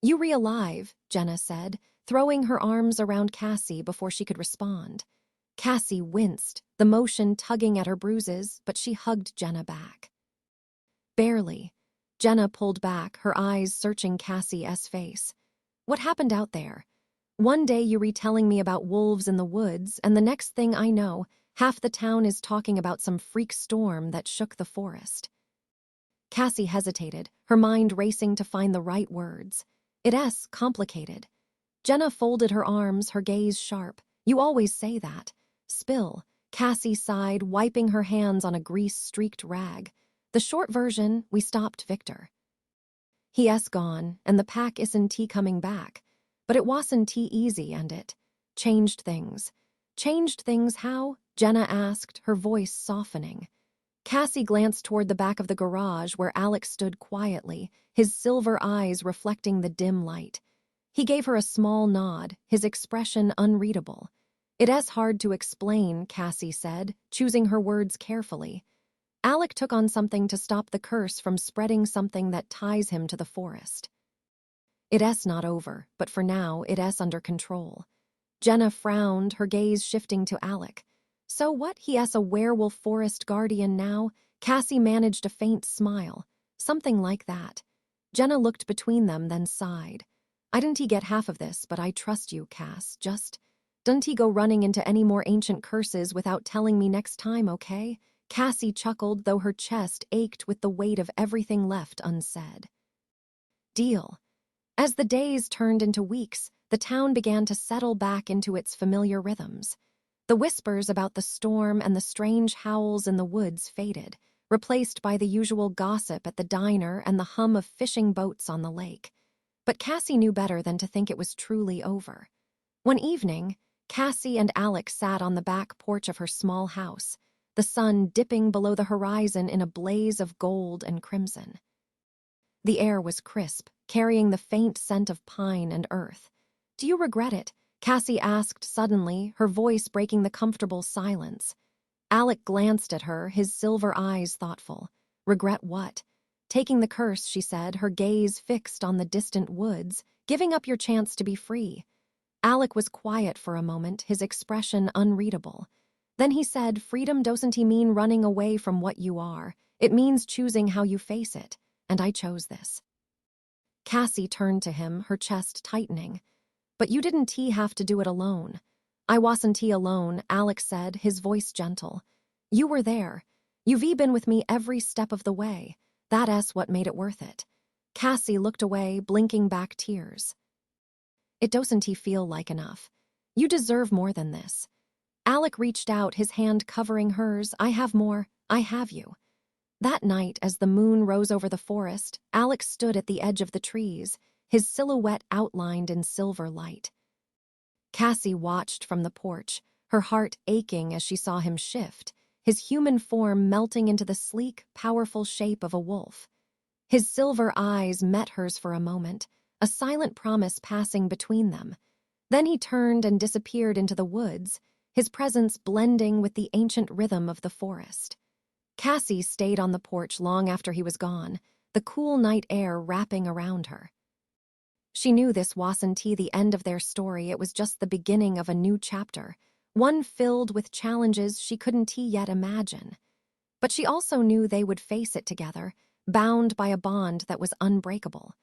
"You alive," Jenna said, throwing her arms around Cassie before she could respond. Cassie winced, the motion tugging at her bruises, but she hugged Jenna back. "Barely." Jenna pulled back, her eyes searching Cassie's face. "What happened out there? One day you retelling me about wolves in the woods, and the next thing I know, half the town is talking about some freak storm that shook the forest." Cassie hesitated, her mind racing to find the right words. "It's complicated." Jenna folded her arms, her gaze sharp. "You always say that." "Spill." Cassie sighed, wiping her hands on a grease-streaked rag. "The short version, we stopped Victor. He's gone, and the pack isn't coming back. But it wasn't easy, and it changed things." "Changed things how?" Jenna asked, her voice softening. Cassie glanced toward the back of the garage where Alec stood quietly, his silver eyes reflecting the dim light. He gave her a small nod, his expression unreadable. "It's hard to explain," Cassie said, choosing her words carefully. "Alec took on something to stop the curse from spreading, something that ties him to the forest. It's not over, but for now, it's under control." Jenna frowned, her gaze shifting to Alec. "So what, he's a werewolf forest guardian now?" Cassie managed a faint smile. "Something like that." Jenna looked between them, then sighed. "I didn't get half of this, but I trust you, Cass. Just don't go running into any more ancient curses without telling me next time, okay?" Cassie chuckled, though her chest ached with the weight of everything left unsaid. "Deal." As the days turned into weeks, the town began to settle back into its familiar rhythms. The whispers about the storm and the strange howls in the woods faded, replaced by the usual gossip at the diner and the hum of fishing boats on the lake. But Cassie knew better than to think it was truly over. One evening, Cassie and Alec sat on the back porch of her small house. the sun dipping below the horizon in a blaze of gold and crimson. The air was crisp, carrying the faint scent of pine and earth. "Do you regret it?" Cassie asked suddenly, her voice breaking the comfortable silence. Alec glanced at her, his silver eyes thoughtful. "Regret what?" "Taking the curse," she said, her gaze fixed on the distant woods. "Giving up your chance to be free." Alec was quiet for a moment, his expression unreadable. Then he said, "Freedom doesn't mean running away from what you are. It means choosing how you face it. And I chose this." Cassie turned to him, her chest tightening. "But you didn't have to do it alone." "I wasn't alone," Alec said, his voice gentle. "You were there. You've been with me every step of the way. That's what made it worth it." Cassie looked away, blinking back tears. "It doesn't feel like enough. You deserve more than this." Alec reached out, his hand covering hers. "I have more. I have you." That night, as the moon rose over the forest, Alec stood at the edge of the trees, his silhouette outlined in silver light. Cassie watched from the porch, her heart aching as she saw him shift, his human form melting into the sleek, powerful shape of a wolf. His silver eyes met hers for a moment, a silent promise passing between them. Then he turned and disappeared into the woods, his presence blending with the ancient rhythm of the forest. Cassie stayed on the porch long after he was gone, the cool night air wrapping around her. She knew this wasn't the end of their story, it was just the beginning of a new chapter, one filled with challenges she couldn't yet imagine. But she also knew they would face it together, bound by a bond that was unbreakable.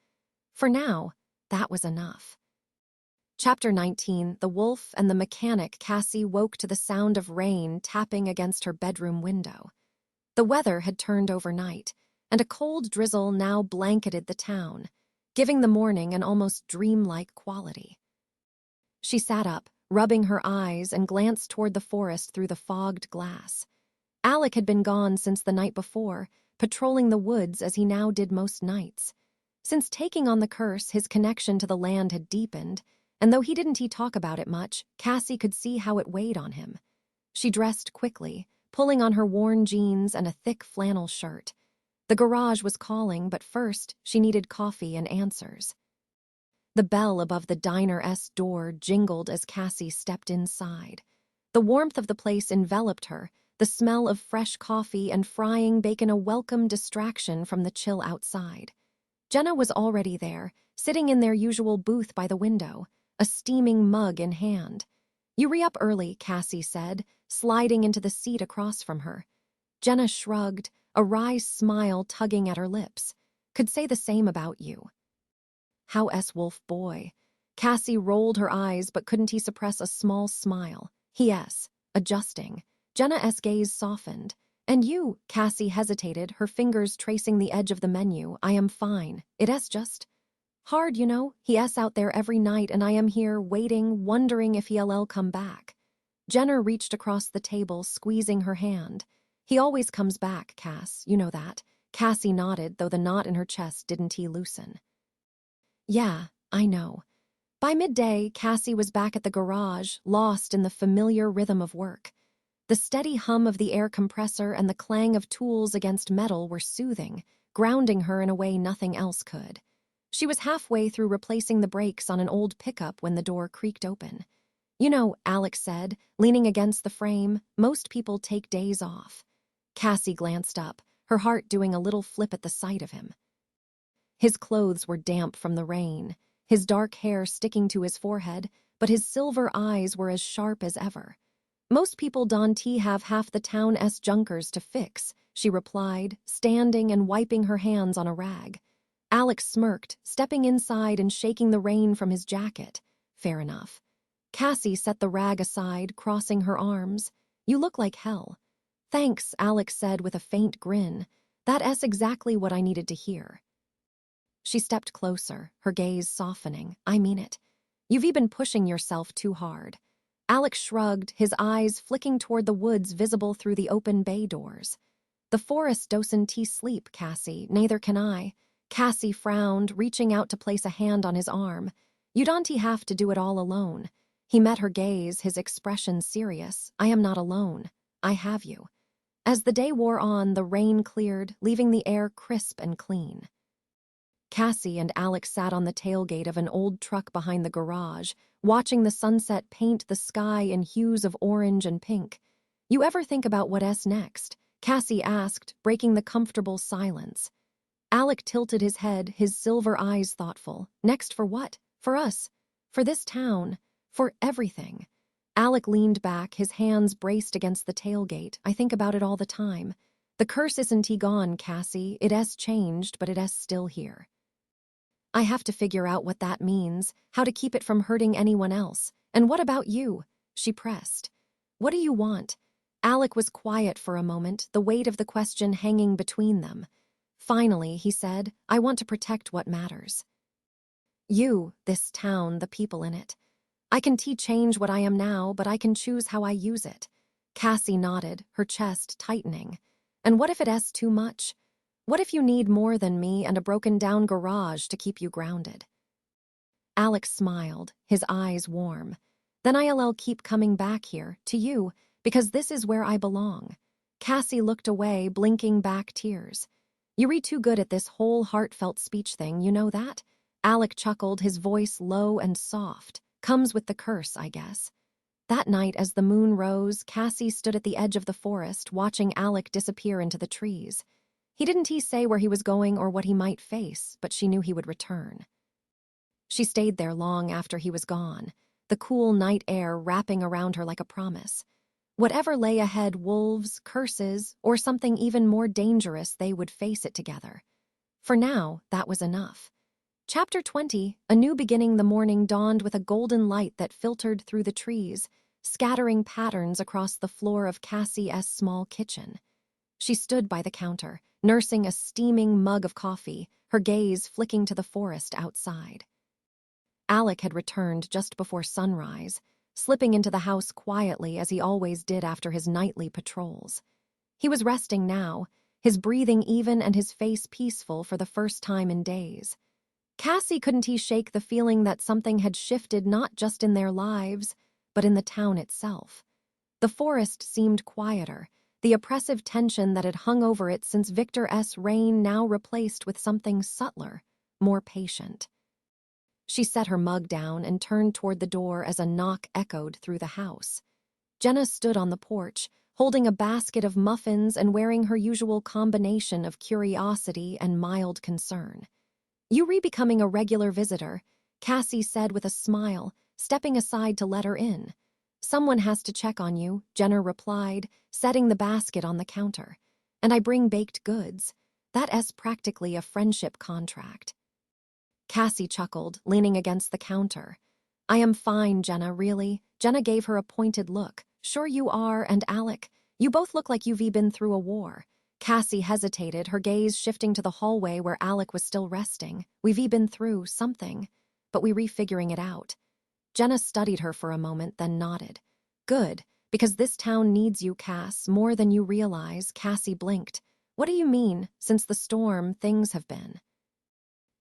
For now, that was enough. Chapter 19, The Wolf and the Mechanic. Cassie woke to the sound of rain tapping against her bedroom window. The weather had turned overnight, and a cold drizzle now blanketed the town, giving the morning an almost dreamlike quality. She sat up, rubbing her eyes, and glanced toward the forest through the fogged glass. Alec had been gone since the night before, patrolling the woods as he now did most nights. Since taking on the curse, his connection to the land had deepened, and though he didn't talk about it much, Cassie could see how it weighed on him. She dressed quickly, pulling on her worn jeans and a thick flannel shirt. The garage was calling, but first she needed coffee and answers. The bell above the diner's door jingled as Cassie stepped inside. The warmth of the place enveloped her, the smell of fresh coffee and frying bacon a welcome distraction from the chill outside. Jenna was already there, sitting in their usual booth by the window, a steaming mug in hand. "You re-up early," Cassie said, sliding into the seat across from her. Jenna shrugged, a wry smile tugging at her lips. "Could say the same about you." "How Wolf boy?" Cassie rolled her eyes but couldn't suppress a small smile. Adjusting. Jenna's gaze softened. "And you?" Cassie hesitated, her fingers tracing the edge of the menu. "I am fine. It's just hard, you know. He's out there every night and I am here, waiting, wondering if he'll come back." Jenna reached across the table, squeezing her hand. "He always comes back, Cass, you know that." Cassie nodded, though the knot in her chest didn't loosen. "Yeah, I know." By midday, Cassie was back at the garage, lost in the familiar rhythm of work. The steady hum of the air compressor and the clang of tools against metal were soothing, grounding her in a way nothing else could. She was halfway through replacing the brakes on an old pickup when the door creaked open. "You know," Alex said, leaning against the frame, "most people take days off." Cassie glanced up, her heart doing a little flip at the sight of him. His clothes were damp from the rain, his dark hair sticking to his forehead, but his silver eyes were as sharp as ever. "Most people don't have half the town's junkers to fix," she replied, standing and wiping her hands on a rag. Alex smirked, stepping inside and shaking the rain from his jacket. "Fair enough." Cassie set the rag aside, crossing her arms. "You look like hell." "Thanks," Alex said with a faint grin. "That's exactly what I needed to hear." She stepped closer, her gaze softening. "I mean it. You've been pushing yourself too hard." Alex shrugged, his eyes flicking toward the woods visible through the open bay doors. "The forest doesn't sleep, Cassie. Neither can I." Cassie frowned, reaching out to place a hand on his arm. "You don't have to do it all alone." He met her gaze, his expression serious. "I am not alone. I have you." As the day wore on, the rain cleared, leaving the air crisp and clean. Cassie and Alex sat on the tailgate of an old truck behind the garage, watching the sunset paint the sky in hues of orange and pink. "You ever think about what's next?" Cassie asked, breaking the comfortable silence. Alec tilted his head, his silver eyes thoughtful. "Next for what? For us. For this town. For everything." Alec leaned back, his hands braced against the tailgate. "I think about it all the time. The curse isn't gone, Cassie. It has changed, but it is still here. I have to figure out what that means, how to keep it from hurting anyone else. And what about you?" she pressed. "What do you want?" Alec was quiet for a moment, the weight of the question hanging between them. Finally, he said, "I want to protect what matters. You, this town, the people in it. I can change what I am now, but I can choose how I use it." Cassie nodded, her chest tightening. "And what if it is too much? What if you need more than me and a broken-down garage to keep you grounded?" Alex smiled, his eyes warm. "Then I'll keep coming back here, to you, because this is where I belong." Cassie looked away, blinking back tears. "You're too good at this whole heartfelt speech thing, you know that?" Alec chuckled, his voice low and soft. "Comes with the curse, I guess." That night, as the moon rose, Cassie stood at the edge of the forest, watching Alec disappear into the trees. He didn't say where he was going or what he might face, but she knew he would return. She stayed there long after he was gone, the cool night air wrapping around her like a promise. Whatever lay ahead, wolves, curses, or something even more dangerous, they would face it together. For now, that was enough. Chapter 20, a new beginning. The morning dawned with a golden light that filtered through the trees, scattering patterns across the floor of Cassie's small kitchen. She stood by the counter, nursing a steaming mug of coffee, her gaze flicking to the forest outside. Alec had returned just before sunrise, slipping into the house quietly as he always did after his nightly patrols. He was resting now, his breathing even and his face peaceful for the first time in days. Cassie couldn't shake the feeling that something had shifted not just in their lives, but in the town itself. The forest seemed quieter, the oppressive tension that had hung over it since Victor's reign now replaced with something subtler, more patient. She set her mug down and turned toward the door as a knock echoed through the house. Jenna stood on the porch, holding a basket of muffins and wearing her usual combination of curiosity and mild concern. "You becoming a regular visitor," Cassie said with a smile, stepping aside to let her in. "Someone has to check on you," Jenna replied, setting the basket on the counter. "And I bring baked goods. That's practically a friendship contract." Cassie chuckled, leaning against the counter. "I am fine, Jenna, really." Jenna gave her a pointed look. "Sure you are, and Alec, you both look like you've been through a war." Cassie hesitated, her gaze shifting to the hallway where Alec was still resting. "We've been through something, but we refiguring it out." Jenna studied her for a moment, then nodded. "Good, because this town needs you, Cass, more than you realize." Cassie blinked. "What do you mean? Since the storm, things have been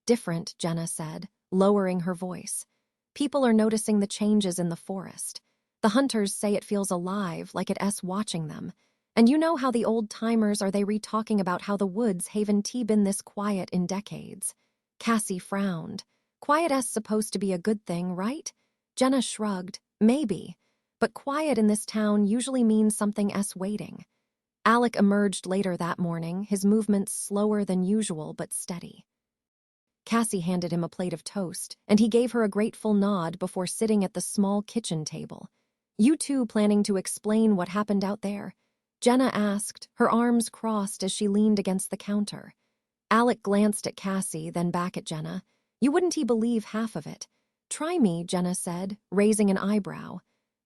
different," Jenna said, lowering her voice. "People are noticing the changes in the forest. The hunters say it feels alive, like it's watching them. And you know how the old-timers are they re-talking about how the woods haven't been this quiet in decades." Cassie frowned. "Quiet's supposed to be a good thing, right?" Jenna shrugged. "Maybe. But quiet in this town usually means something waiting." Alec emerged later that morning, his movements slower than usual but steady. Cassie handed him a plate of toast, and he gave her a grateful nod before sitting at the small kitchen table. "You two planning to explain what happened out there?" Jenna asked, her arms crossed as she leaned against the counter. Alec glanced at Cassie, then back at Jenna. "You wouldn't believe half of it." "Try me," Jenna said, raising an eyebrow.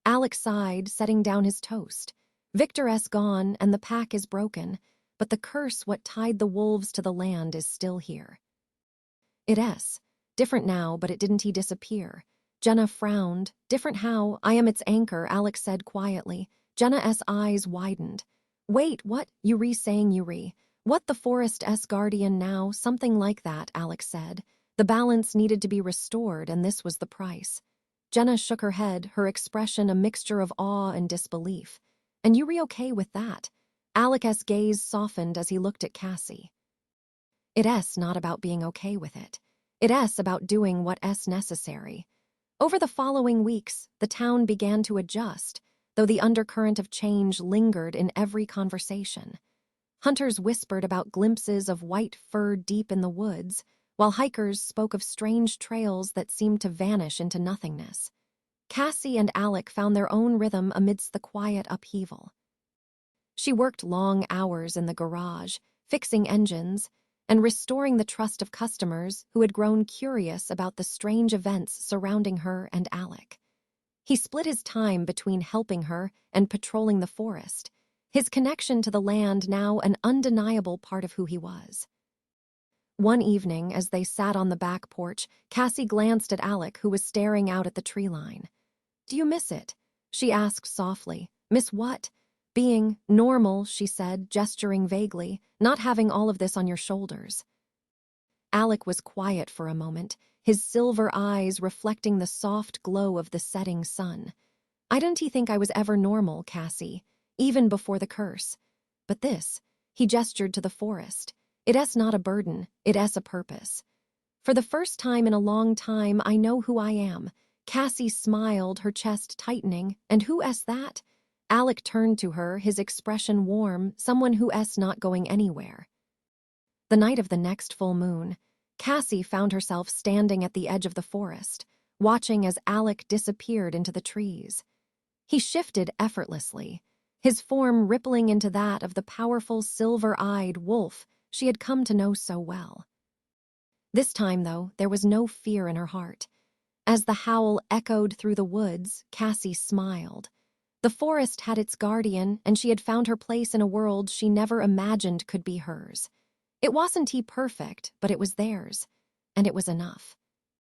Alec sighed, setting down his toast. "Victor's gone, and the pack is broken, but the curse what tied the wolves to the land is still here." "It's different now, but it didn't disappear." Jenna frowned. "Different how? I am its anchor," Alec said quietly. Jenna's eyes widened. "Wait, what? You saying you what, the forest's guardian now?" "Something like that," Alec said. "The balance needed to be restored, and this was the price." Jenna shook her head, her expression a mixture of awe and disbelief. "And you okay with that?" Alec's gaze softened as he looked at Cassie. It's not about being okay with it. It's about doing what's necessary. Over the following weeks, the town began to adjust, though the undercurrent of change lingered in every conversation. Hunters whispered about glimpses of white fur deep in the woods, while hikers spoke of strange trails that seemed to vanish into nothingness. Cassie and Alec found their own rhythm amidst the quiet upheaval. She worked long hours in the garage, fixing engines, and restoring the trust of customers who had grown curious about the strange events surrounding her and Alec. He split his time between helping her and patrolling the forest, his connection to the land now an undeniable part of who he was. One evening, as they sat on the back porch, Cassie glanced at Alec, who was staring out at the tree line. "Do you miss it?" she asked softly. "Miss what?" "Being normal," she said, gesturing vaguely, "not having all of this on your shoulders." Alec was quiet for a moment, his silver eyes reflecting the soft glow of the setting sun. "I didn't think I was ever normal, Cassie, even before the curse. But this," he gestured to the forest, "it's not a burden, it's a purpose. For the first time in a long time, I know who I am." Cassie smiled, her chest tightening. "And who's that?" Alec turned to her, his expression warm, "Someone who's not going anywhere." The night of the next full moon, Cassie found herself standing at the edge of the forest, watching as Alec disappeared into the trees. He shifted effortlessly, his form rippling into that of the powerful silver-eyed wolf she had come to know so well. This time, though, there was no fear in her heart. As the howl echoed through the woods, Cassie smiled. The forest had its guardian, and she had found her place in a world she never imagined could be hers. It wasn't perfect, but it was theirs, and it was enough.